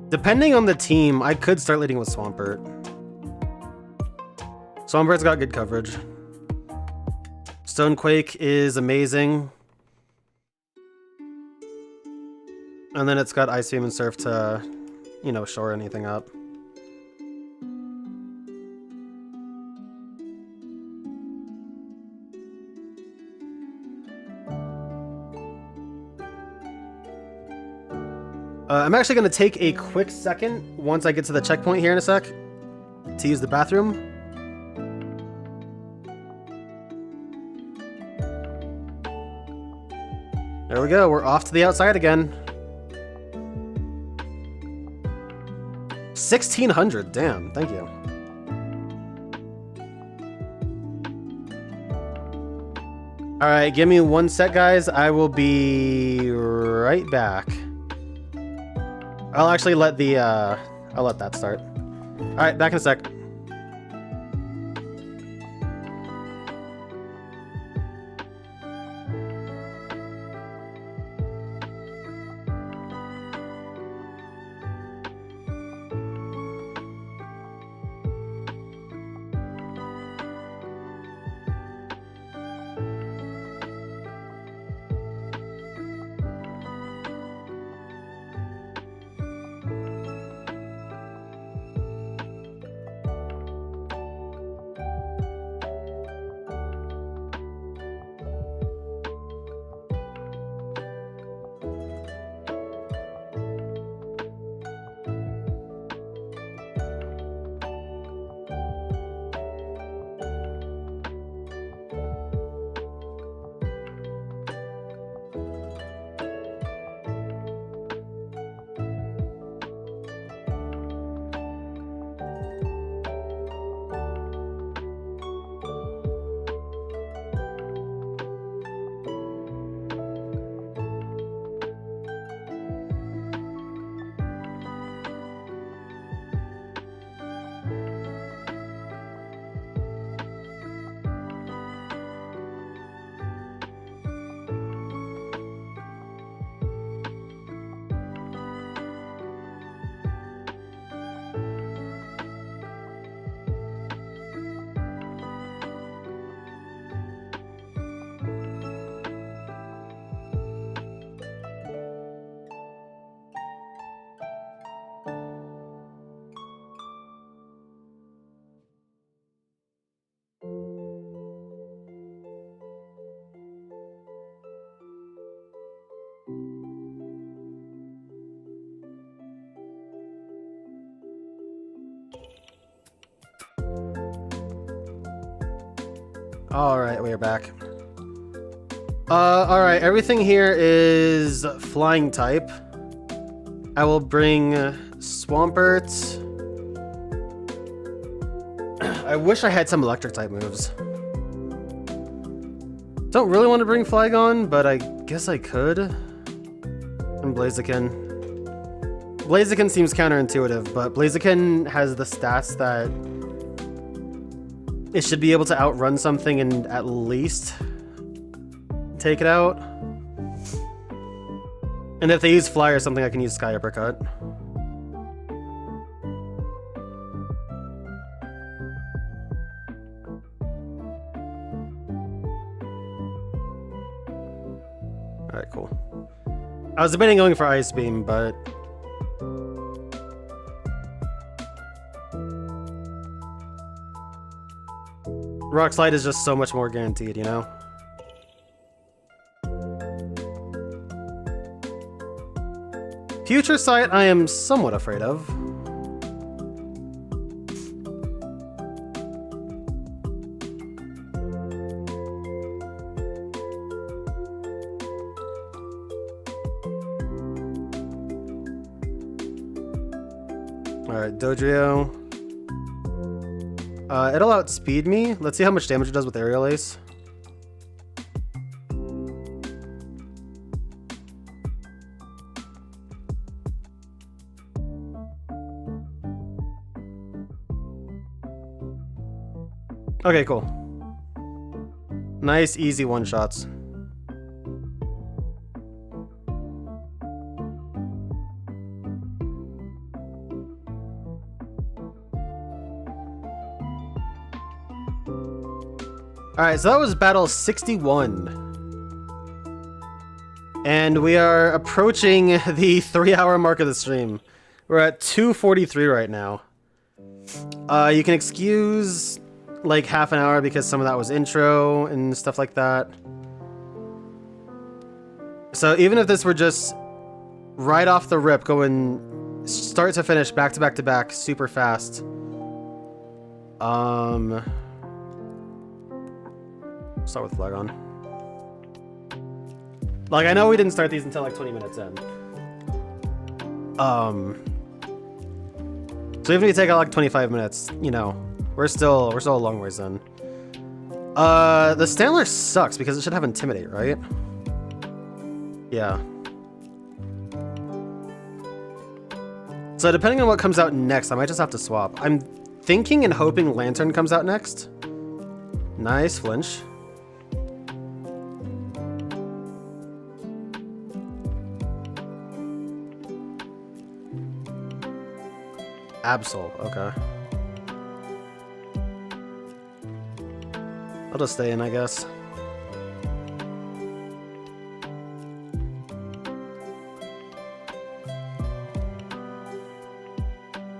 Depending on the team, I could start leading with Swampert. Swampert's got good coverage. Stonequake is amazing. And then it's got Ice Beam and Surf to, you know, shore anything up. I'm actually going to take a quick second once I get to the checkpoint here in a sec to use the bathroom. There we go. We're off to the outside again. 1600. Damn. Thank you. All right. Give me 1 sec, guys. I will be right back. I'll actually let the, I'll let that start. All right, back in a sec. Alright, we are back. Alright, everything here is flying type. I will bring Swampert. I wish I had some electric type moves. Don't really want to bring Flygon, but I guess I could. And Blaziken. Blaziken seems counterintuitive, but Blaziken has the stats that it should be able to outrun something and at least take it out. And if they use Fly or something, I can use Sky Uppercut. Alright, cool. I was debating going for Ice Beam, but Rock Slide is just so much more guaranteed, you know? Future Sight I am somewhat afraid of. Alright, Dodrio. It'll outspeed me. Let's see how much damage it does with Aerial Ace. Okay, cool. Nice, easy one-shots. Alright, so that was battle 61. And we are approaching the 3-hour mark of the stream. We're at 2:43 right now. You can excuse like half an hour because some of that was intro and stuff like that. So even if this were just right off the rip, going start to finish, back to back to back, super fast. Start with flag on. Like, I know we didn't start these until like 20 minutes in. So even if you take out like 25 minutes, you know, we're still a long ways in. The Stantler sucks because it should have Intimidate, right? Yeah. So depending on what comes out next, I might just have to swap. I'm thinking and hoping Lantern comes out next. Nice flinch. Absol, okay. I'll just stay in, I guess.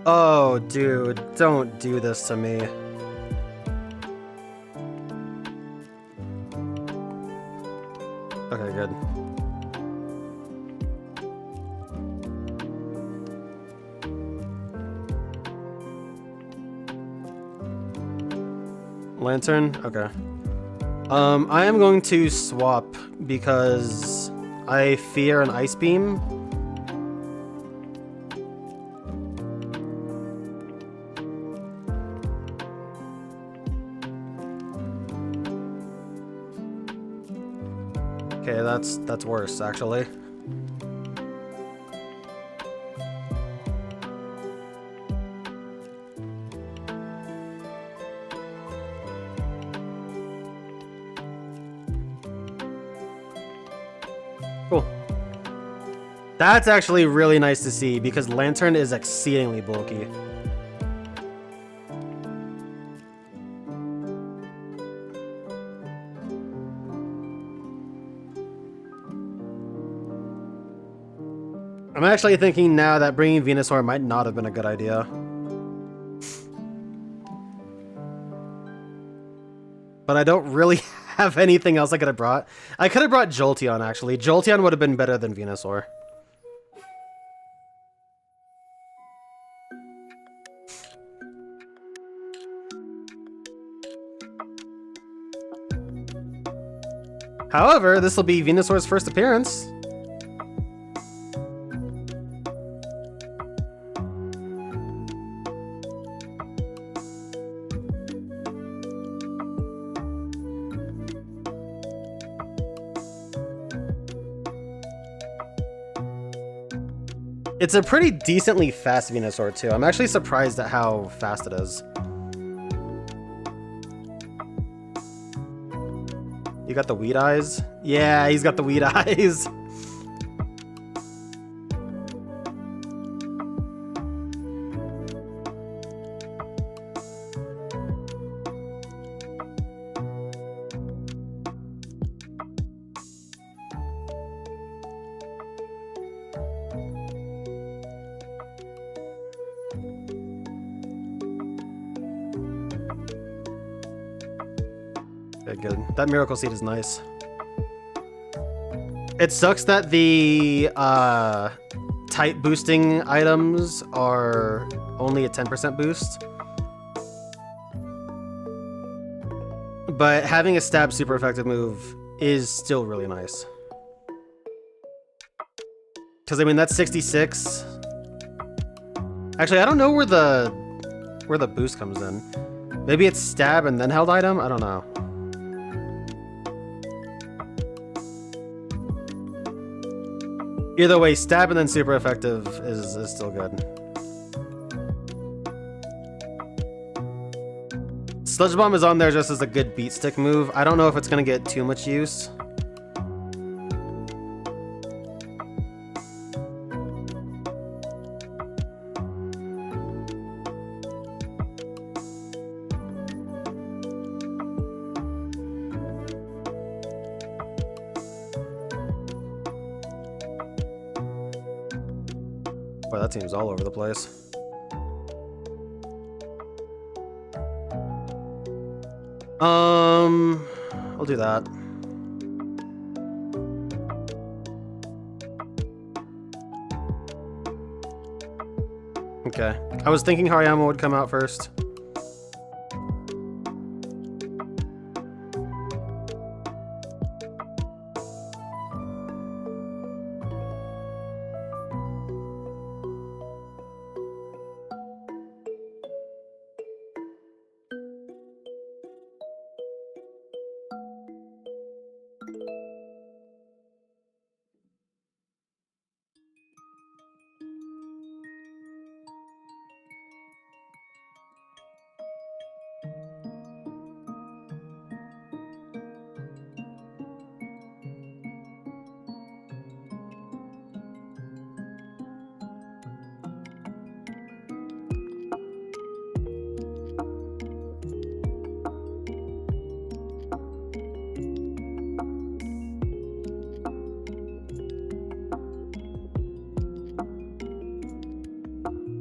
Oh, dude, don't do this to me. Okay, good. Lantern? Okay. I am going to swap because I fear an Ice Beam. Okay, that's worse, actually. Cool. That's actually really nice to see because Lantern is exceedingly bulky. I'm actually thinking now that bringing Venusaur might not have been a good idea. But I don't really have anything else I could have brought. I could have brought Jolteon, actually. Jolteon would have been better than Venusaur. However, this will be Venusaur's first appearance. It's a pretty decently fast Venusaur, too. I'm actually surprised at how fast it is. You got the weed eyes? Yeah, he's got the weed eyes. Okay, good. That Miracle Seed is nice. It sucks that the type boosting items are only a 10% boost. But having a stab super effective move is still really nice. Because I mean that's 66. Actually, I don't know where the boost comes in. Maybe it's stab and then held item? I don't know. Either way, stab and then super effective is still good. Sludge Bomb is on there just as a good beat stick move. I don't know if it's going to get too much use. Boy, that seems all over the place. I'll do that. Okay. I was thinking Hariyama would come out first.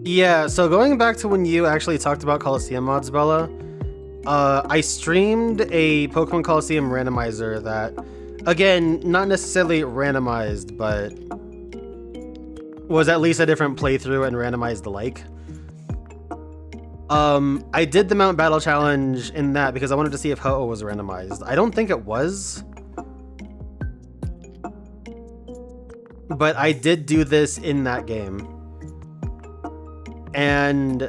Yeah, so going back to when you actually talked about Colosseum mods, Bella, I streamed a Pokemon Colosseum randomizer that, again, not necessarily randomized, but was at least a different playthrough and randomized alike. I did the Mount Battle Challenge in that because I wanted to see if Ho-Oh was randomized. I don't think it was. But I did do this in that game. And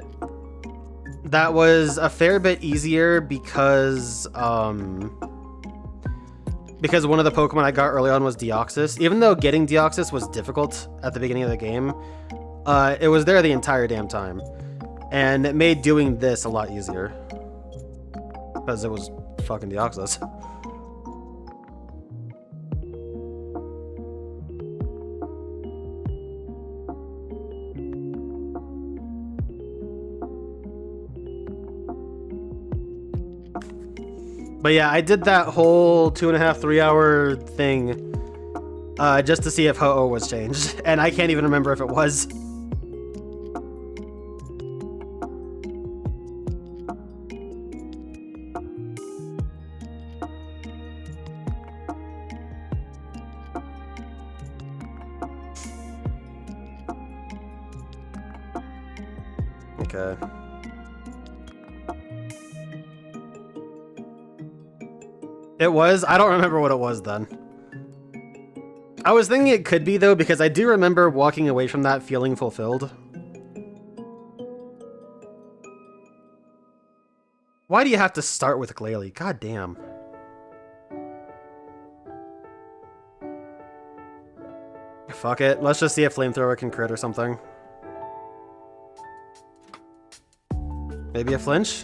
that was a fair bit easier because one of the Pokemon I got early on was Deoxys. Even though getting Deoxys was difficult at the beginning of the game, it was there the entire damn time. And it made doing this a lot easier. Because it was fucking Deoxys. But yeah, I did that whole 2.5, 3 hour thing just to see if Ho-Oh was changed. And I can't even remember if it was. Okay. It was? I don't remember what it was then. I was thinking it could be though, because I do remember walking away from that feeling fulfilled. Why do you have to start with Glalie? God damn. Fuck it. Let's just see if Flamethrower can crit or something. Maybe a flinch?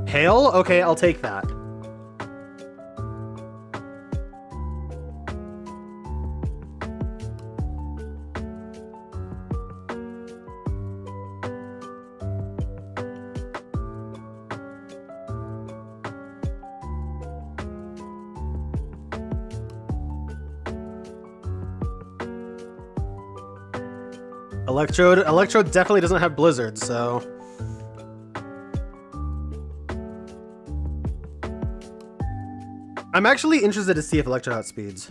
Hail? Okay, I'll take that. Electrode definitely doesn't have Blizzard, so... I'm actually interested to see if Electrode outspeeds.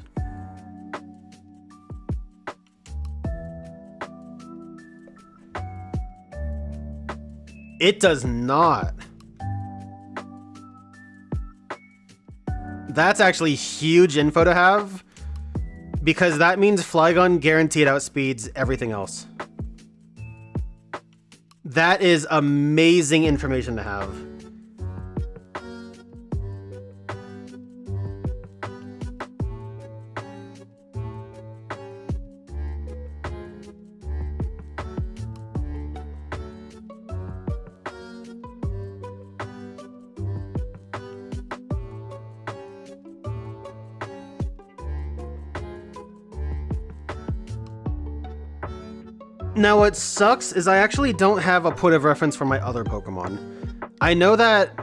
It does not. That's actually huge info to have, because that means Flygon guaranteed outspeeds everything else. That is amazing information to have. Now what sucks is I actually don't have a point of reference for my other Pokemon. I know that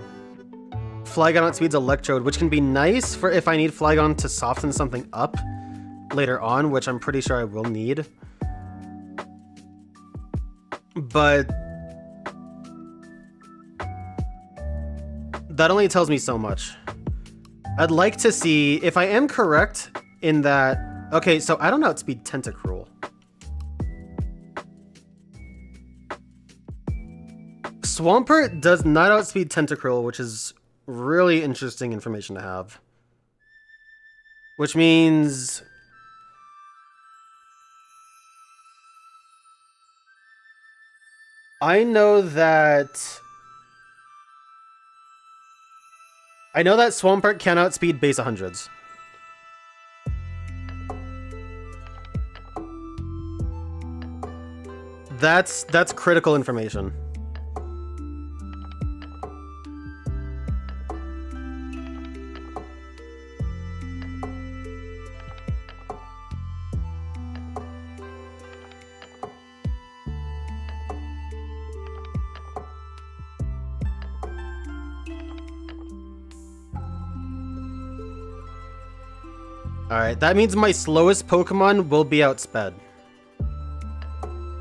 Flygon outspeeds Electrode, which can be nice for if I need Flygon to soften something up. later on, which I'm pretty sure I will need. But that only tells me so much. I'd like to see if I am correct in that. Okay, so I don't outspeed Tentacruel. Swampert does not outspeed Tentacruel, which is really interesting information to have. Which means I know that Swampert can outspeed base 100s. That's critical information. Alright, that means my slowest Pokemon will be outsped.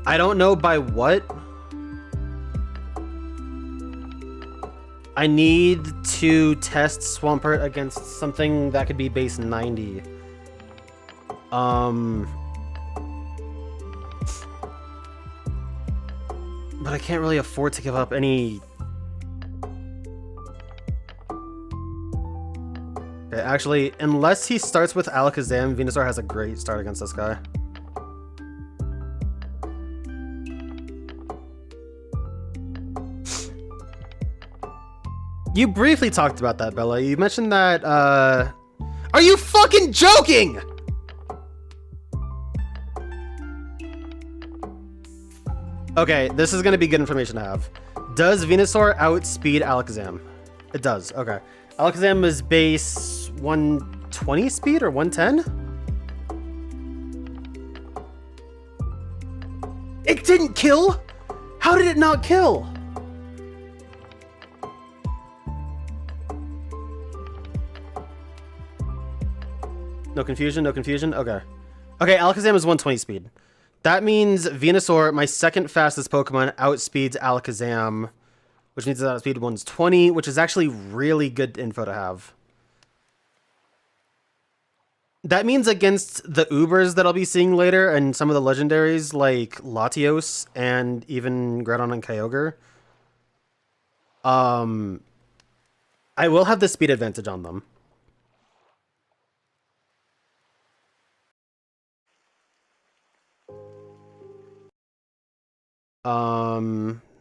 I don't know by what. I need to test Swampert against something that could be base 90. But I can't really afford to give up any... Okay, actually, unless he starts with Alakazam, Venusaur has a great start against this guy. You briefly talked about that, Bella. You mentioned that, Are you fucking joking?! Okay, this is gonna be good information to have. Does Venusaur outspeed Alakazam? It does, okay. Alakazam is base 120 speed or 110? It didn't kill? How did it not kill? No confusion, no confusion? Okay. Okay, Alakazam is 120 speed. That means Venusaur, my second fastest Pokemon, outspeeds Alakazam, which means that outspeed 120, which is actually really good info to have. That means against the Ubers that I'll be seeing later and some of the legendaries like Latios and even Groudon and Kyogre, I will have the speed advantage on them.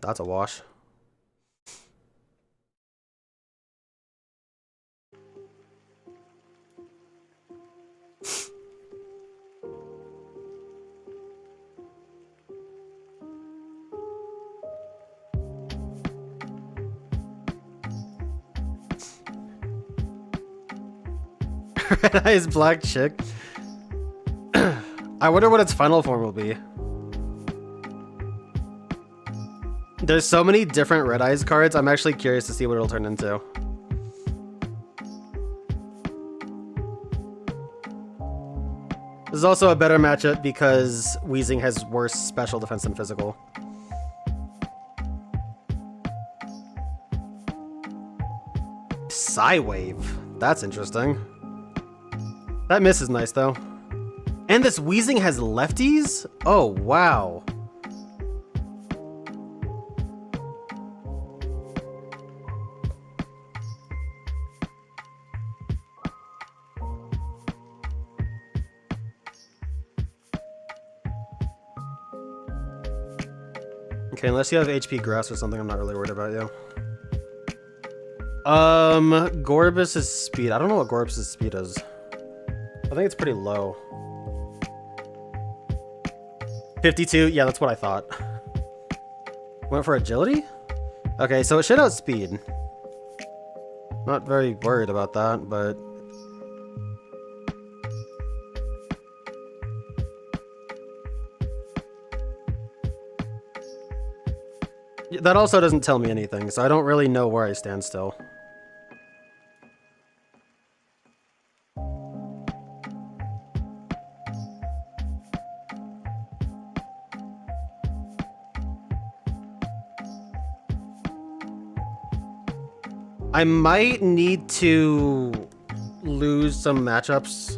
That's a wash. Red Eyes Black Chick. I wonder what its final form will be. There's so many different Red Eyes cards, I'm actually curious to see what it'll turn into. This is also a better matchup because Weezing has worse special defense than physical. Psywave. That's interesting. That miss is nice, though. And this Weezing has lefties? Oh, wow. Okay, unless you have HP Grass or something, I'm not really worried about you. Gorbis's speed. I don't know what Gorbis's speed is. I think it's pretty low. 52? Yeah, that's what I thought. Went for agility? Okay, so it should outspeed. Not very worried about that, but... that also doesn't tell me anything, so I don't really know where I stand still. I might need to lose some matchups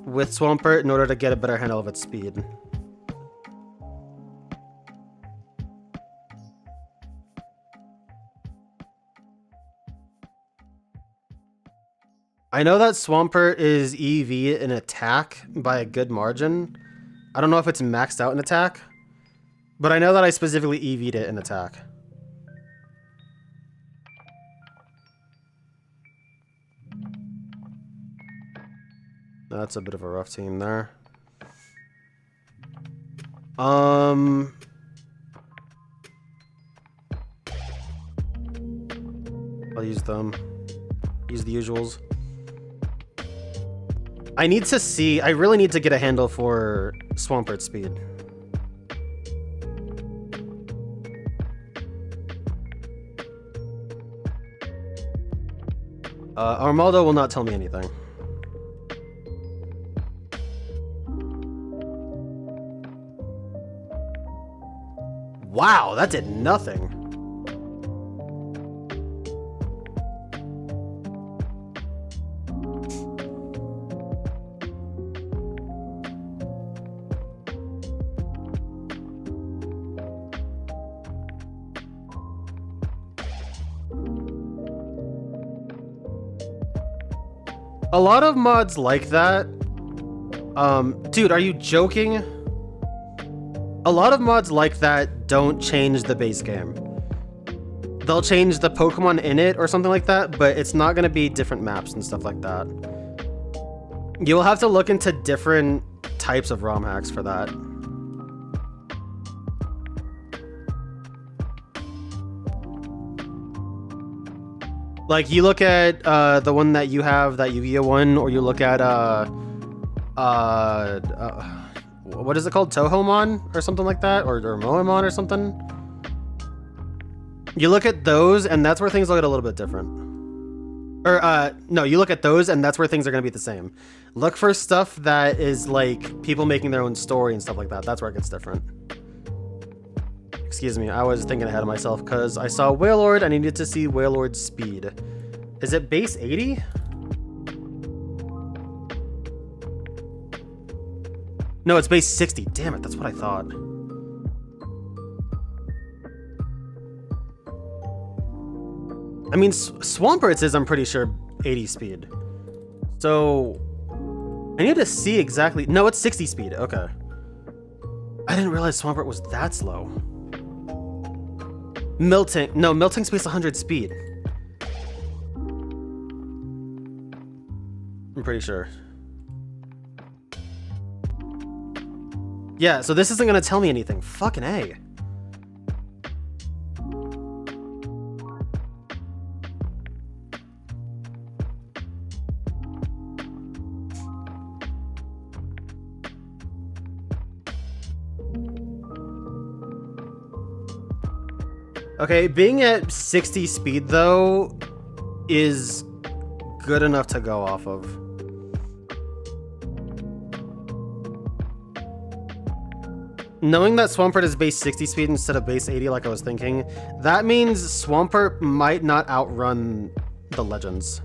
with Swampert in order to get a better handle of its speed. I know that Swampert is EV in attack by a good margin. I don't know if it's maxed out in attack, but I know that I specifically EV'd it in attack. That's a bit of a rough team there. I'll use them. Use the usuals. I need to see, I really need to get a handle for Swampert speed. Armaldo will not tell me anything. Wow, that did nothing. A lot of mods like that. Dude, are you joking? A lot of mods like that don't change the base game. They'll change the Pokemon in it or something like that, but it's not going to be different maps and stuff like that. You'll have to look into different types of ROM hacks for that. Like, you look at the one that you have, that Yu-Gi-Oh one, or you look at what is it called? Tohomon or something like that, or Moemon or something. You look at those, and that's where things look a little bit different. Or no, you look at those, and that's where things are gonna be the same. Look for stuff that is like people making their own story and stuff like that. That's where it gets different. Excuse me, I was thinking ahead of myself because I saw Wailord. I needed to see Wailord's speed. Is it base 80? No, it's base 60. Damn it, that's what I thought. I mean, Swampert's is, I'm pretty sure, 80 speed. So, I need to see exactly... No, it's 60 speed. Okay. I didn't realize Swampert was that slow. Miltank. No, Miltank's base 100 speed. I'm pretty sure. Yeah, so this isn't gonna tell me anything. Fucking A. Okay, being at 60 speed, though, is good enough to go off of. Knowing that Swampert is base 60 speed instead of base 80 like I was thinking, that means Swampert might not outrun the Legends.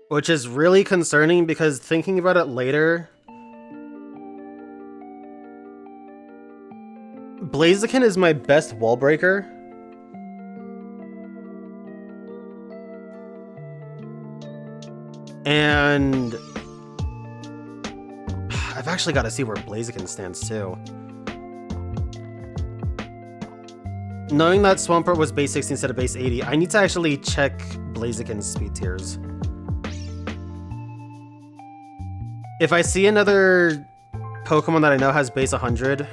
Which is really concerning because thinking about it later, Blaziken is my best wall breaker. And I've actually got to see where Blaziken stands too. Knowing that Swampert was base 60 instead of base 80, I need to actually check Blaziken's speed tiers. If I see another Pokemon that I know has base 100,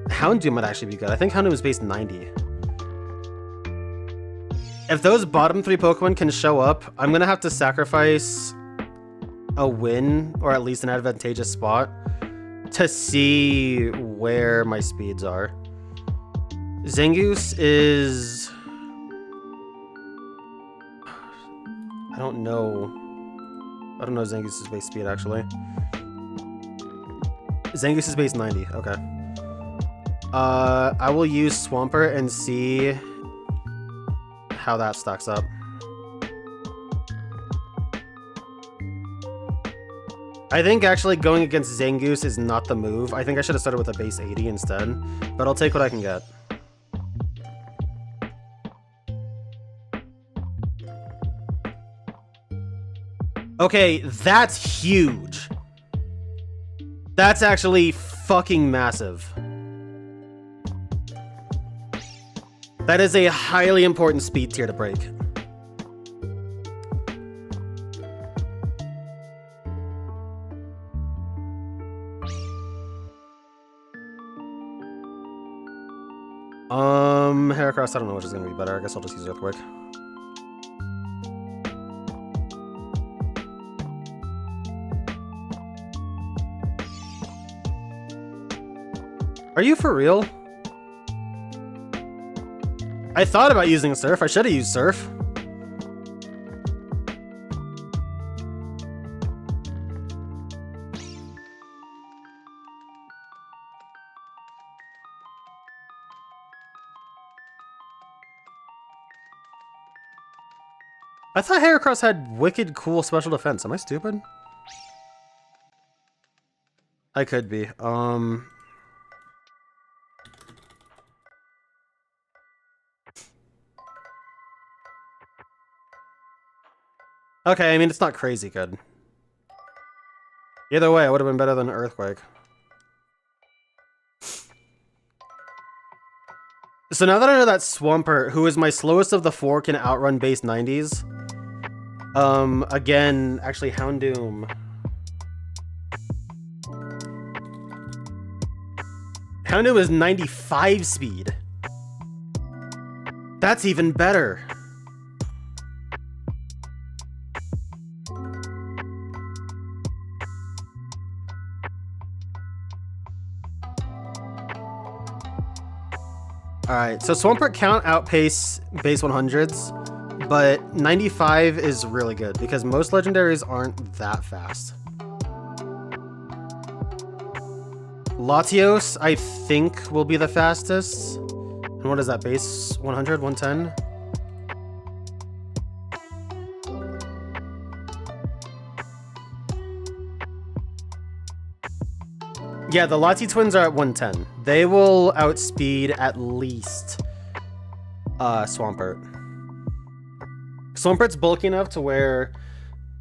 Houndoom might actually be good. I think Houndoom is base 90. If those bottom 3 Pokemon can show up, I'm gonna have to sacrifice a win, or at least an advantageous spot, to see where my speeds are. Zangoose is... I don't know Zangoose's base speed, actually. Zangoose is base 90, okay. I will use Swampert and see how that stacks up. I think actually going against Zangoose is not the move. I think I should have started with a base 80 instead, but I'll take what I can get. Okay, that's huge. That's actually fucking massive. That is a highly important speed tier to break. Heracross, I don't know which is gonna be better. I guess I'll just use Earthquake. Are you for real? I thought about using Surf. I should have used Surf. I thought Heracross had wicked cool special defense. Am I stupid? I could be. Okay, I mean, it's not crazy good. Either way, it would have been better than Earthquake. So now that I know that Swampert, who is my slowest of the four, can outrun base 90s. Again, actually, Houndoom. Houndoom is 95 speed. That's even better. Alright, so Swampert can't outpace base 100s, but 95 is really good because most legendaries aren't that fast. Latios, I think, will be the fastest. And what is that, base 100, 110? Yeah, the Lati twins are at 110. They will outspeed at least Swampert. Swampert's bulky enough to where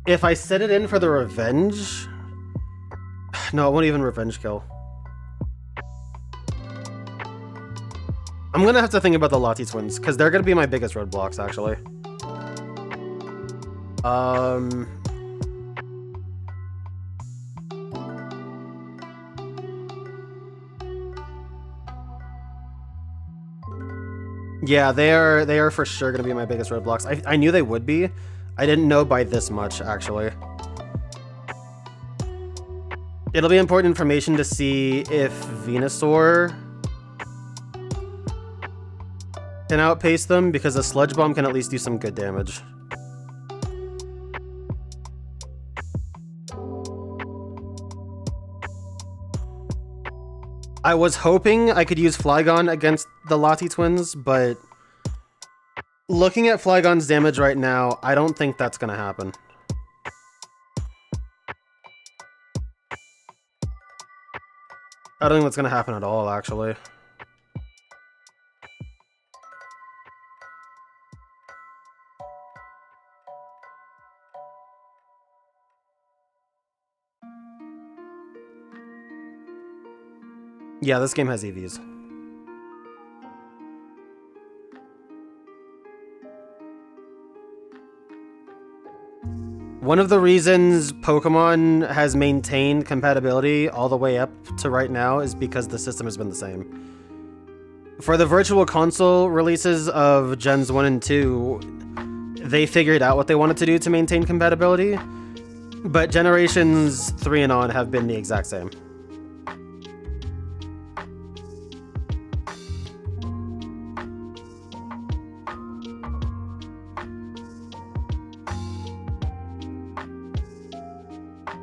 if I set it in for the revenge... No, it won't even revenge kill. I'm gonna have to think about the Lati twins, because they're gonna be my biggest roadblocks, actually. Yeah, they are for sure gonna be my biggest roadblocks. I knew they would be. I didn't know by this much, actually. It'll be important information to see if Venusaur can outpace them, because a Sludge Bomb can at least do some good damage. I was hoping I could use Flygon against the Lati twins, but looking at Flygon's damage right now, I don't think that's gonna happen. I don't think that's gonna happen at all, actually. Yeah, this game has EVs. One of the reasons Pokemon has maintained compatibility all the way up to right now is because the system has been the same. For the Virtual Console releases of Gens 1 and 2, they figured out what they wanted to do to maintain compatibility, but Generations 3 and on have been the exact same.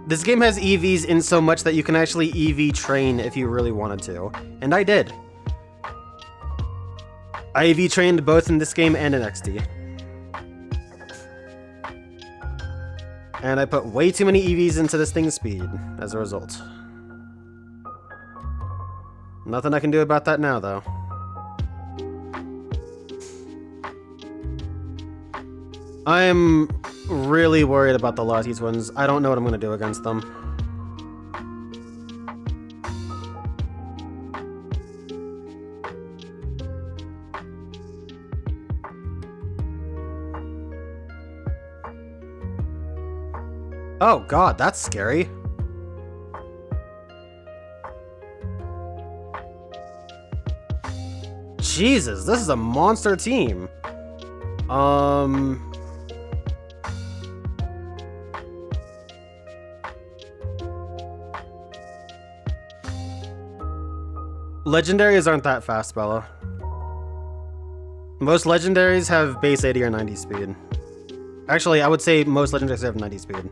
This game has EVs in so much that you can actually EV train if you really wanted to. And I did. I EV trained both in this game and in XD. And I put way too many EVs into this thing's speed as a result. Nothing I can do about that now, though. I'm really worried about the Lottie Twins. I don't know what I'm going to do against them. Oh god, that's scary. Jesus, this is a monster team. Legendaries aren't that fast, Bella. Most legendaries have base 80 or 90 speed. Actually, I would say most legendaries have 90 speed.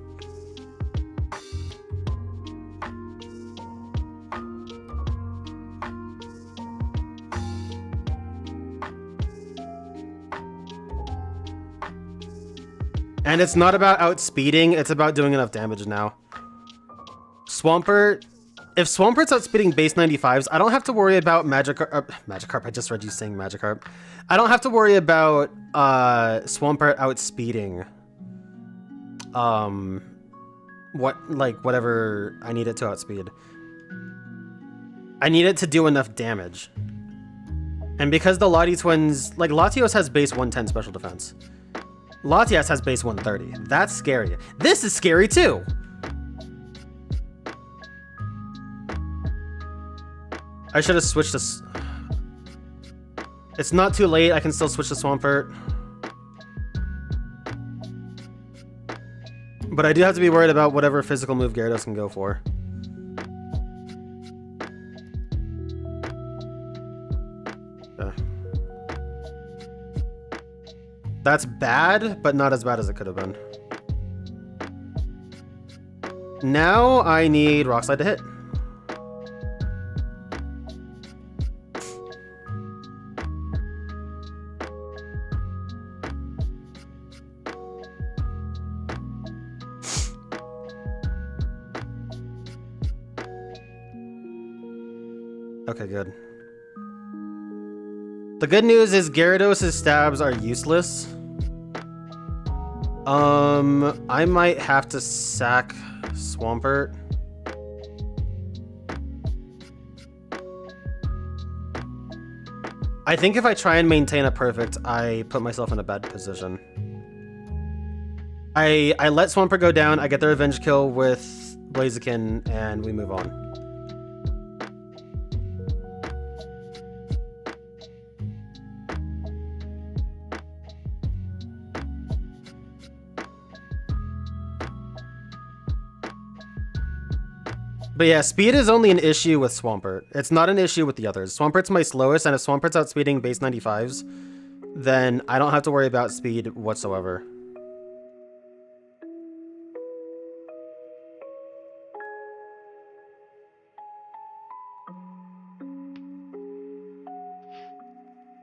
And it's not about outspeeding, it's about doing enough damage now. Swampert, if Swampert's outspeeding base 95s, I don't have to worry about Magikarp, I just read you saying Magikarp. I don't have to worry about Swampert outspeeding whatever I need it to outspeed. I need it to do enough damage. And because the Lottie Twins, like Latios has base 110 special defense. Latias has base 130. That's scary. This is scary too! I should have switched this. It's not too late. I can still switch to Swampert. But I do have to be worried about whatever physical move Gyarados can go for. That's bad, but not as bad as it could have been. Now I need Rock Slide to hit. Okay, good. The good news is Gyarados' stabs are useless. I might have to sack Swampert. I think if I try and maintain a perfect, I put myself in a bad position. I let Swampert go down, I get the revenge kill with Blaziken, and we move on. But yeah, speed is only an issue with Swampert. It's not an issue with the others. Swampert's my slowest, and if Swampert's outspeeding base 95s, then I don't have to worry about speed whatsoever.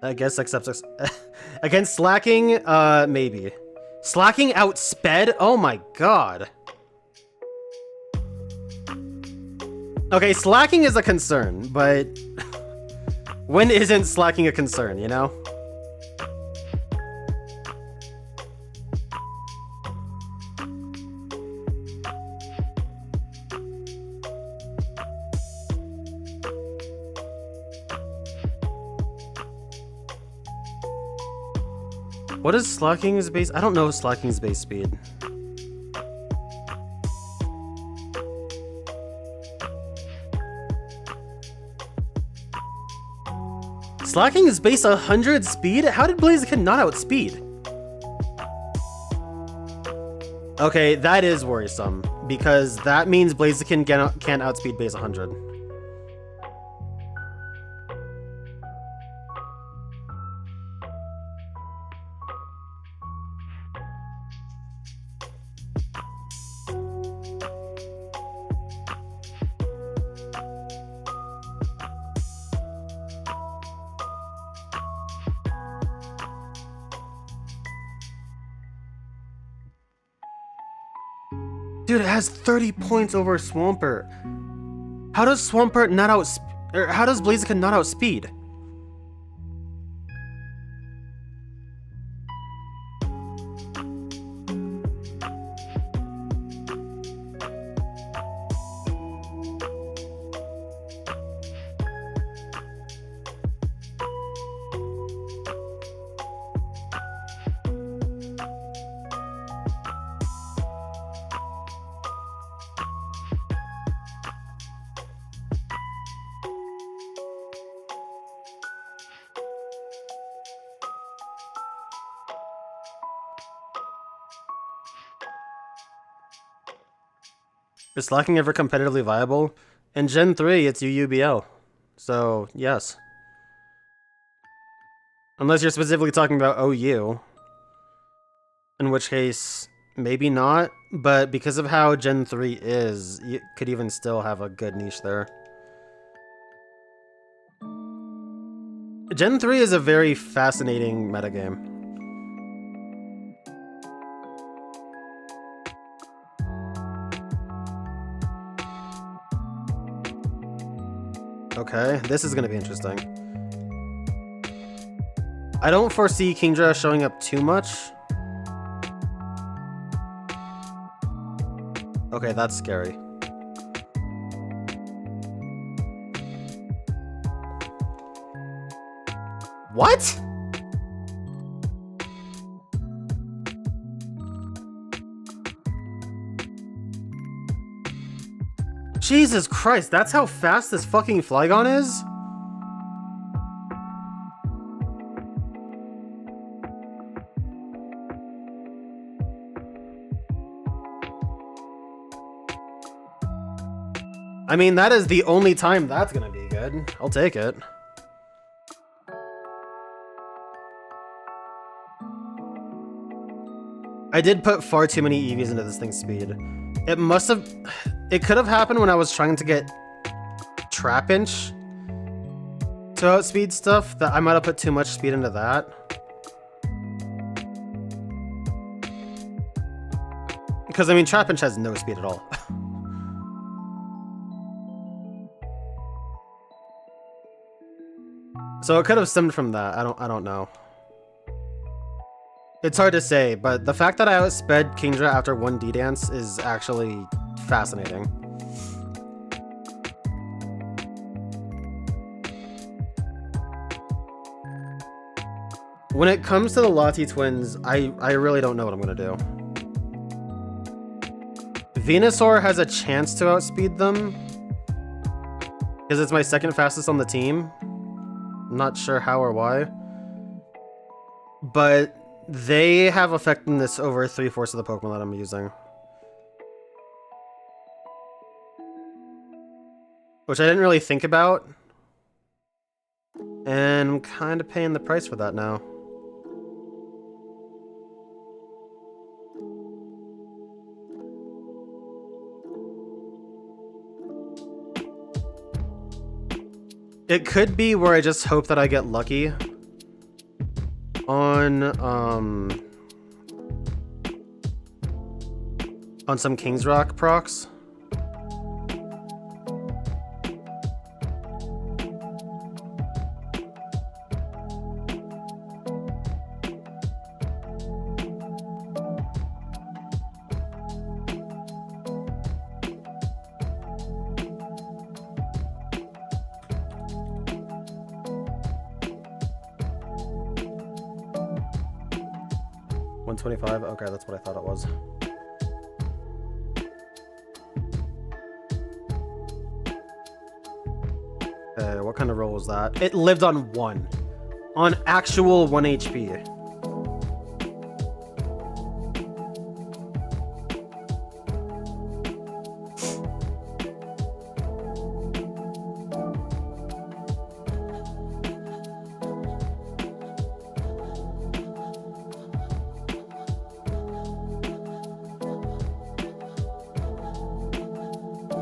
I guess except against Slacking, maybe. Slacking outsped? Oh my god. Okay, slacking is a concern, but when isn't slacking a concern, you know? What is slacking's base? I don't know slacking's base speed. Slacking is base 100 speed? How did Blaziken not outspeed? Okay, that is worrisome, because that means Blaziken can't outspeed base 100. Dude, it has 30 points over Swampert. How does Swampert not how does Blaziken not outspeed? Is Slacking ever competitively viable? In Gen 3, it's UUBL. So, yes. Unless you're specifically talking about OU. In which case, maybe not. But because of how Gen 3 is, you could even still have a good niche there. Gen 3 is a very fascinating metagame. Okay, this is gonna be interesting. I don't foresee Kingdra showing up too much. Okay, that's scary. What? Jesus Christ, that's how fast this fucking Flygon is? I mean, that is the only time that's gonna be good. I'll take it. I did put far too many EVs into this thing's speed. It must have... It could have happened when I was trying to get Trapinch to outspeed stuff, that I might have put too much speed into that. Because, I mean, Trapinch has no speed at all. So it could have stemmed from that. I don't know. It's hard to say, but the fact that I outsped Kingdra after one D-Dance is actually fascinating. When it comes to the Lati twins, I really don't know what I'm gonna do. Venusaur has a chance to outspeed them, because it's my second fastest on the team. I'm not sure how or why. But they have effectiveness over 3/4 of the Pokemon that I'm using. Which I didn't really think about. And I'm kind of paying the price for that now. It could be where I just hope that I get lucky on some King's Rock procs. $125? Okay, that's what I thought it was. Okay, what kind of roll was that? It lived on 1. On actual 1 HP.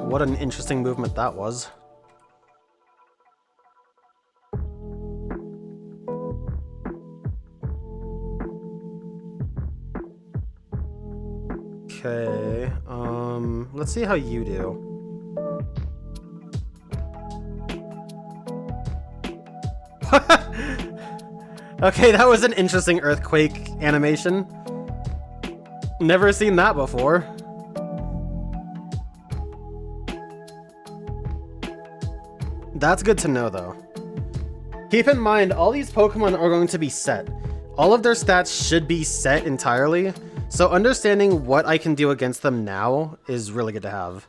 What an interesting movement that was. Okay, let's see how you do. Okay, that was an interesting earthquake animation. Never seen that before. That's good to know, though. Keep in mind, all these Pokemon are going to be set. All of their stats should be set entirely, so understanding what I can do against them now is really good to have.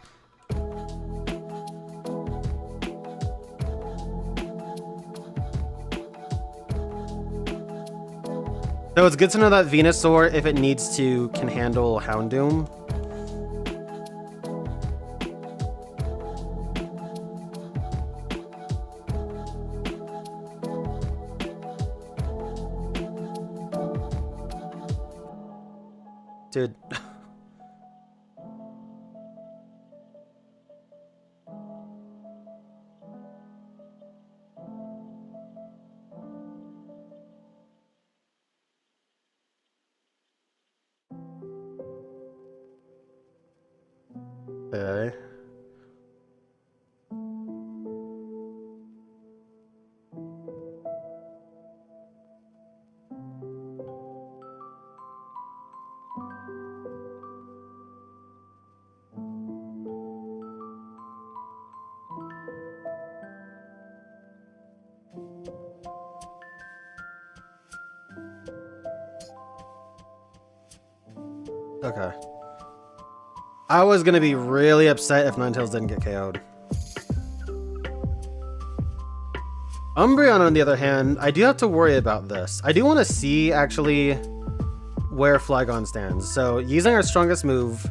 So it's good to know that Venusaur, if it needs to, can handle Houndoom. Dude. Okay. Okay. I was gonna be really upset if Ninetales didn't get KO'd. Umbreon, on the other hand, I do have to worry about this. I do want to see, actually, where Flygon stands. So, using our strongest move,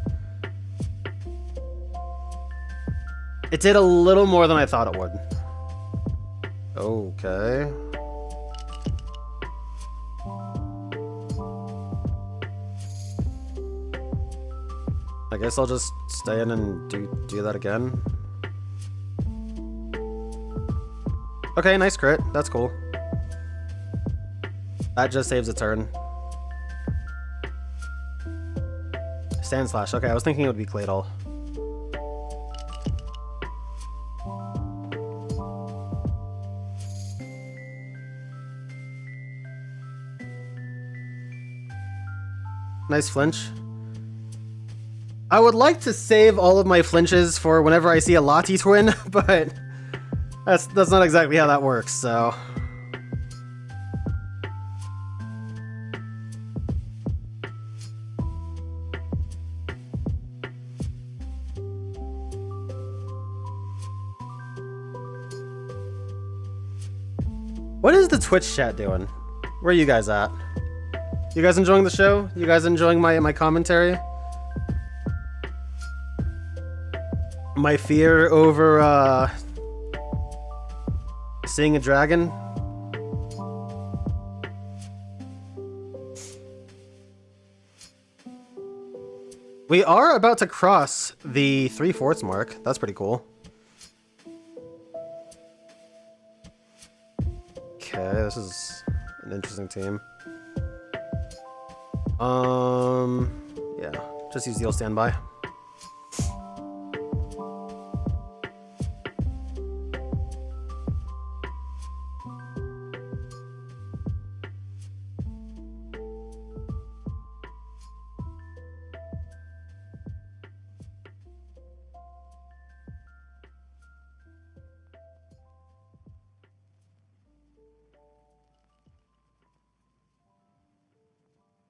it did a little more than I thought it would. Okay. I guess I'll just stay in and do that again. Okay, nice crit. That's cool. That just saves a turn. Sand Slash. Okay, I was thinking it would be Claydol. Nice flinch. I would like to save all of my flinches for whenever I see a Lati twin, but that's not exactly how that works, so. What is the Twitch chat doing? Where are you guys at? You guys enjoying the show? You guys enjoying my commentary? My fear over seeing a dragon? We are about to cross the 3/4 mark. That's pretty cool. Okay, this is an interesting team. Yeah, just use the old standby.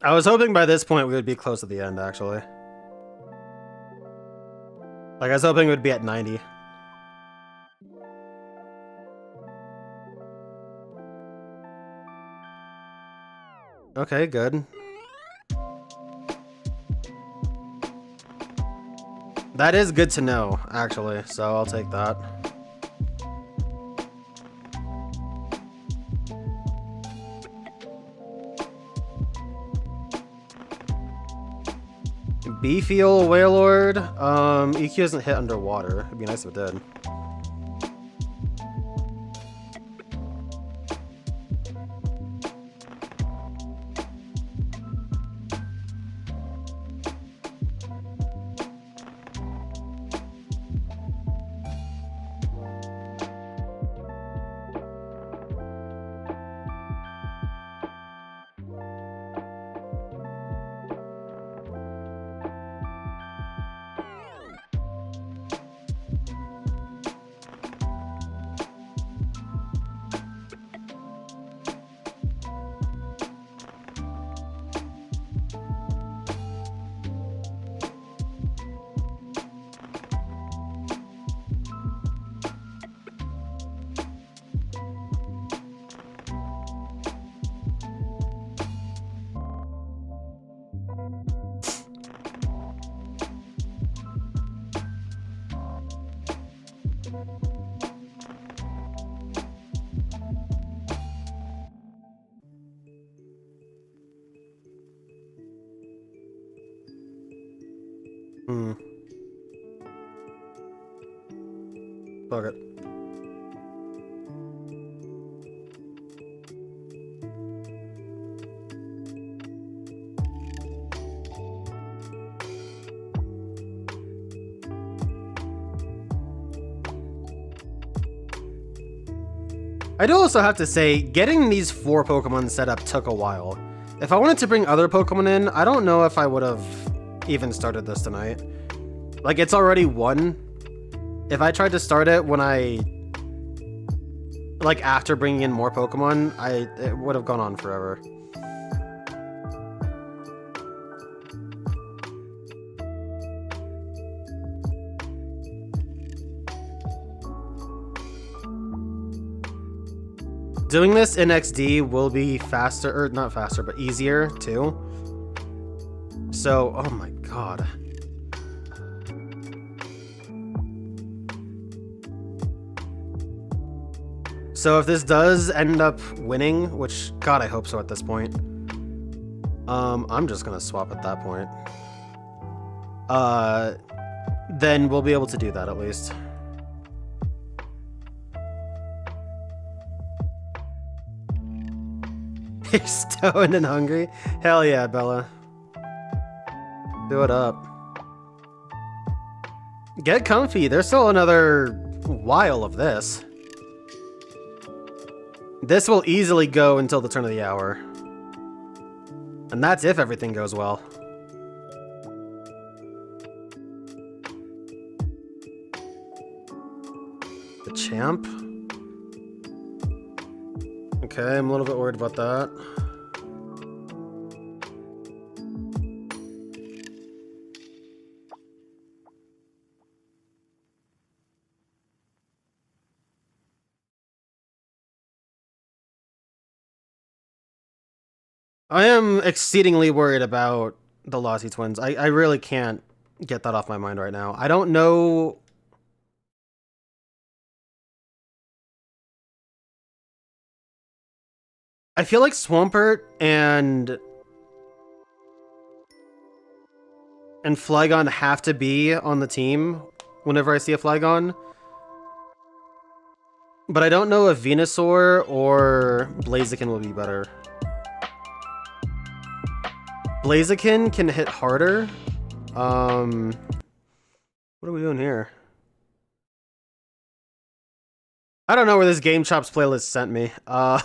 I was hoping by this point we would be close to the end, actually. Like, I was hoping it would be at 90. Okay, good. That is good to know, actually, so I'll take that. Beefeel Wailord. EQ doesn't hit underwater. It'd be nice if it did. Hmm. Fuck it. I do also have to say, getting these 4 Pokemon set up took a while. If I wanted to bring other Pokemon in, I don't know if I would have even started this tonight. Like, it's already 1. If I tried to start it when like, after bringing in more Pokemon, it would have gone on forever. Doing this in XD will be faster, or not faster, but easier too. So, oh my god. So if this does end up winning, which, god, I hope so at this point. I'm just gonna swap at that point. Then we'll be able to do that at least. You're stoned and hungry? Hell yeah, Bella. Do it up. Get comfy. There's still another while of this. This will easily go until the turn of the hour. And that's if everything goes well. The champ? Okay, I'm a little bit worried about that. I am exceedingly worried about the Lossy twins. I really can't get that off my mind right now. I don't know. I feel like Swampert and Flygon have to be on the team whenever I see a Flygon. But I don't know if Venusaur or Blaziken will be better. Blaziken can hit harder. What are we doing here? I don't know where this Game Chops playlist sent me. I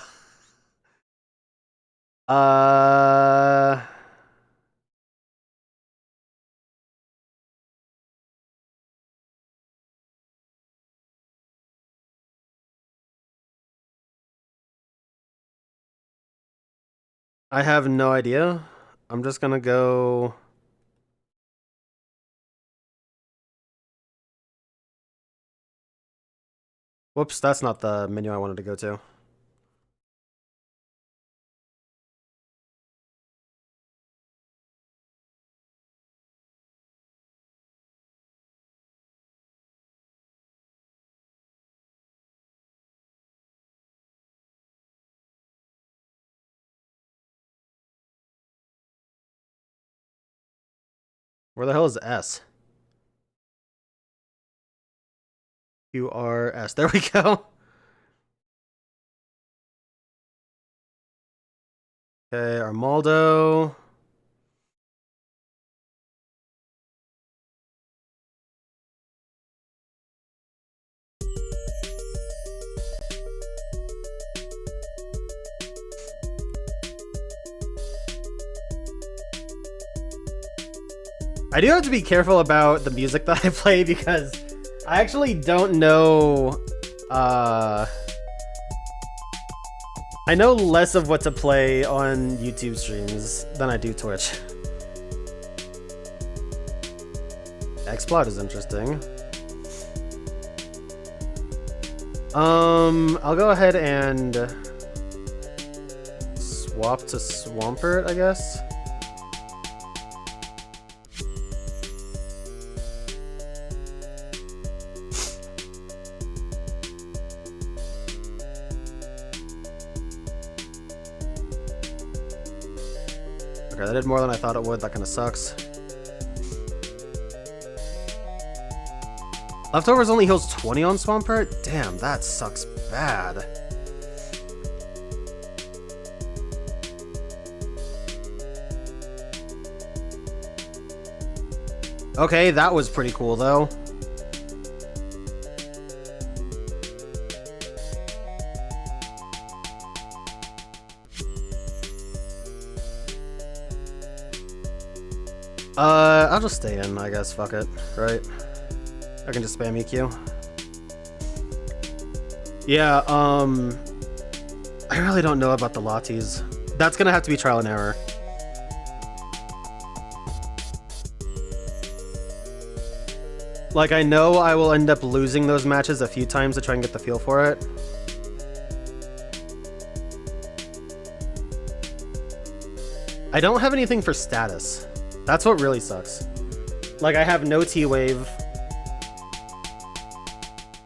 have no idea. I'm just gonna go... Whoops, that's not the menu I wanted to go to. Where the hell is S? QRS. There we go. Okay, Armaldo. I do have to be careful about the music that I play because I actually don't know. I know less of what to play on YouTube streams than I do Twitch. X-Plot is interesting. I'll go ahead and swap to Swampert, I guess. Okay, that did more than I thought it would. That kind of sucks. Leftovers only heals 20 on Swampert? Damn, that sucks bad. Okay, that was pretty cool though. I'll just stay in, I guess. Fuck it, right? I can just spam EQ. Yeah, I really don't know about the Lattes. That's gonna have to be trial and error. Like, I know I will end up losing those matches a few times to try and get the feel for it. I don't have anything for status. That's what really sucks. Like, I have no T-Wave.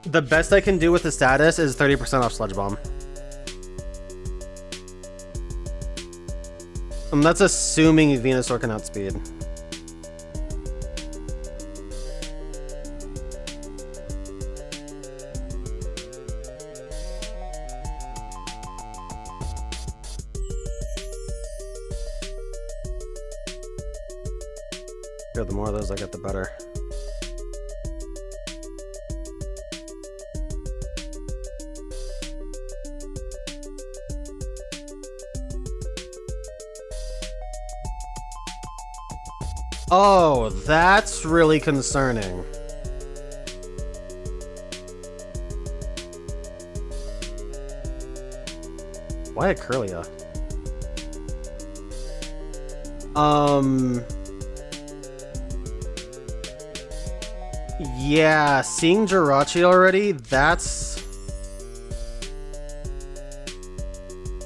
The best I can do with the status is 30% off Sludge Bomb. And that's assuming Venusaur can outspeed. The more of those I get, the better. Oh, that's really concerning. Why a Kirlia? Yeah, seeing Jirachi already, that's...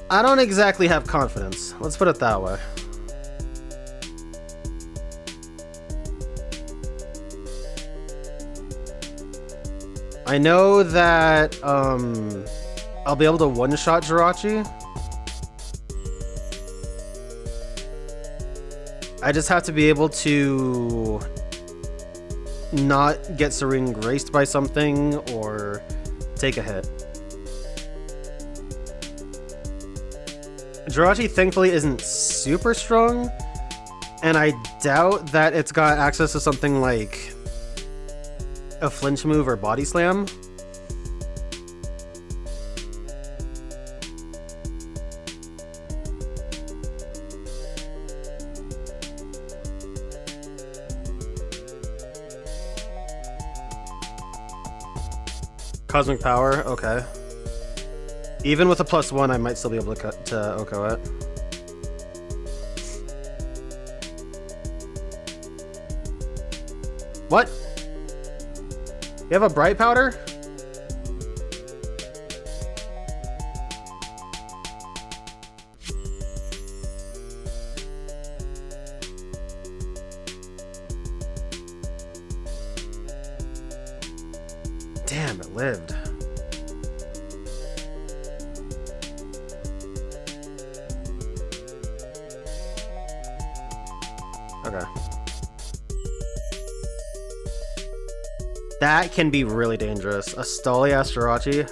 I don't exactly have confidence. Let's put it that way. I know that, I'll be able to one-shot Jirachi. I just have to be able to not get Serene graced by something or take a hit. Jirachi thankfully isn't super strong, and I doubt that it's got access to something like a flinch move or body slam. Cosmic Power, okay. Even with a +1, I might still be able to cut to Oko it. What? You have a Bright Powder? Damn, it lived. Okay. That can be really dangerous. A Stolias Jirachi.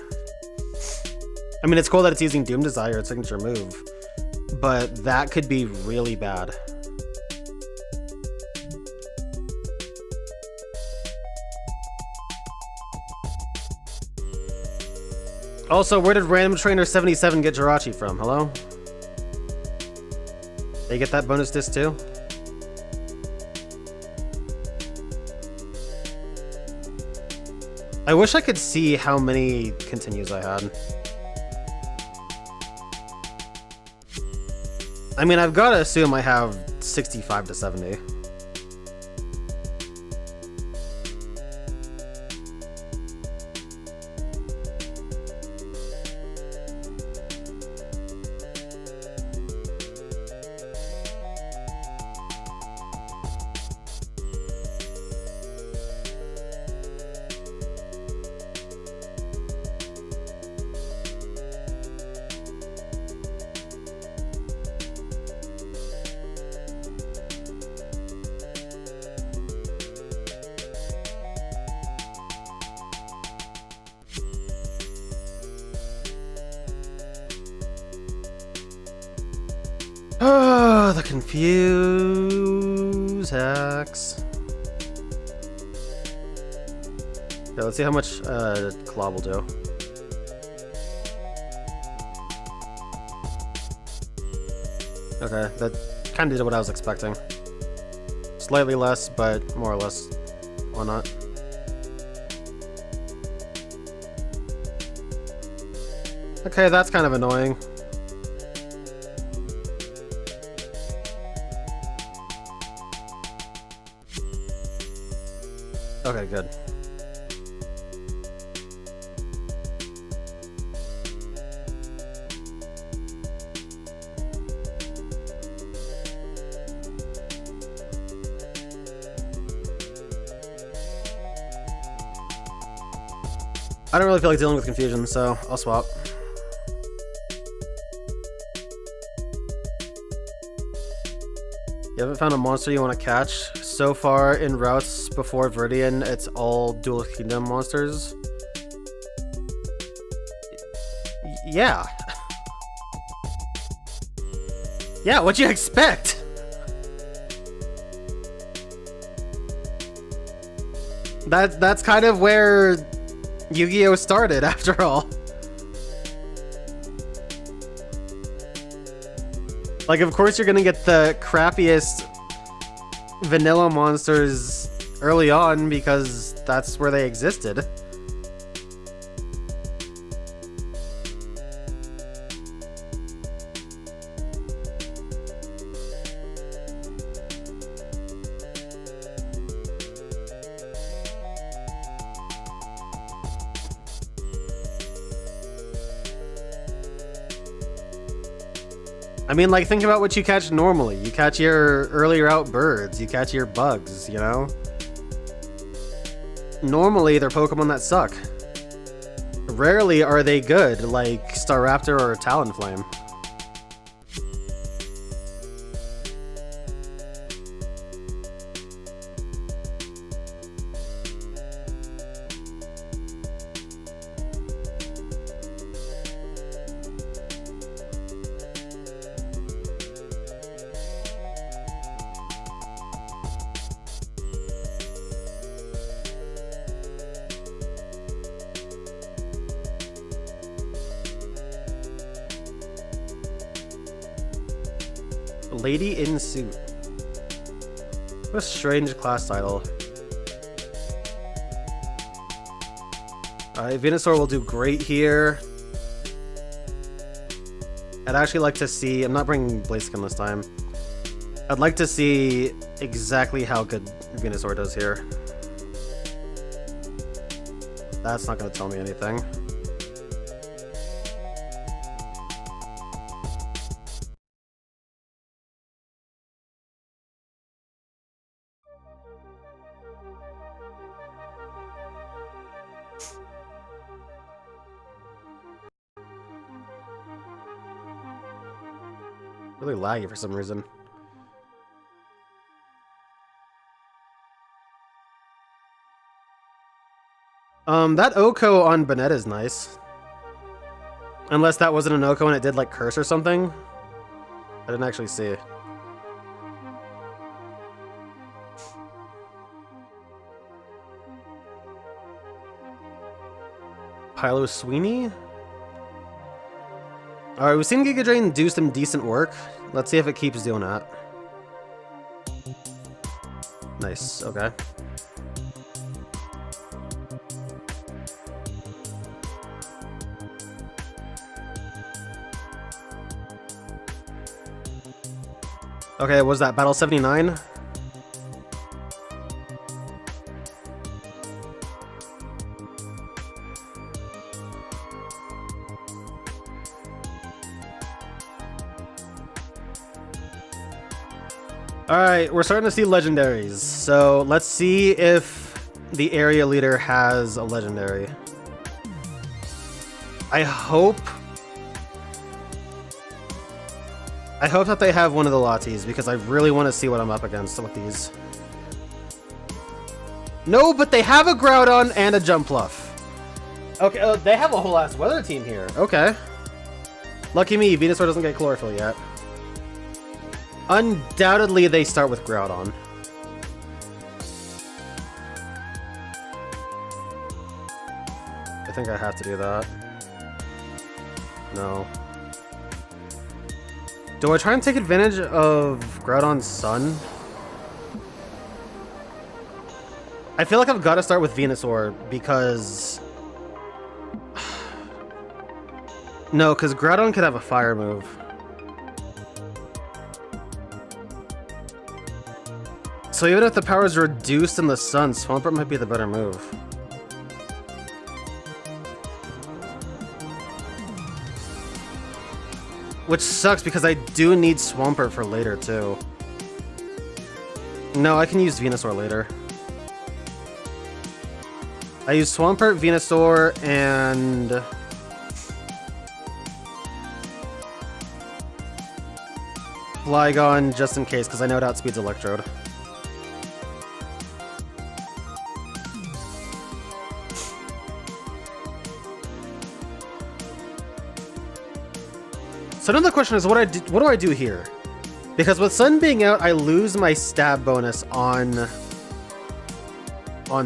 I mean, it's cool that it's using Doom Desire, its signature move, but that could be really bad. Also, where did Random Trainer 77 get Jirachi from? Hello? They get that bonus disc too? I wish I could see how many continues I had. I mean, I've got to assume I have 65 to 70. Oh, the confuse hacks. Okay, let's see how much Claw will do. Okay, that kind of did what I was expecting. Slightly less, but more or less. Why not? Okay, that's kind of annoying. Okay, good. I don't really feel like dealing with confusion, so I'll swap. You haven't found a monster you want to catch? So far in routes before Viridian, it's all Dual Kingdom monsters. Yeah. Yeah, what'd you expect? That's kind of where Yu-Gi-Oh! Started, after all. Like, of course you're gonna get the crappiest vanilla monsters early on because that's where they existed. I mean, like, think about what you catch normally. You catch your earlier out birds, you catch your bugs, you know? Normally, they're Pokemon that suck. Rarely are they good, like Staraptor or Talonflame. Lady in Suit. What a strange class title. Venusaur will do great here. I'd actually like to see... I'm not bringing Blaziken this time. I'd like to see exactly how good Venusaur does here. That's not going to tell me anything. Really laggy for some reason. That Oko on Banette is nice. Unless that wasn't an Oko and it did like curse or something. I didn't actually see. Pilo Sweeney? Alright, we've seen Giga Drain do some decent work. Let's see if it keeps doing that. Nice, okay. Okay, was that Battle 79? Alright, we're starting to see legendaries, so let's see if the area leader has a legendary. I hope that they have one of the Latis, because I really want to see what I'm up against with these. No, but they have a Groudon and a Jumpluff. Okay, they have a whole ass weather team here. Okay. Lucky me, Venusaur doesn't get Chlorophyll yet. Undoubtedly, they start with Groudon. I think I have to do that. No. Do I try and take advantage of Groudon's Sun? I feel like I've got to start with Venusaur because... No, because Groudon could have a fire move. So even if the power is reduced in the Sun, Swampert might be the better move. Which sucks because I do need Swampert for later too. No, I can use Venusaur later. I use Swampert, Venusaur, and... Flygon just in case, because I know it outspeeds Electrode. So another question is, what do I do here? Because with Sun being out, I lose my stab bonus on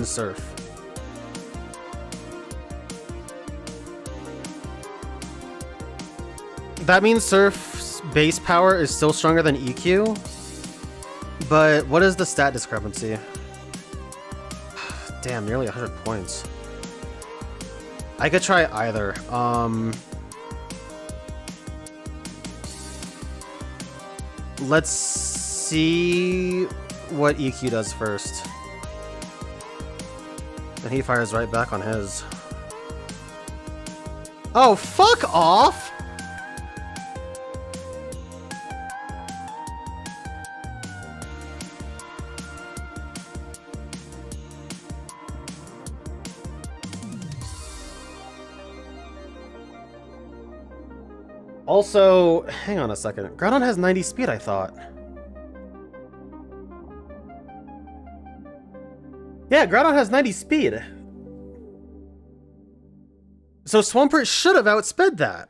Surf. That means Surf's base power is still stronger than EQ, but what is the stat discrepancy? Damn, nearly 100 points. I could try either. Let's see what EQ does first. And he fires right back on his. Oh, fuck off! Also, hang on a second. Groudon has 90 speed, I thought. Yeah, Groudon has 90 speed. So Swampert should have outsped that.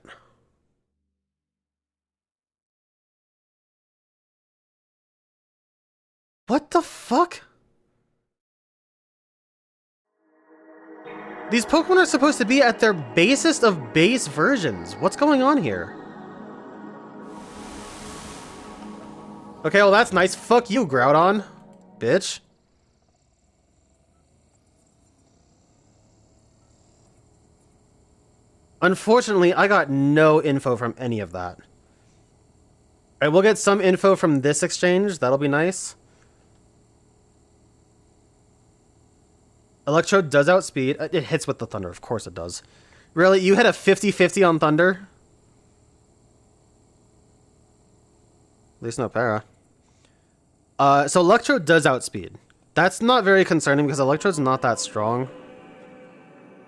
What the fuck? These Pokemon are supposed to be at their basest of base versions. What's going on here? Okay, well that's nice. Fuck you, Groudon. Bitch. Unfortunately, I got no info from any of that. I will get some info from this exchange. That'll be nice. Electrode does outspeed. It hits with the Thunder. Of course it does. Really? You hit a 50-50 on Thunder? At least no Para. So Electrode does outspeed. That's not very concerning because Electrode's not that strong.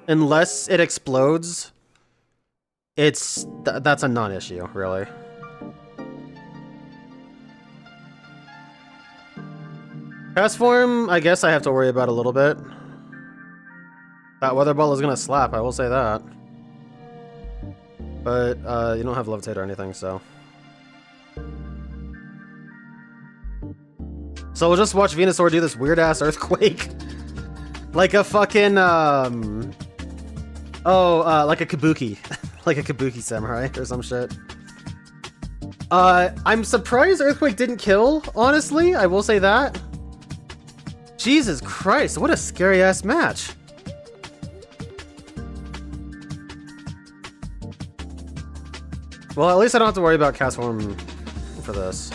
Unless it explodes, that's a non-issue, really. Fast Form, I guess I have to worry about a little bit. That Weather Ball is gonna slap, I will say that. But, you don't have Levitate or anything, so... So we'll just watch Venusaur do this weird-ass Earthquake. Like a fucking, like a Kabuki. Like a Kabuki Samurai or some shit. I'm surprised Earthquake didn't kill, honestly. I will say that. Jesus Christ, what a scary-ass match. Well, at least I don't have to worry about Cast Form for this.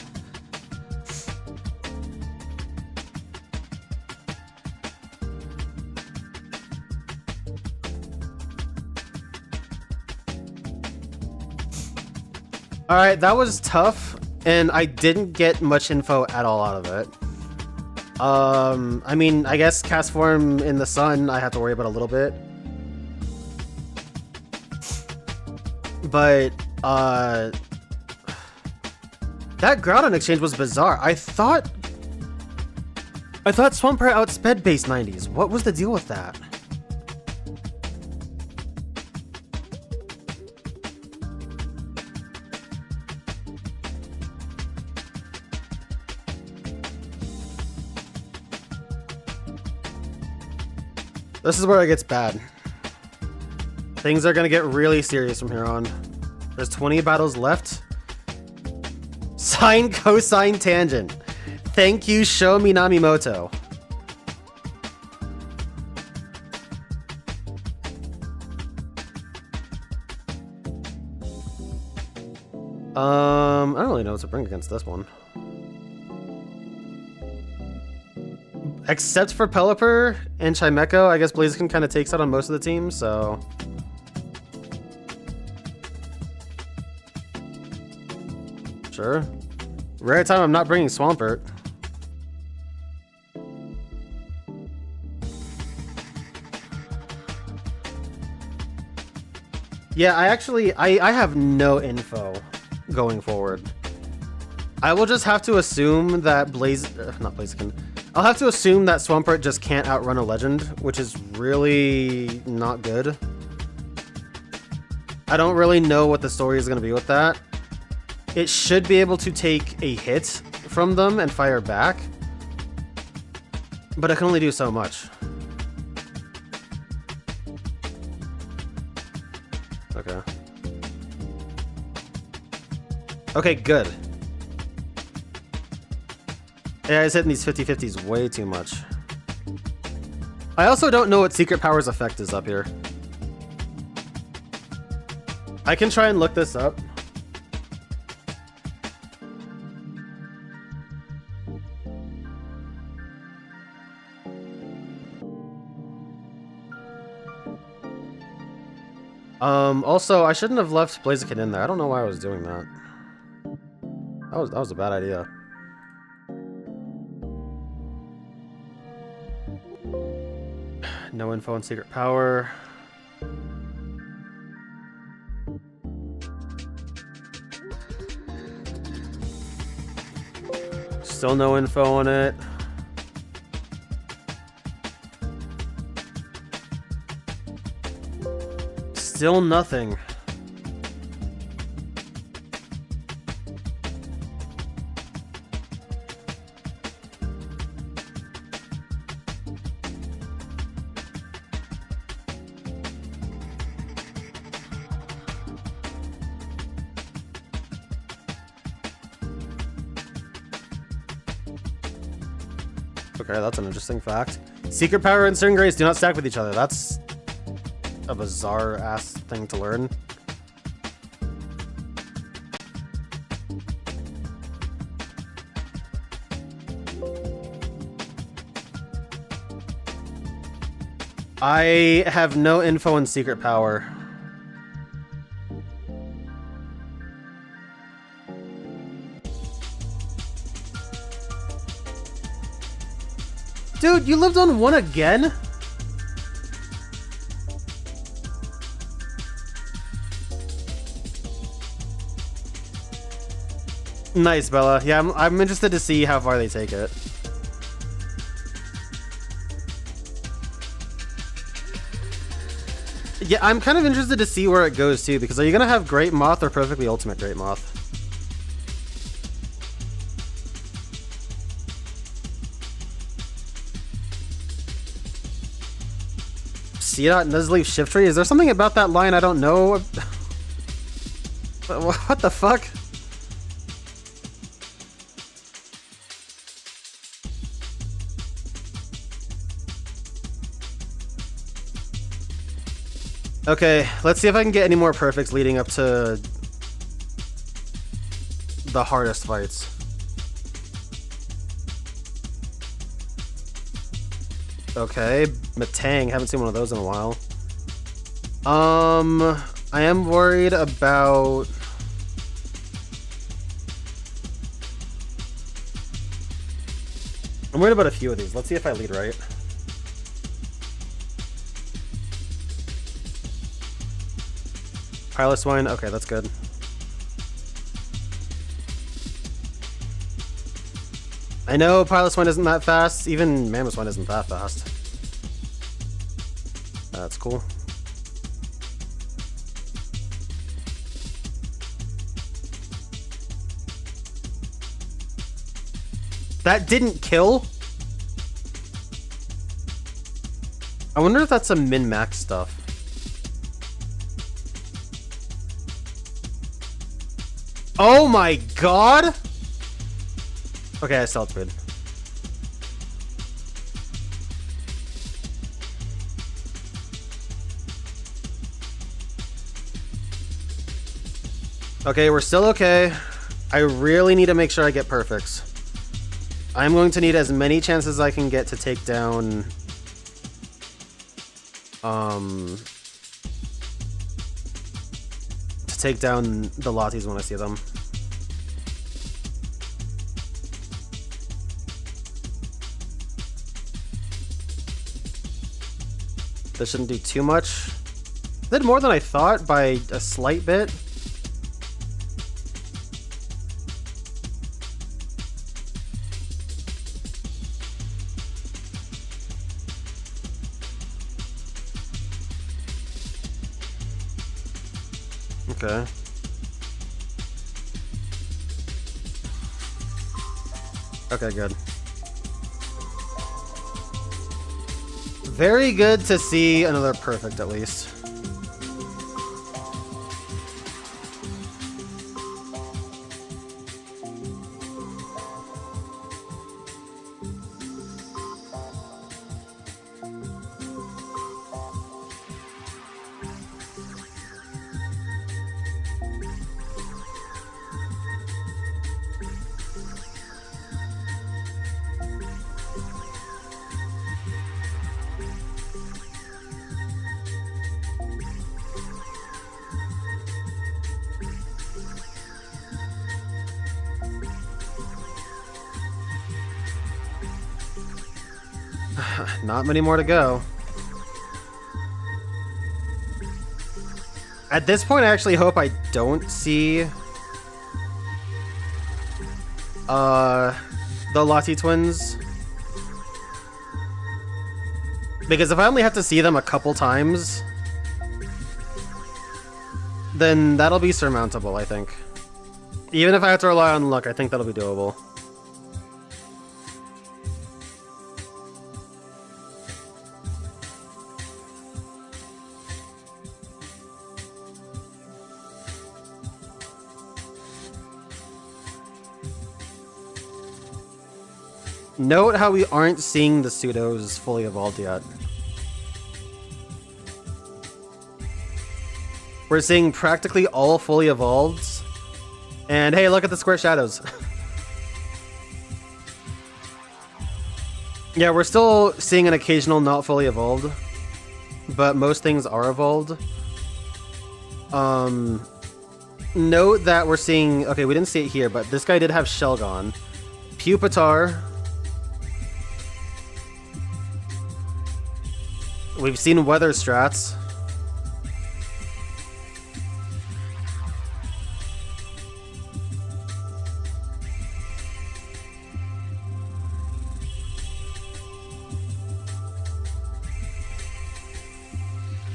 Alright, that was tough, and I didn't get much info at all out of it. I mean, I guess Cast Form in the Sun I have to worry about a little bit. But, that Groudon exchange was bizarre. I thought Swampert outsped base 90s. What was the deal with that? This is where it gets bad. Things are gonna get really serious from here on. There's 20 battles left. Sine, cosine, tangent. Thank you, Sho Minamimoto. I don't really know what to bring against this one. Except for Pelipper and Chimecho, I guess Blaziken kind of takes out on most of the teams, so... Sure. Rare time I'm not bringing Swampert. Yeah, I have no info going forward. I will just have to assume that not Blaziken. I'll have to assume that Swampert just can't outrun a legend, which is really not good. I don't really know what the story is going to be with that. It should be able to take a hit from them and fire back, but it can only do so much. Okay. Okay, good. Yeah, he's hitting these 50-50s way too much. I also don't know what Secret Power's effect is up here. I can try and look this up. Also, I shouldn't have left Blaziken in there. I don't know why I was doing that. That was a bad idea. No info on Secret Power. Still no info on it. Still nothing. Okay, that's an interesting fact. Secret Power and Stern Grace do not stack with each other. That's a bizarre-ass thing to learn. I have no info on Secret Power. Dude, you lived on one again? Nice, Bella. Yeah, I'm interested to see how far they take it. Yeah, I'm kind of interested to see where it goes too, because are you gonna have Great Moth or Perfectly Ultimate Great Moth? C-Dot Nuzleaf Shift Tree? Is there something about that line I don't know? What the fuck? Okay, let's see if I can get any more perfects leading up to the hardest fights. Okay, Matang, haven't seen one of those in a while. I am worried about... I'm worried about a few of these. Let's see if I lead right. Piloswine, okay, that's good. I know Piloswine isn't that fast, even Mamoswine isn't that fast. That's cool. That didn't kill? I wonder if that's some min-max stuff. Oh my god! Okay, I still good. Okay, we're still okay. I really need to make sure I get perfects. I'm going to need as many chances as I can get to take down... to take down the Lotties when I see them. This shouldn't do too much. Did more than I thought by a slight bit. Okay. Okay, good. Very good to see another perfect, at least. Not many more to go. At this point, I actually hope I don't see the Lottie twins. Because if I only have to see them a couple times, then that'll be surmountable, I think. Even if I have to rely on luck, I think that'll be doable. Note how we aren't seeing the pseudos fully evolved yet. We're seeing practically all fully evolved. And hey, look at the square shadows. Yeah, we're still seeing an occasional not fully evolved, but most things are evolved. Note that we're seeing... Okay, we didn't see it here, but this guy did have Shelgon. Pupitar. We've seen weather strats.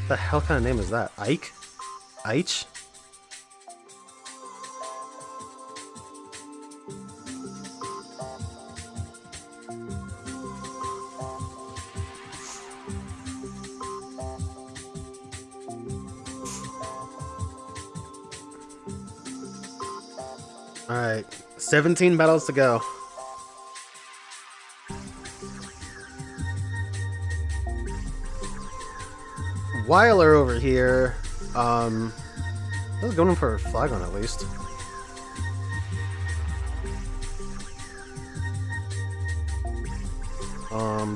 The hell kind of name is that? Ike? Eich? Alright, 17 battles to go. Weiler over here, I was going for a Flagon at least.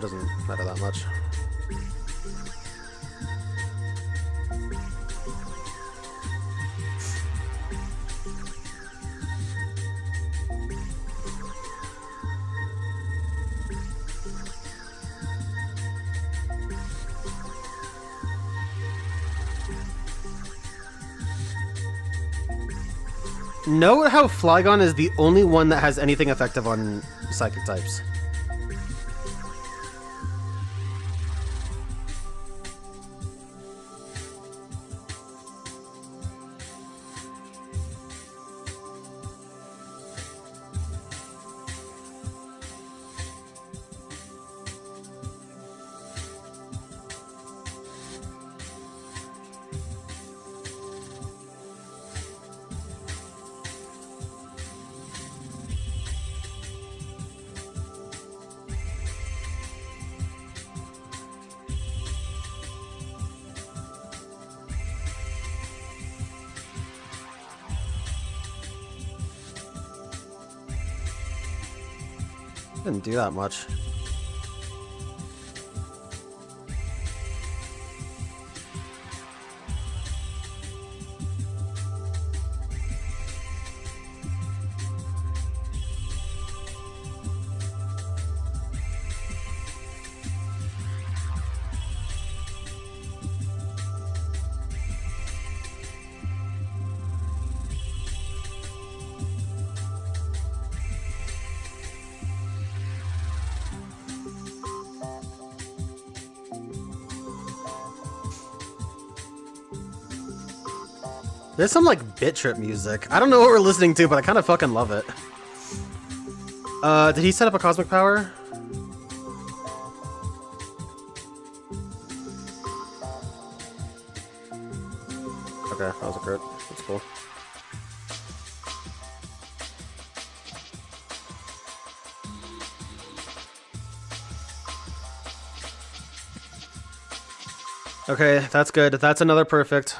Doesn't matter that much. Note how Flygon is the only one that has anything effective on psychic types. Didn't do that much. There's some like bit trip music. I don't know what we're listening to, but I kind of fucking love it. Did he set up a cosmic power? Okay, that was a crit. That's cool. Okay, that's good. That's another perfect.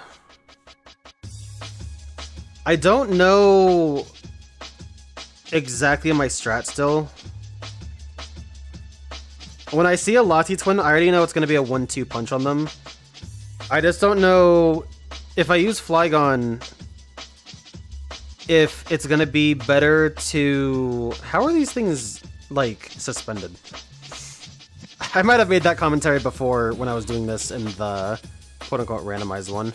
I don't know exactly my strat still. When I see a Lati Twin, I already know it's going to be a 1-2 punch on them. I just don't know if I use Flygon, if it's going to be better to... How are these things, like, suspended? I might have made that commentary before when I was doing this in the quote-unquote randomized one.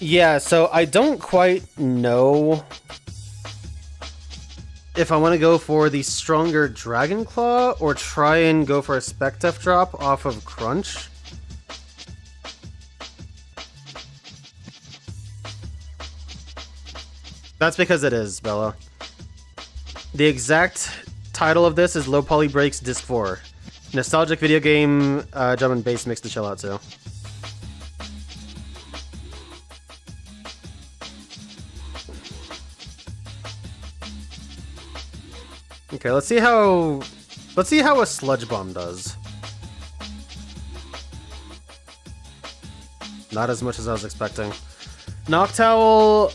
Yeah, so I don't quite know if I want to go for the stronger Dragon Claw or try and go for a Spectef drop off of Crunch. That's because it is, Bella. The exact title of this is Low Poly Breaks Disc 4. Nostalgic video game, drum and bass mixed to chill out too. Okay, let's see how a Sludge Bomb does. Not as much as I was expecting. Noctowl,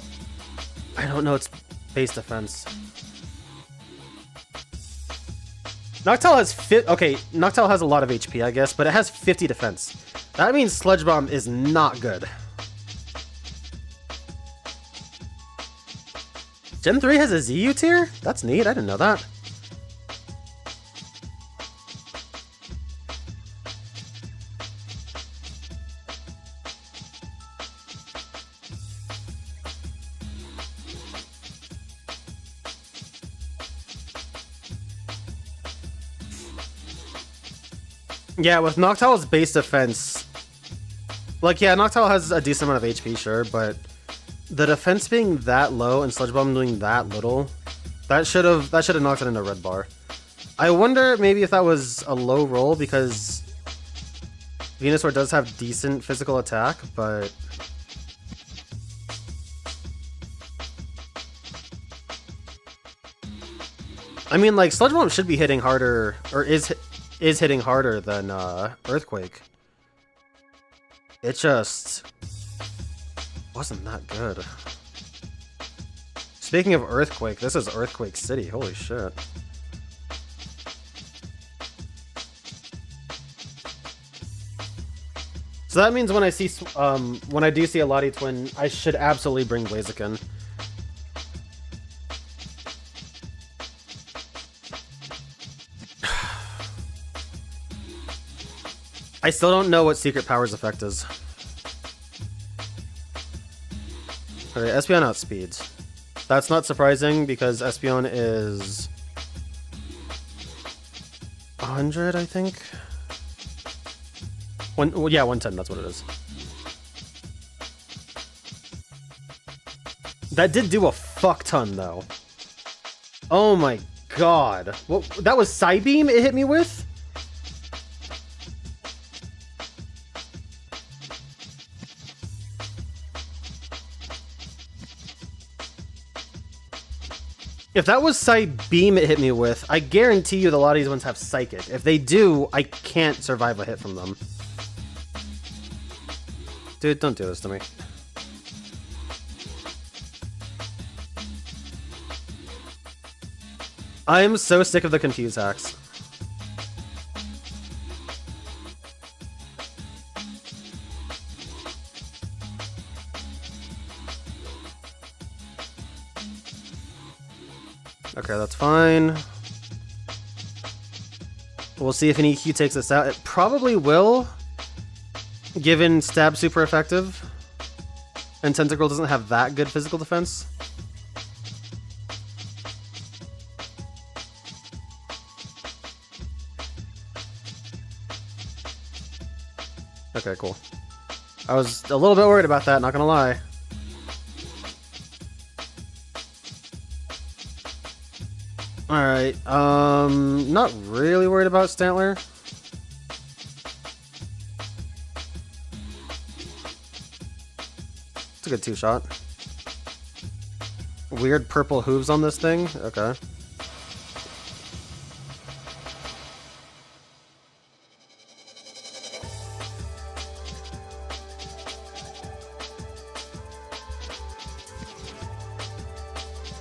I don't know its base defense. Noctowl has Noctowl has a lot of HP, I guess, but it has 50 defense. That means Sludge Bomb is not good. Gen 3 has a ZU tier? That's neat, I didn't know that. Yeah, with Noctowl's base defense, like, yeah, Noctowl has a decent amount of HP, sure, but the defense being that low and Sludge Bomb doing that little, that should have knocked it into red bar. I wonder maybe if that was a low roll because Venusaur does have decent physical attack, but I mean, like, Sludge Bomb should be hitting harder, or is hitting harder than Earthquake. It just wasn't that good. Speaking of Earthquake, this is Earthquake City. Holy shit. So that means when I see when I do see a Lati Twin, I should absolutely bring Blaziken. I still don't know what Secret Power's effect is. Okay, Espeon outspeeds. That's not surprising because Espeon is 100, I think. Yeah, 110, that's what it is. That did do a fuck ton, though. Oh my god. What, that was Psybeam it hit me with? If that was Psy Beam it hit me with, I guarantee you that a lot of these ones have Psychic. If they do, I can't survive a hit from them. Dude, don't do this to me. I am so sick of the confuse hacks. Okay, that's fine. We'll see if an EQ takes us out. It probably will, given Stab's super effective. And Tentacruel doesn't have that good physical defense. Okay, cool. I was a little bit worried about that, not gonna lie. Alright, not really worried about Stantler. It's a good two-shot. Weird purple hooves on this thing? Okay.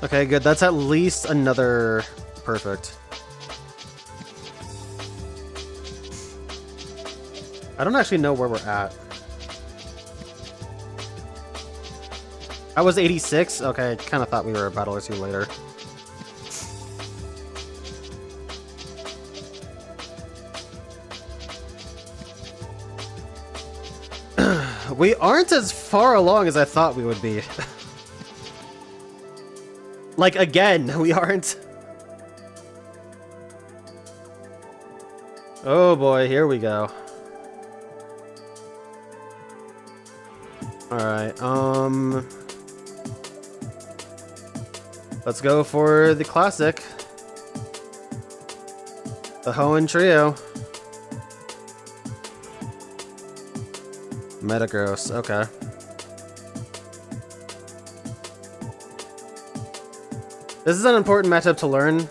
Okay, good. That's at least another perfect. I don't actually know where we're at. I was 86? Okay, I kind of thought we were a battle or two later. We aren't as far along as I thought we would be. Like, again, we aren't. Oh boy, here we go. Alright, let's go for the classic. The Hoenn Trio. Metagross, okay. This is an important matchup to learn.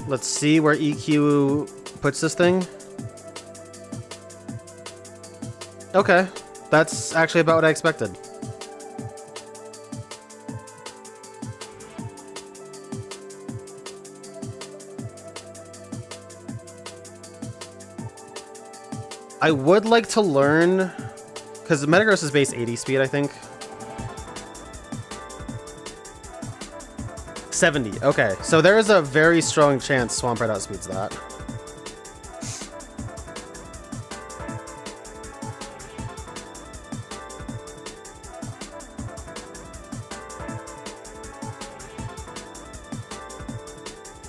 Let's see where EQ puts this thing. Okay, that's actually about what I expected. I would like to learn, because Metagross is base 80 speed, I think. 70, okay. So there is a very strong chance Swampert outspeeds that.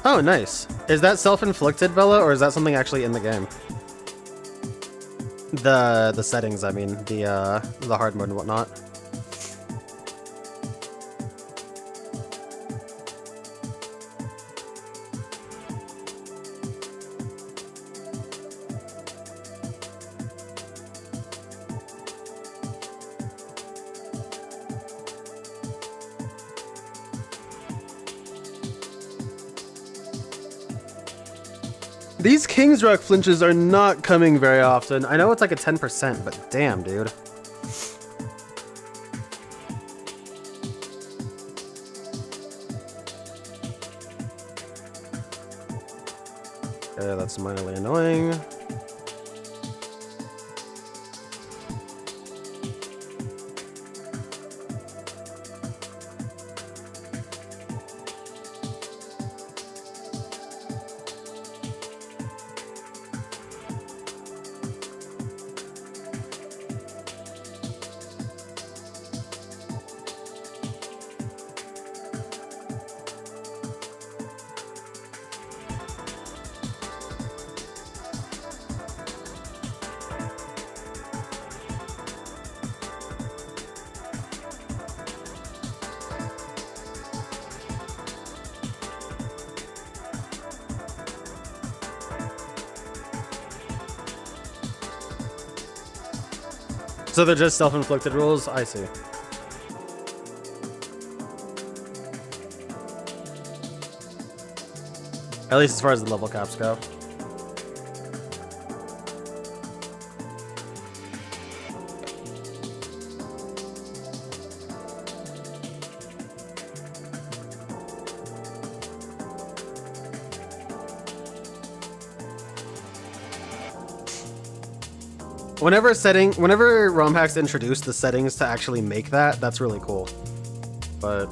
Oh, nice. Is that self-inflicted, Bella, or is that something actually in the game? The settings, I mean, the hard mode and whatnot. These King's Rock flinches are not coming very often. I know it's like a 10%, but damn, dude. Okay, that's minorly annoying. So they're just self-inflicted rules? I see. At least as far as the level caps go. Whenever ROM hacks introduce the settings to actually make that, that's really cool. But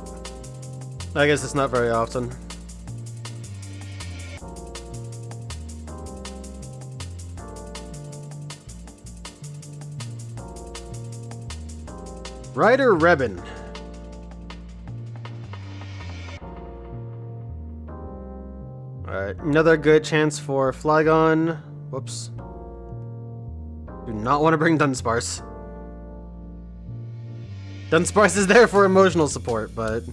I guess it's not very often. Ryder Rebin. Alright, another good chance for Flygon. Whoops. Do not want to bring Dunsparce. Dunsparce is there for emotional support, but...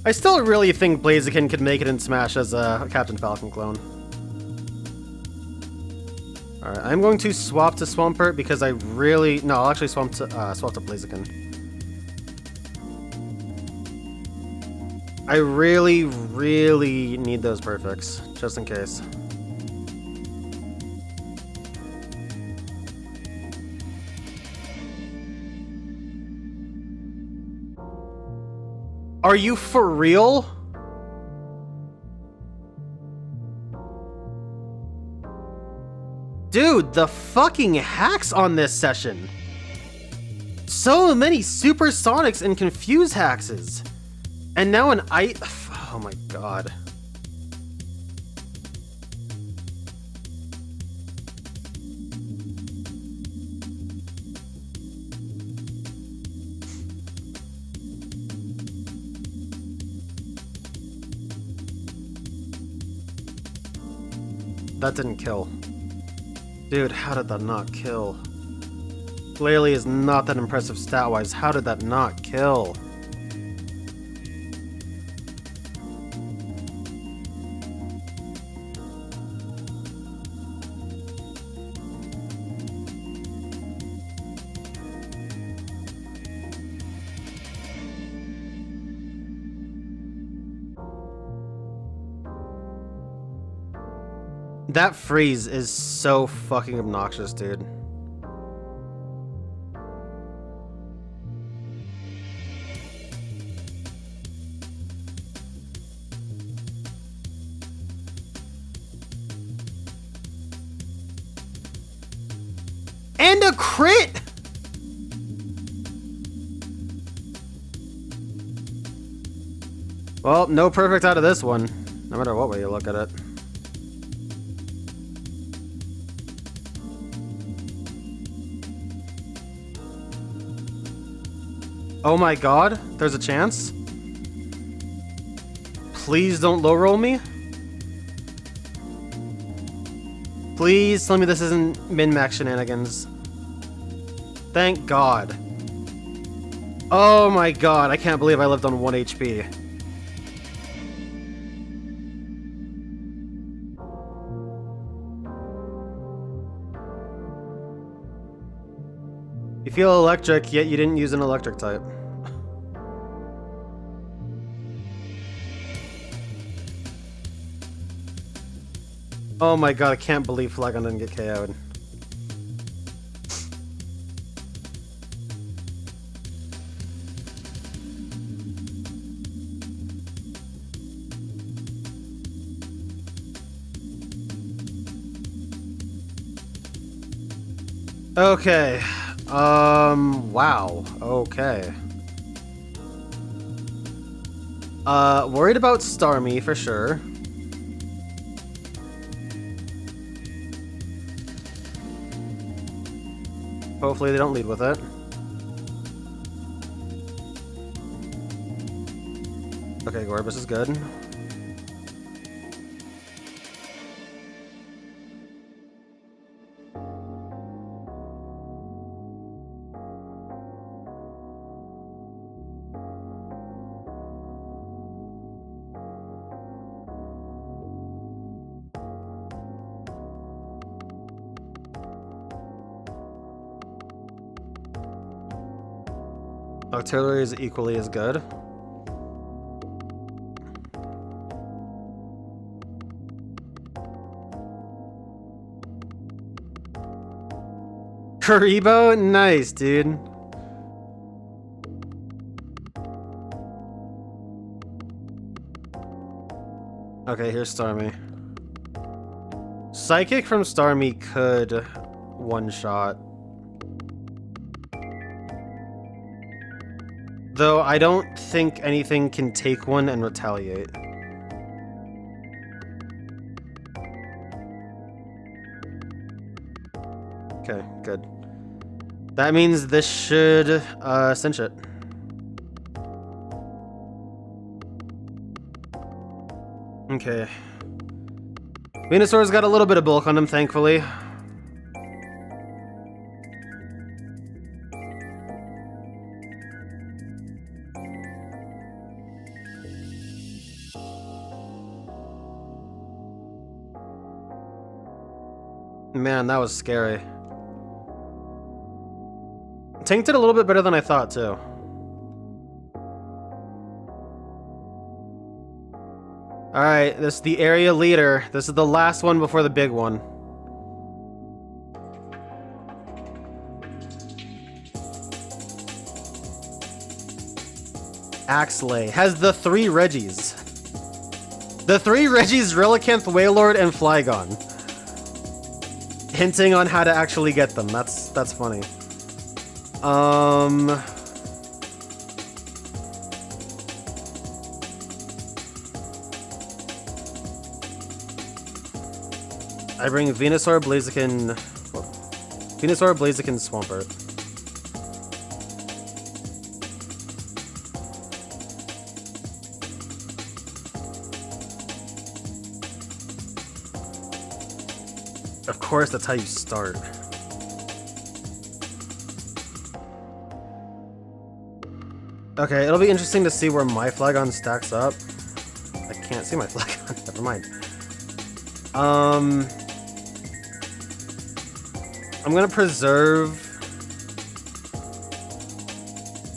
I still really think Blaziken could make it in Smash as a Captain Falcon clone. Alright, I'm going to swap to Swampert because I really... No, I'll actually swap to Blaziken. I really, really need those perfects, just in case. Are you for real? Dude, the fucking hacks on this session. So many supersonics and confuse haxes. And now an oh my god. That didn't kill. Dude, how did that not kill? Glalie is not that impressive stat-wise. How did that not kill? That freeze is so fucking obnoxious, dude. And a crit! Well, no perfect out of this one, no matter what way you look at it. Oh my god, there's a chance? Please don't low roll me. Please tell me this isn't min-max shenanigans. Thank god. Oh my god, I can't believe I lived on 1 HP. You feel electric, yet you didn't use an electric type. Oh my god, I can't believe Flygon didn't get KO'd. Okay. Wow. Okay. Worried about Starmie for sure. Hopefully they don't lead with it. Okay, Gorbis is good. Artillery is equally as good. Karibo? Nice, dude. Okay, here's Starmie. Psychic from Starmie could one-shot. Though I don't think anything can take one and retaliate. Okay, good. That means this should cinch it. Okay. Venusaur's got a little bit of bulk on him, thankfully. Man, that was scary. Tank did a little bit better than I thought, too. Alright, this is the area leader. This is the last one before the big one. Axley has the 3 Reggies. The 3 Reggies, Relicanth, Wailord, and Flygon. Hinting on how to actually get them. That's funny. I bring Venusaur, Blaziken, Swampert. Of course, that's how you start. Okay, it'll be interesting to see where my Flygon stacks up. I can't see my Flygon. Never mind. I'm gonna preserve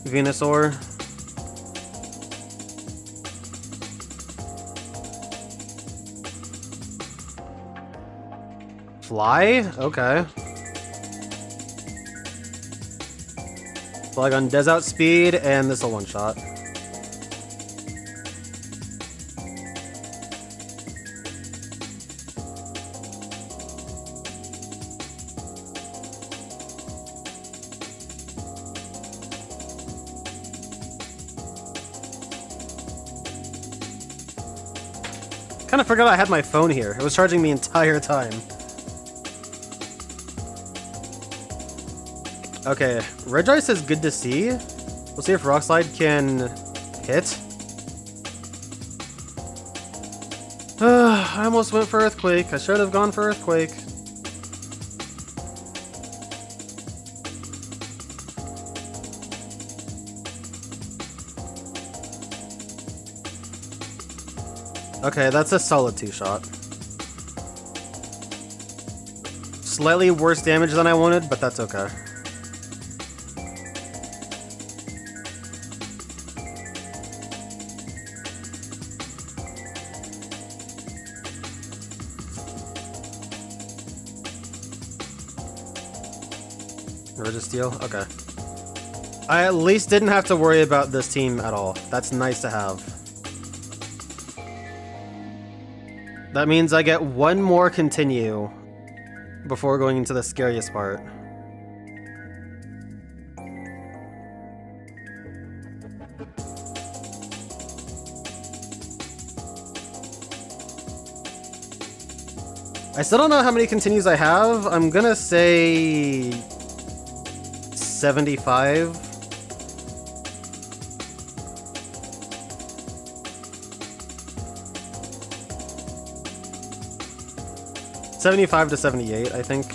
Venusaur. Fly? Okay. Flygon does outspeed, and this'll one-shot. Kind of forgot I had my phone here. It was charging the entire time. Okay, Regice is good to see. We'll see if Rock Slide can hit. I almost went for Earthquake. I should have gone for Earthquake. Okay, that's a solid 2-shot. Slightly worse damage than I wanted, but that's okay. Registeel? Okay. I at least didn't have to worry about this team at all. That's nice to have. That means I get one more continue before going into the scariest part. I still don't know how many continues I have. I'm gonna say 75. $75 to $78, I think.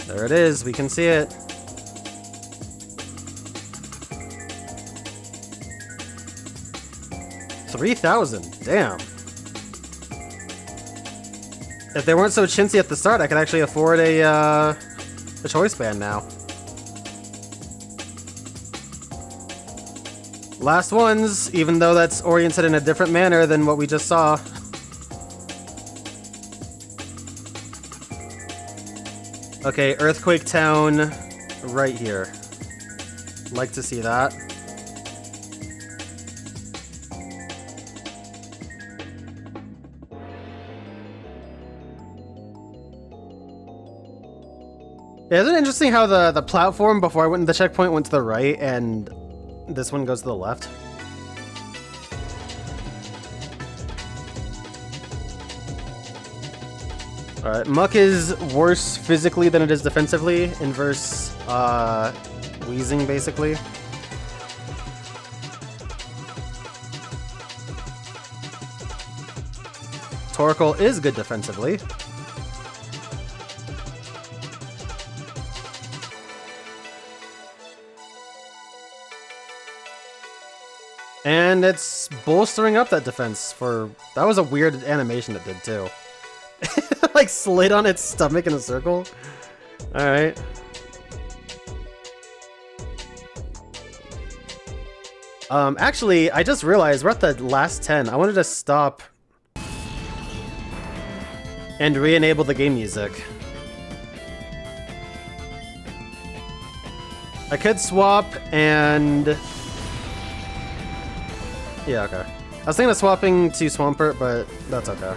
There it is, we can see it. $3,000, damn. If they weren't so chintzy at the start, I could actually afford a choice band now. Last ones, even though that's oriented in a different manner than what we just saw. Okay, Earthquake Town right here. Like to see that. Yeah, isn't it interesting how the platform before I went to the checkpoint went to the right and this one goes to the left? Alright, Muck is worse physically than it is defensively. Inverse wheezing, basically. Torkoal is good defensively. And it's bolstering up that defense for... That was a weird animation it did, too. Like, slid on its stomach in a circle? Alright. Actually, I just realized we're at the last 10. I wanted to stop... and re-enable the game music. I could swap and... Yeah, okay. I was thinking of swapping to Swampert, but that's okay.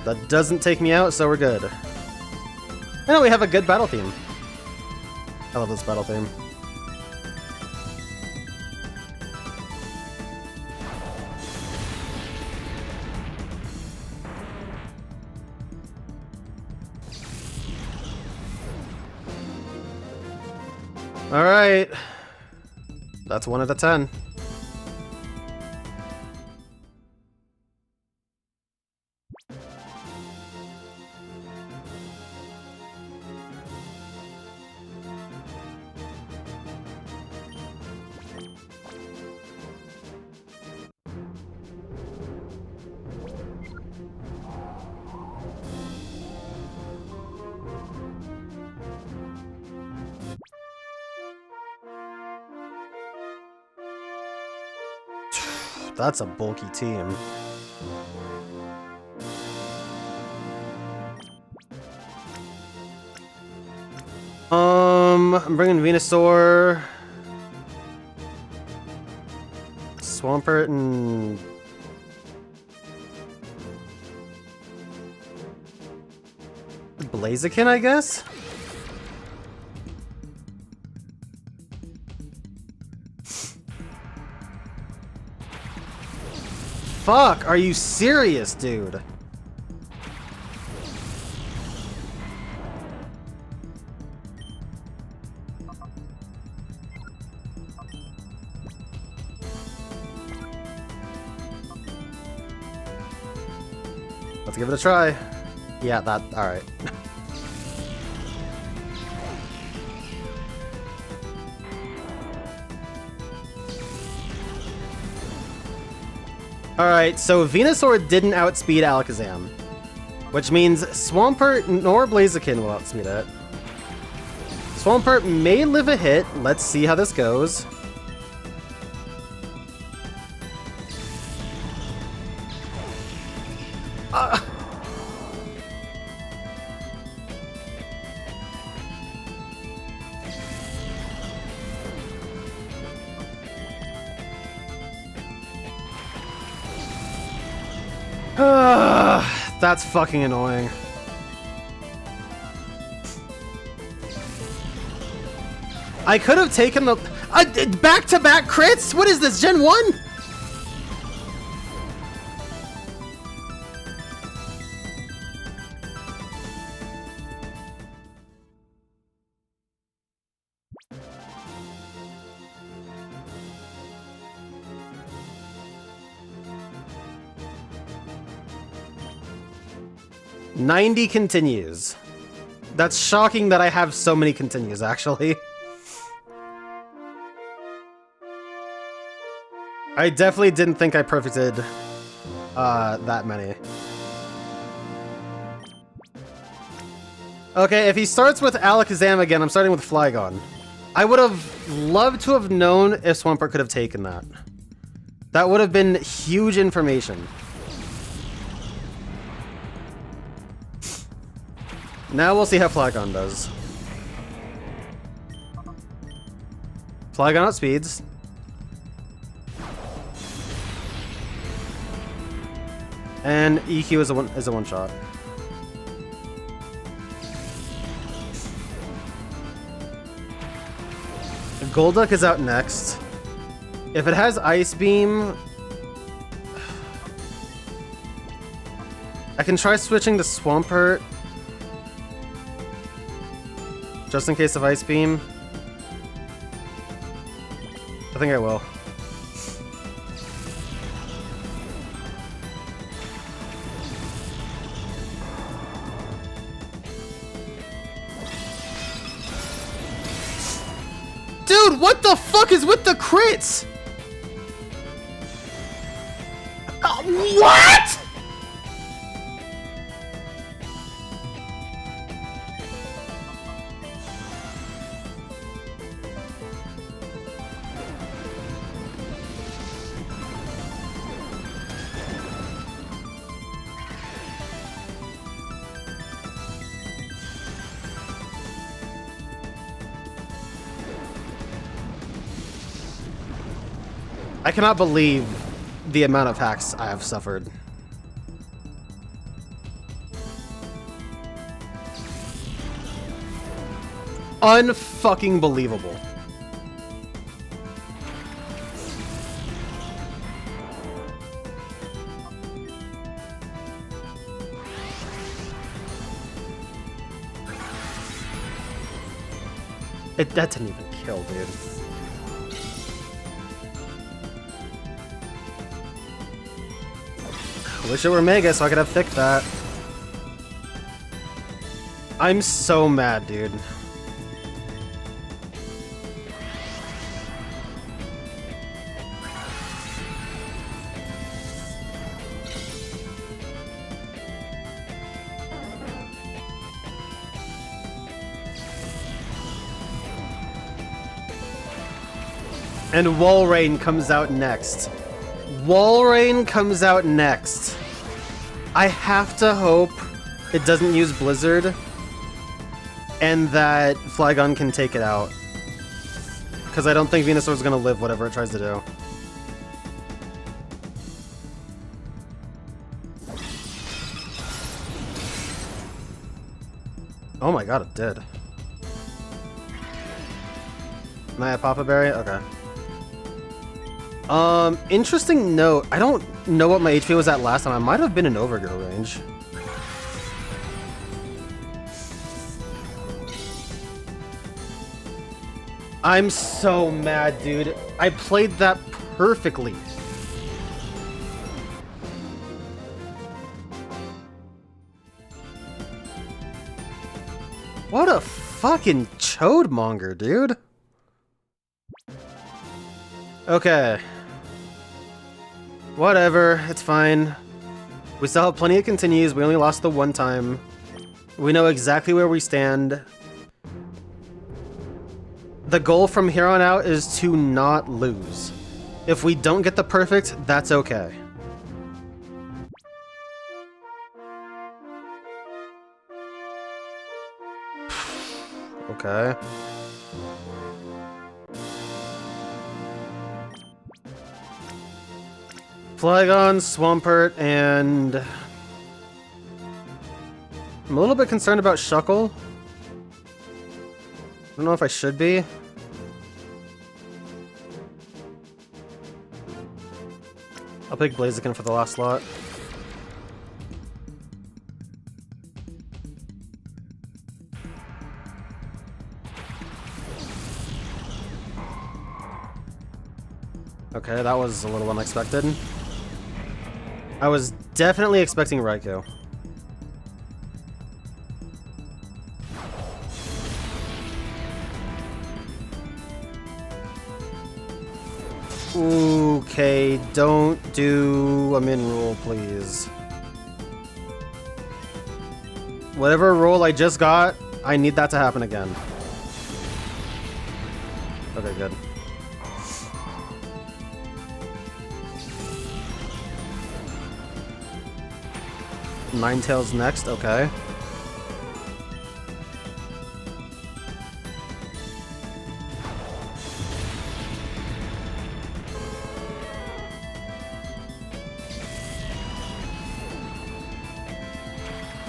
That doesn't take me out, so we're good. I know we have a good battle theme. I love this battle theme. Alright. That's 1 out of 10. That's a bulky team. I'm bringing Venusaur, Swampert, and Blaziken, I guess? Fuck, are you serious, dude? Let's give it a try. Yeah, that, alright. Alright, so Venusaur didn't outspeed Alakazam, which means Swampert nor Blaziken will outspeed it. Swampert may live a hit. Let's see how this goes. That's fucking annoying. I could have taken the back-to-back crits. What is this, Gen 1? '90 continues. That's shocking that I have so many continues, actually. I definitely didn't think I perfected that many. Okay, if he starts with Alakazam again, I'm starting with Flygon. I would have loved to have known if Swampert could have taken that. That would have been huge information. Now we'll see how Flygon does. Flygon outspeeds. And EQ is a one shot. Golduck is out next. If it has Ice Beam, I can try switching to Swampert just in case of Ice Beam. I think I will. Dude, what the fuck is with the crits? What? I cannot believe the amount of hacks I have suffered. Unfucking believable. That didn't even kill, dude. I wish it were Mega so I could have thick that. I'm so mad, dude. And Walrein comes out next. Walrein comes out next. I have to hope it doesn't use Blizzard and that Flygon can take it out. Because I don't think Venusaur's gonna live whatever it tries to do. Oh my god, it did. Am I a Papa Berry? Okay. Interesting note. I don't know what my HP was at last time. I might have been in Overgrow range. I'm so mad, dude. I played that perfectly. What a fucking chodemonger, dude. Okay. Whatever, it's fine. We still have plenty of continues. We only lost the one time. We know exactly where we stand. The goal from here on out is to not lose. If we don't get the perfect, that's okay. Okay. Flygon, Swampert, and... I'm a little bit concerned about Shuckle. I don't know if I should be. I'll pick Blaziken for the last slot. Okay, that was a little unexpected. I was definitely expecting Raikou. Okay, don't do a min rule, please. Whatever roll I just got, I need that to happen again. Okay, good. Ninetales next, okay.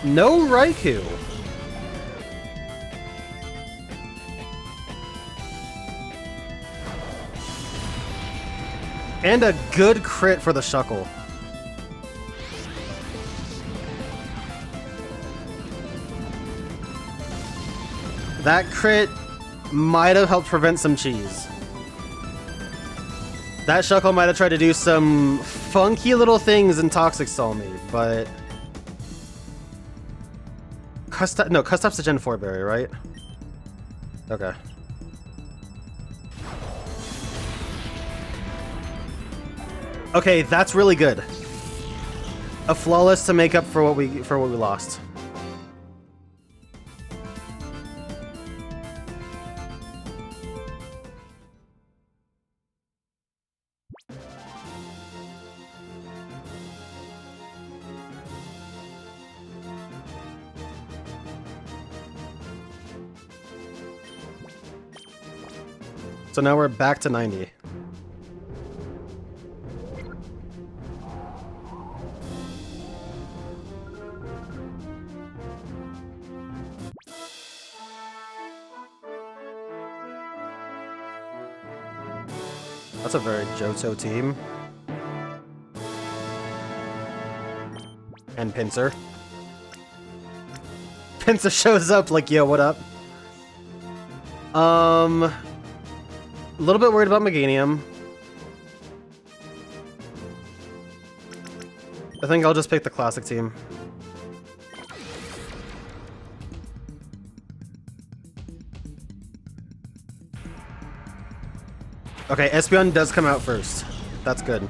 No Raikou. And a good crit for the Shuckle. That crit might have helped prevent some cheese. That Shuckle might have tried to do some funky little things and Toxic Stall me, but... Custop's a Gen 4 berry, right? Okay. Okay, that's really good. A flawless to make up for what we lost. So now we're back to 90. That's a very Johto team. And Pinsir. Pinsir shows up like, yo, what up? A little bit worried about Meganium. I think I'll just pick the classic team. Okay, Espeon does come out first. That's good.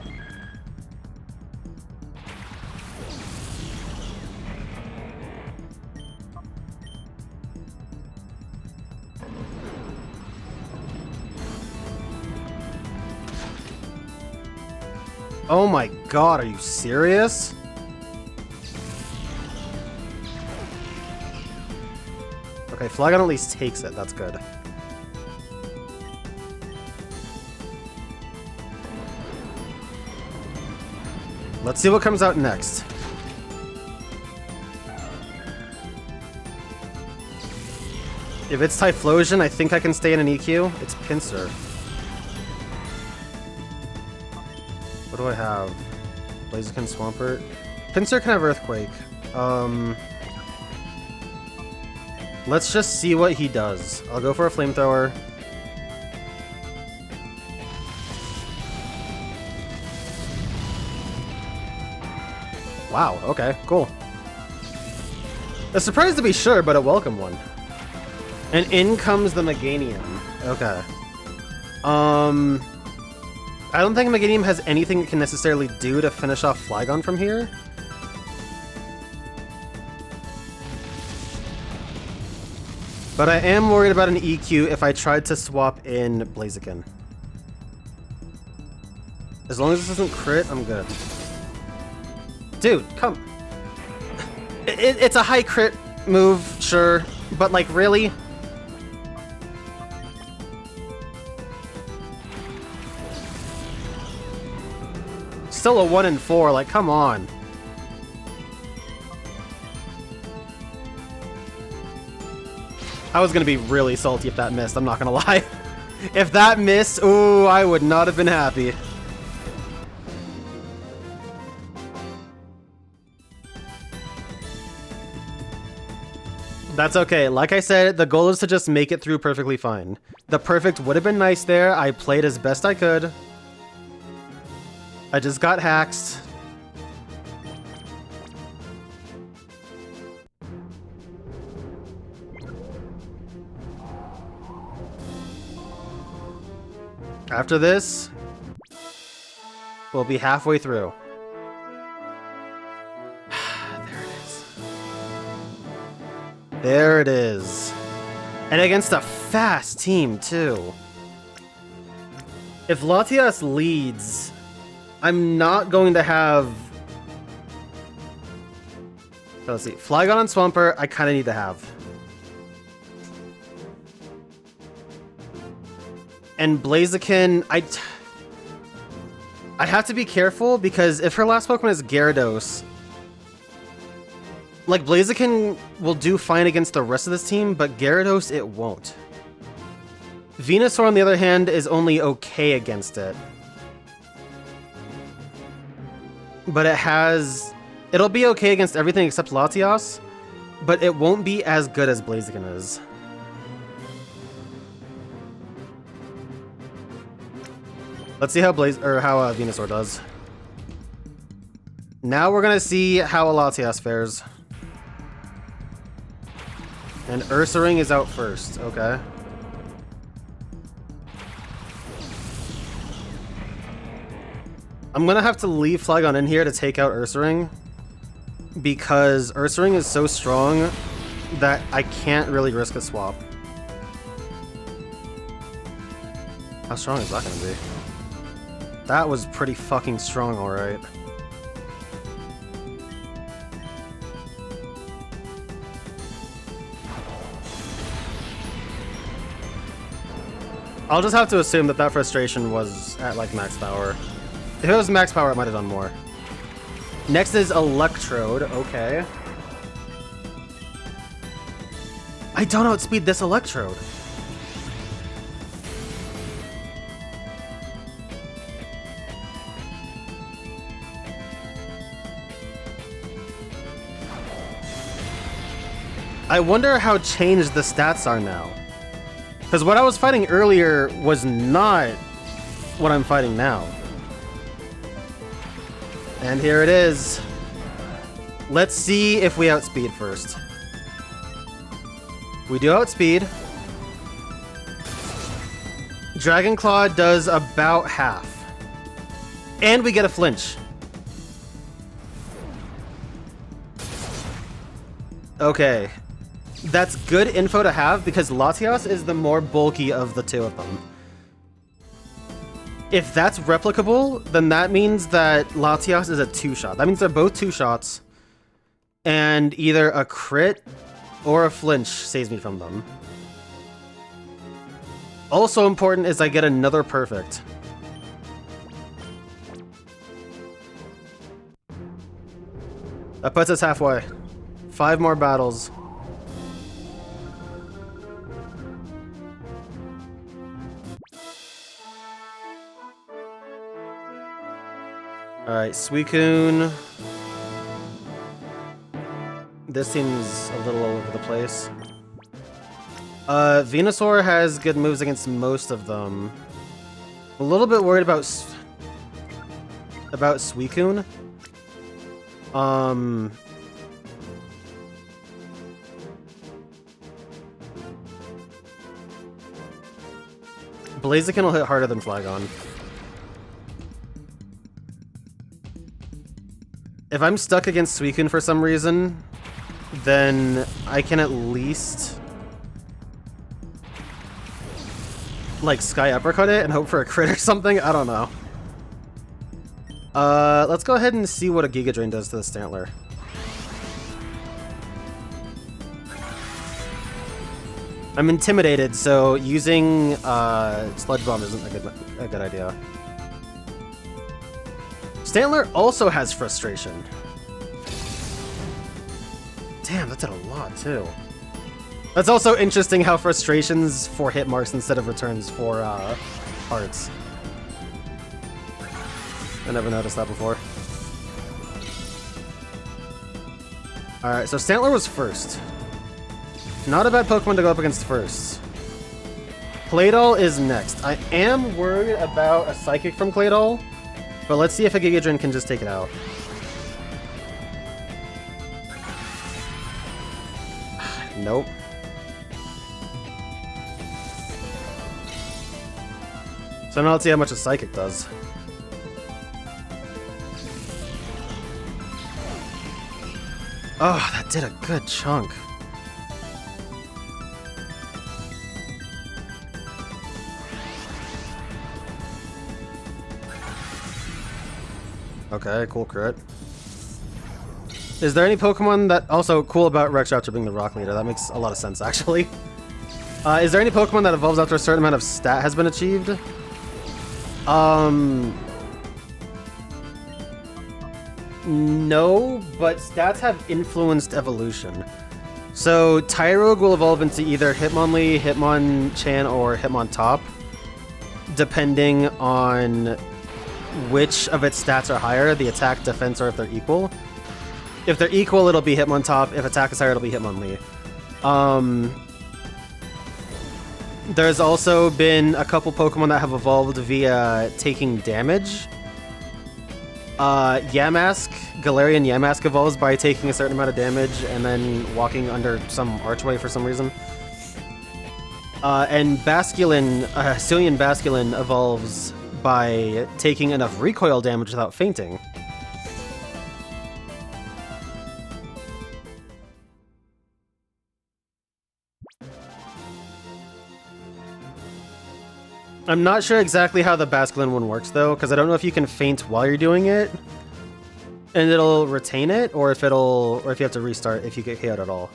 Oh my god, are you serious? Okay, Flygon at least takes it, that's good. Let's see what comes out next. If it's Typhlosion, I think I can stay in an EQ. It's Pinsir. What do I have? Blaziken, Swampert. Pinsir can have Earthquake. Let's just see what he does. I'll go for a Flamethrower. Wow, okay, cool. A surprise to be sure, but a welcome one. And in comes the Meganium. Okay. I don't think Meganium has anything it can necessarily do to finish off Flygon from here. But I am worried about an EQ if I tried to swap in Blaziken. As long as this doesn't crit, I'm good. Dude, come. It's a high crit move, sure, but like, really? Still a 1 in 4, like, come on. I was gonna be really salty if that missed, I'm not gonna lie. If that missed, ooh, I would not have been happy. That's okay. Like I said, the goal is to just make it through perfectly fine. The perfect would have been nice there. I played as best I could. I just got hacked. After this, We'll be halfway through. There it is. There it is. And against a fast team, too. If Latias leads, I'm not going to have... Let's see. Flygon and Swampert, I kind of need to have. And Blaziken, I have to be careful because if her last Pokemon is Gyarados, like Blaziken will do fine against the rest of this team, but Gyarados it won't. Venusaur, on the other hand, is only okay against it. But it'll be okay against everything except Latias, but it won't be as good as Blaziken is. Let's see how Venusaur does. Now we're gonna see how Latias fares. And Ursaring is out first, okay. I'm gonna have to leave Flygon in here to take out Ursaring, because Ursaring is so strong that I can't really risk a swap. How strong is that gonna be? That was pretty fucking strong, alright. I'll just have to assume that frustration was at like max power. If it was max power, it might have done more. Next is Electrode, okay. I don't outspeed this Electrode. I wonder how changed the stats are now. Because what I was fighting earlier was not what I'm fighting now. And here it is. Let's see if we outspeed first. We do outspeed. Dragon Claw does about half. And we get a flinch. Okay. That's good info to have because Latias is the more bulky of the two of them. If that's replicable, then that means that Latias is a two-shot. That means they're both two shots, and either a crit or a flinch saves me from them. Also important is I get another perfect. That puts us halfway. 5 more battles. Alright, Suicune. This seems a little all over the place. Venusaur has good moves against most of them. A little bit worried about Suicune. Blaziken will hit harder than Flygon. If I'm stuck against Suicune for some reason, then I can at least like Sky Uppercut it and hope for a crit or something. I don't know. Let's go ahead and see what a Giga Drain does to the Stantler. I'm intimidated, so using Sludge Bomb isn't a good idea. Stantler also has Frustration. Damn, that did a lot, too. That's also interesting how Frustration's for hit marks instead of returns for hearts. I never noticed that before. Alright, so Stantler was first. Not a bad Pokemon to go up against first. Claydol is next. I am worried about a Psychic from Claydol, but let's see if a Giga Drain can just take it out. Nope. So now let's see how much a Psychic does. Oh, that did a good chunk. Okay, cool crit. Is there any Pokemon that... Also, cool about Rex Raptor being the rock leader. That makes a lot of sense, actually. Is there any Pokemon that evolves after a certain amount of stat has been achieved? No, but stats have influenced evolution. So, Tyrogue will evolve into either Hitmonlee, Hitmonchan, or Hitmontop, depending on which of its stats are higher, the attack, defense, or if they're equal. If they're equal, it'll be Hitmontop. If attack is higher, it'll be Hitmonlee. There's also been a couple Pokemon that have evolved via taking damage. Yamask, Galarian Yamask evolves by taking a certain amount of damage and then walking under some archway for some reason. And Basculin, Hylian Basculin evolves by taking enough recoil damage without fainting. I'm not sure exactly how the Basculin one works, though, because I don't know if you can faint while you're doing it, and it'll retain it, or if you have to restart if you get KO'd at all.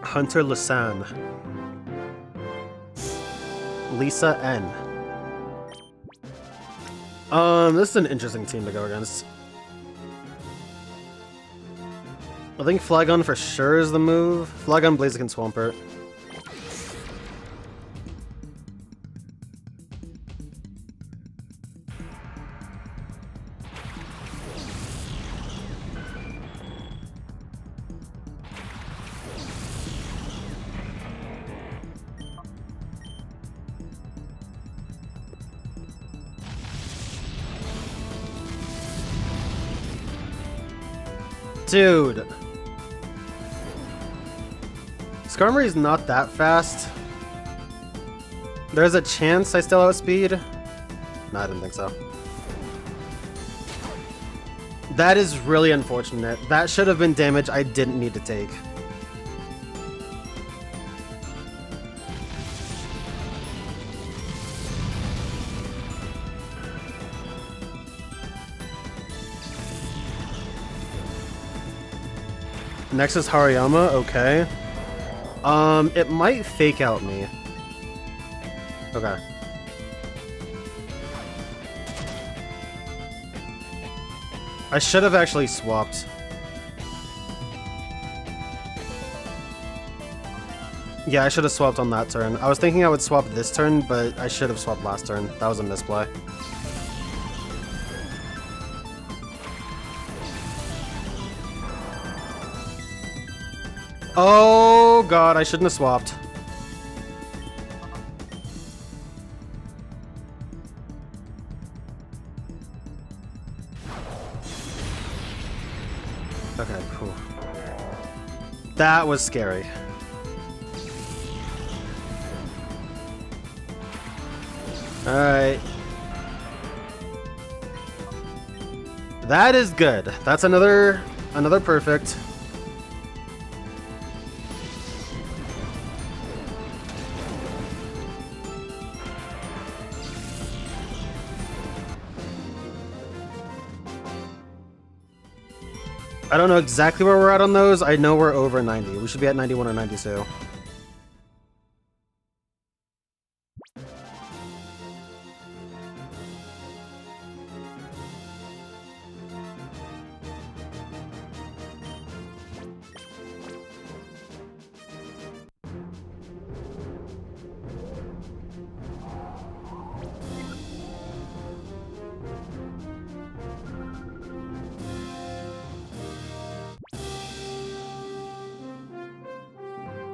Hunter Lisanne. Lisa N. This is an interesting team to go against. I think Flygon for sure is the move. Flygon, Blaziken, Swampert. Dude. Skarmory's not that fast. There's a chance I still outspeed. No, I didn't think so. That is really unfortunate. That should have been damage I didn't need to take. Next is Hariyama, okay. It might fake out me. Okay. I should have actually swapped. Yeah, I should have swapped on that turn. I was thinking I would swap this turn, but I should have swapped last turn. That was a misplay. Oh god, I shouldn't have swapped. Okay, cool. That was scary. Alright. That is good. That's another perfect. I don't know exactly where we're at on those. I know we're over 90. We should be at 91 or 92.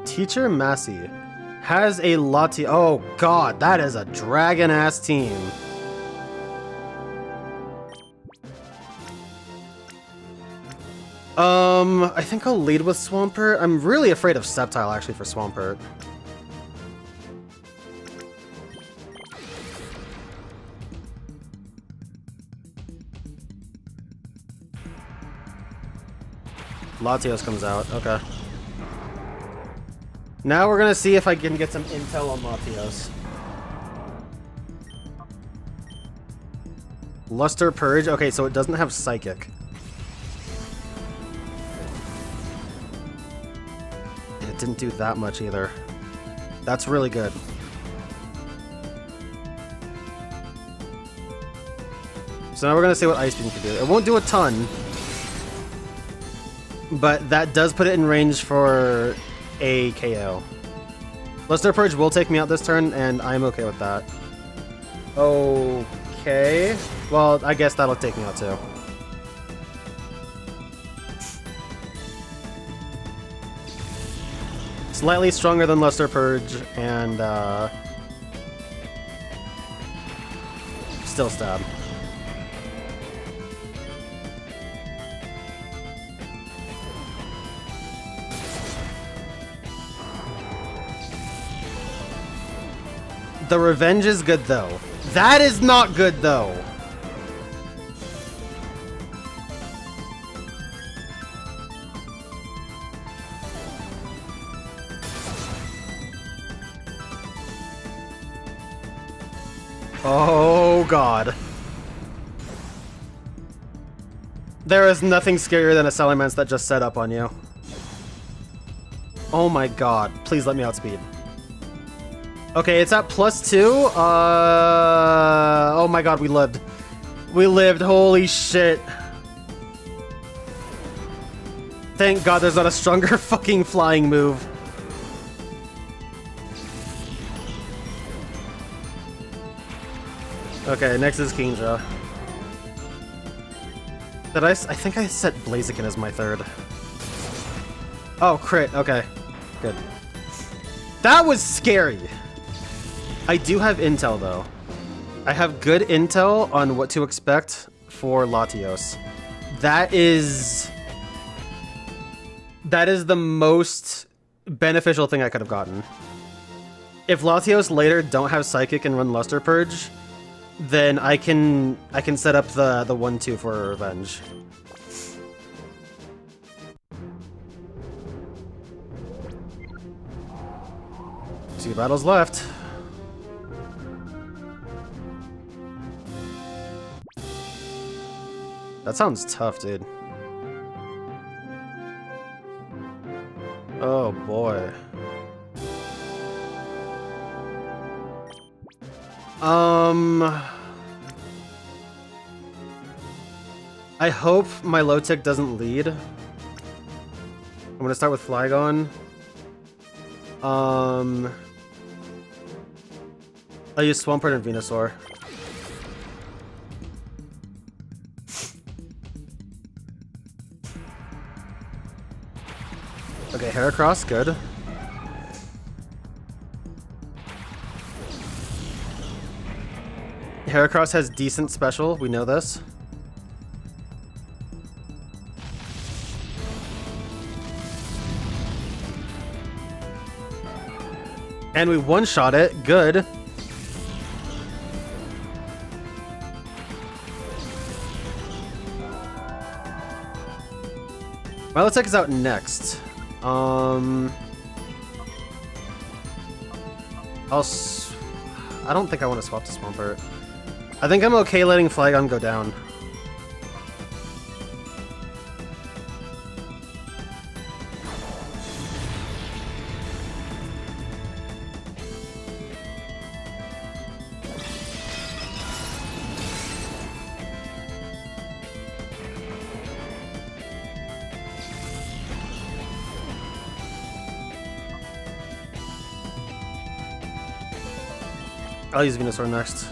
Teacher Massey has a Lati. Oh god, that is a dragon-ass team. I think I'll lead with Swampert. I'm really afraid of Sceptile, actually, for Swampert. Latios comes out, okay. Now we're gonna see if I can get some intel on Latios. Luster Purge, okay, so it doesn't have Psychic. It didn't do that much either. That's really good. So now we're gonna see what Ice Beam can do. It won't do a ton, but that does put it in range for a KO. Luster Purge will take me out this turn, and I'm okay with that. Okay. Well, I guess that'll take me out too. Slightly stronger than Luster Purge, and still stab. The Revenge is good, though. That is not good, though. Oh, God. There is nothing scarier than a Salamence that just set up on you. Oh my God. Please let me outspeed. Okay, it's at +2. Oh my God, we lived. We lived, holy shit. Thank God there's not a stronger fucking flying move. Okay, next is Kingdra. I think I set Blaziken as my third. Oh, crit, okay. Good. That was scary! I do have intel, though. I have good intel on what to expect for Latios. That is the most beneficial thing I could have gotten. If Latios later don't have Psychic and run Luster Purge, then I can set up the 1-2 for Revenge. Two battles left. That sounds tough, dude. Oh boy. I hope my low tick doesn't lead. I'm gonna start with Flygon. I'll use Swampert and Venusaur. Okay, Heracross, good. Heracross has decent special, we know this. And we one-shot it, good. Milotic is out next. I don't think I want to swap to Swampert. I think I'm okay letting Flygon go down. I'll use Venusaur next.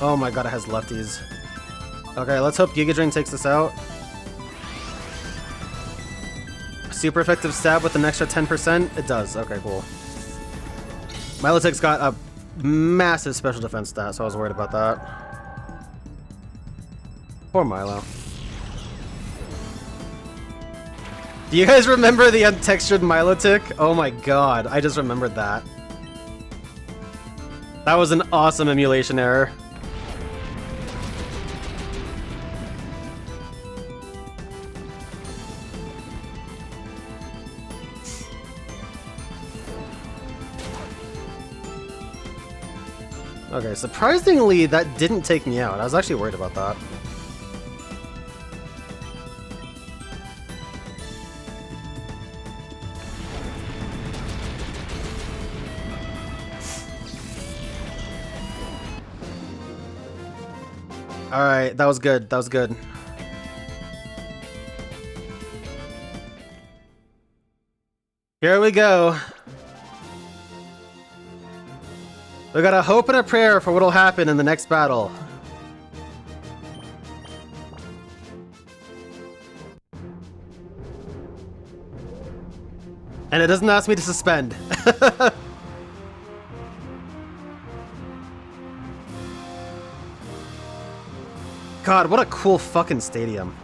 Oh my God, it has lefties. Okay, let's hope Giga Drain takes this out. Super effective stab with an extra 10%? It does. Okay, cool. Milotic's got a massive special defense stat, so I was worried about that. Poor Milo. Do you guys remember the untextured Milotic? Oh my god, I just remembered that. That was an awesome emulation error. Okay, surprisingly, that didn't take me out. I was actually worried about that. Alright, that was good. That was good. Here we go. We got a hope and a prayer for what'll happen in the next battle. And it doesn't ask me to suspend. God, what a cool fucking stadium.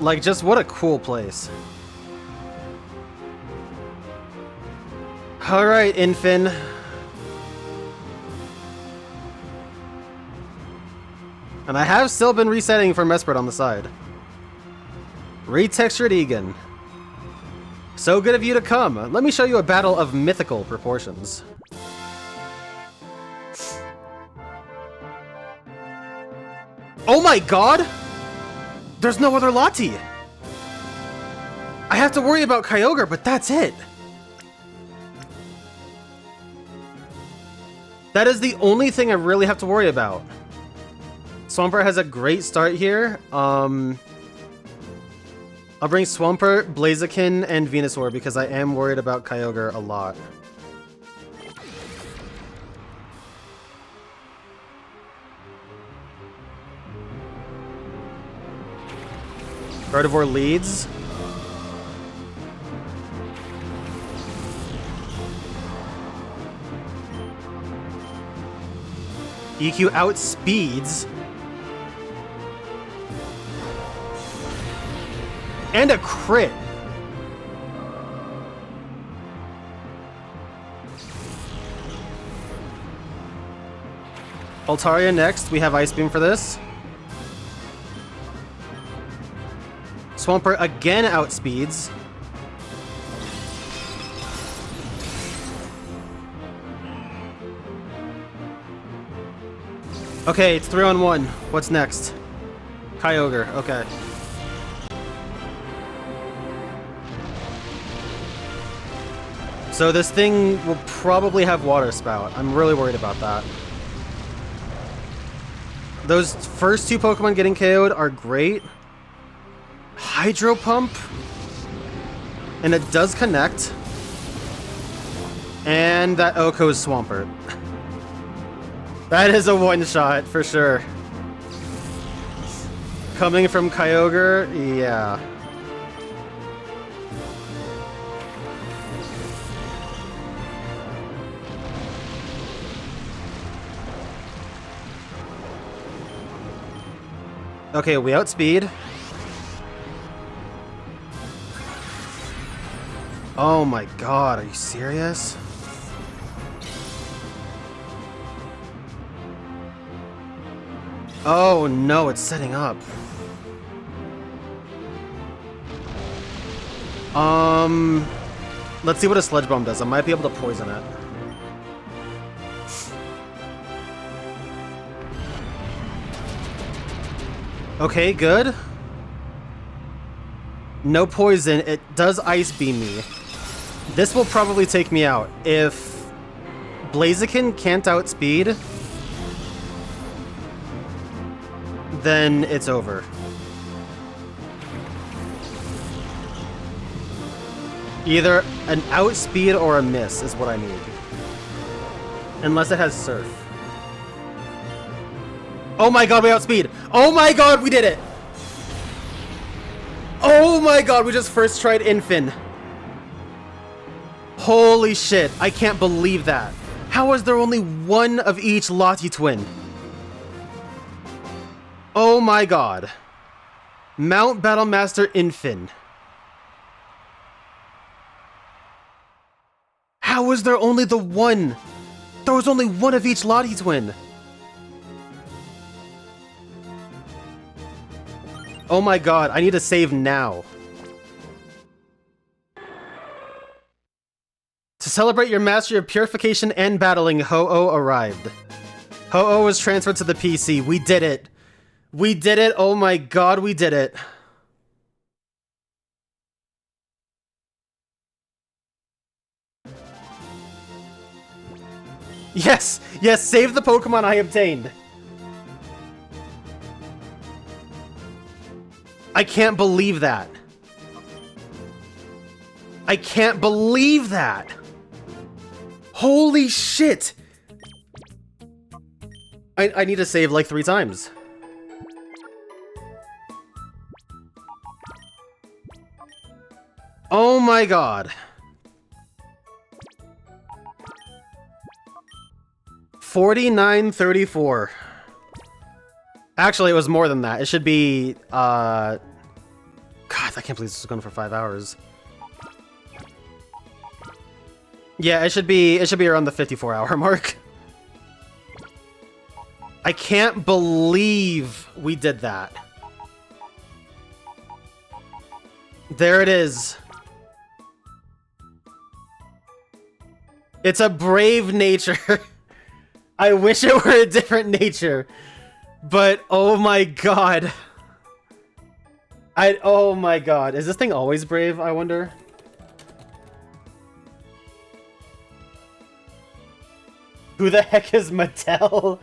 Like, just what a cool place. Alright, Infin. And I have still been resetting for Mesprit on the side. Retextured Egan. So good of you to come. Let me show you a battle of mythical proportions. Oh my god! There's no other Lati! I have to worry about Kyogre, but that's it! That is the only thing I really have to worry about. Swampert has a great start here. I'll bring Swampert, Blaziken, and Venusaur because I am worried about Kyogre a lot. Gardevoir leads. EQ outspeeds. And a crit. Altaria next. We have Ice Beam for this. Swampert again outspeeds. Okay, it's 3-on-1. What's next? Kyogre, okay. So this thing will probably have Water Spout. I'm really worried about that. Those first two Pokemon getting KO'd are great. Hydro Pump. And it does connect. And that Oko's Swampert. That is a one-shot, for sure. Coming from Kyogre, yeah. Okay, we outspeed. Oh my god, are you serious? Oh no, it's setting up. Let's see what a Sludge Bomb does. I might be able to poison it. Okay, good. No poison. It does Ice Beam me. This will probably take me out. If Blaziken can't outspeed, then it's over. Either an outspeed or a miss is what I need. Unless it has surf. Oh my god, we outspeed! Oh my god, we did it! Oh my god, we just first tried Infin. Holy shit, I can't believe that. How is there only one of each Lottie twin? Oh my god. Mount Battlemaster Infin. How was there only the one? There was only one of each Lottie twin. Oh my god, I need to save now. To celebrate your mastery of purification and battling, Ho-Oh arrived. Ho-Oh was transferred to the PC. We did it. We did it. Oh my god, we did it. Yes! Yes, save the Pokemon I obtained. I can't believe that. I can't believe that. Holy shit. I need to save like 3 times. Oh my god. 49:34. Actually, it was more than that. It should be, God, I can't believe this is going for 5 hours. Yeah, it should be around the 54-hour mark. I can't believe we did that. There it is. It's a brave nature. I wish it were a different nature. But, oh my god. Oh my god. Is this thing always brave, I wonder? Who the heck is Mattel?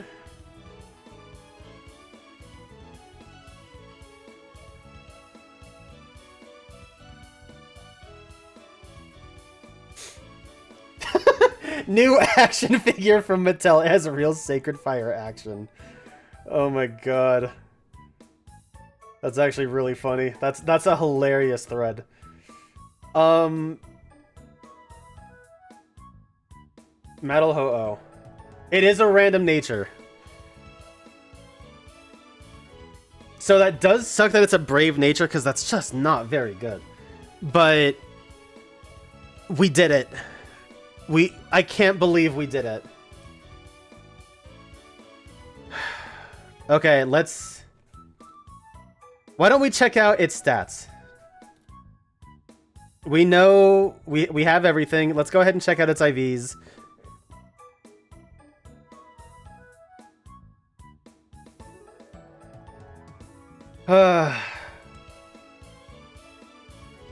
New action figure from Mattel. It has a real Sacred Fire action. Oh my god. That's actually really funny. That's a hilarious thread. MATTLE Ho-Oh. It is a random nature. So that does suck that it's a brave nature, because that's just not very good. But we did it. I can't believe we did it. Okay, let's... Why don't we check out its stats? We know... We have everything. Let's go ahead and check out its IVs.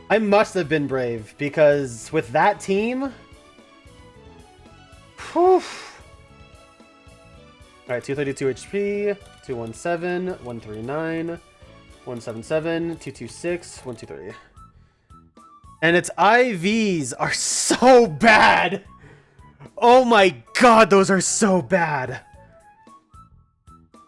I must have been brave, because with that team... Whew. Alright, 232 HP, 217, 139, 177, 226, 123. And its IVs are so bad! Oh my god, those are so bad!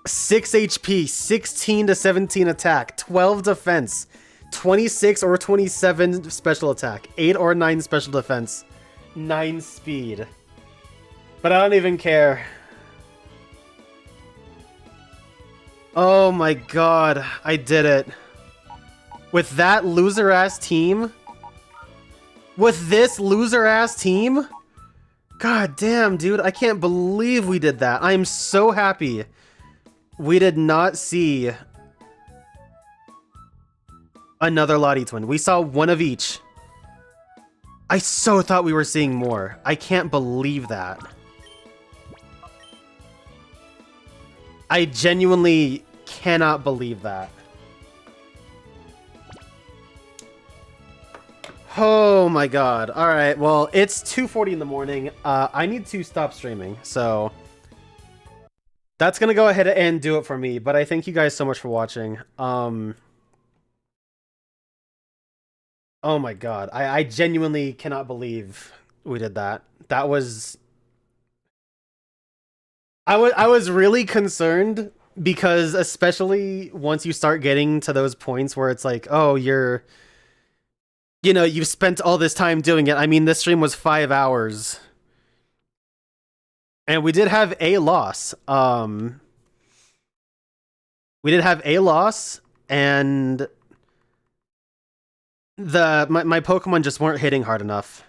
6 HP, 16 to 17 attack, 12 defense, 26 or 27 special attack, 8 or 9 special defense, 9 speed. But I don't even care. Oh my god, I did it. With that loser-ass team? With this loser-ass team? God damn, dude, I can't believe we did that. I am so happy we did not see another Lottie twin. We saw one of each. I so thought we were seeing more. I can't believe that. I genuinely cannot believe that. Oh my god. Alright, well, it's 2:40 in the morning. I need to stop streaming, so... That's gonna go ahead and do it for me, but I thank you guys so much for watching. Oh Oh my god. I genuinely cannot believe we did that. That was I was really concerned because especially once you start getting to those points where it's like, oh, you've spent all this time doing it. I mean, this stream was 5 hours. And we did have a loss. We did have a loss, and my Pokemon just weren't hitting hard enough.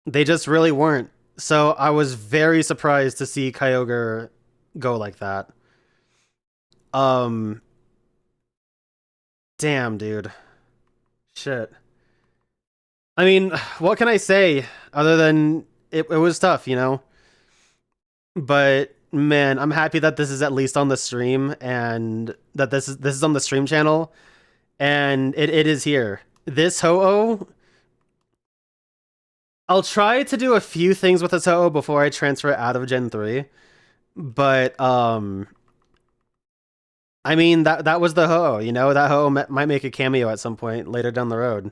They just really weren't. So I was very surprised to see Kyogre go like that. Um, damn, dude. Shit. I mean, what can I say other than it was tough, you know? But man, I'm happy that this is at least on the stream and that this is on the stream channel and it is here. This Ho-Oh, I'll try to do a few things with this Ho-Oh before I transfer it out of Gen 3. But I mean that was the Ho-Oh, you know? That Ho-Oh might make a cameo at some point later down the road.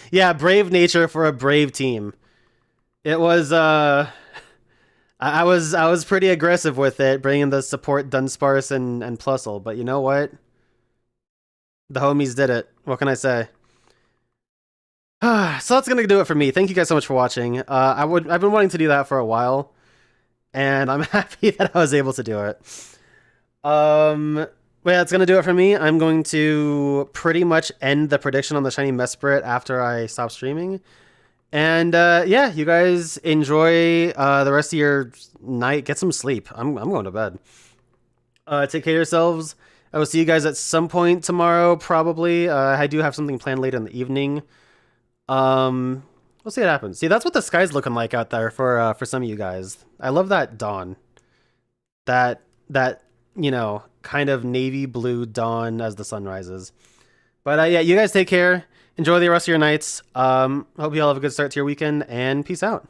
Yeah, brave nature for a brave team. It was I was pretty aggressive with it, bringing the support Dunsparce and Plusle, but you know what? The homies did it. What can I say? So that's gonna do it for me. Thank you guys so much for watching. I've been wanting to do that for a while, and I'm happy that I was able to do it. But yeah, that's gonna do it for me. I'm going to pretty much end the prediction on the shiny Mesprit after I stop streaming. And yeah, you guys enjoy the rest of your night. Get some sleep. I'm going to bed. Take care of yourselves. I will see you guys at some point tomorrow, probably. I do have something planned later in the evening. We'll see what happens. See, that's what the sky's looking like out there for some of you guys. I love that dawn. That kind of navy blue dawn as the sun rises. But yeah, you guys take care. Enjoy the rest of your nights. Hope you all have a good start to your weekend, and peace out.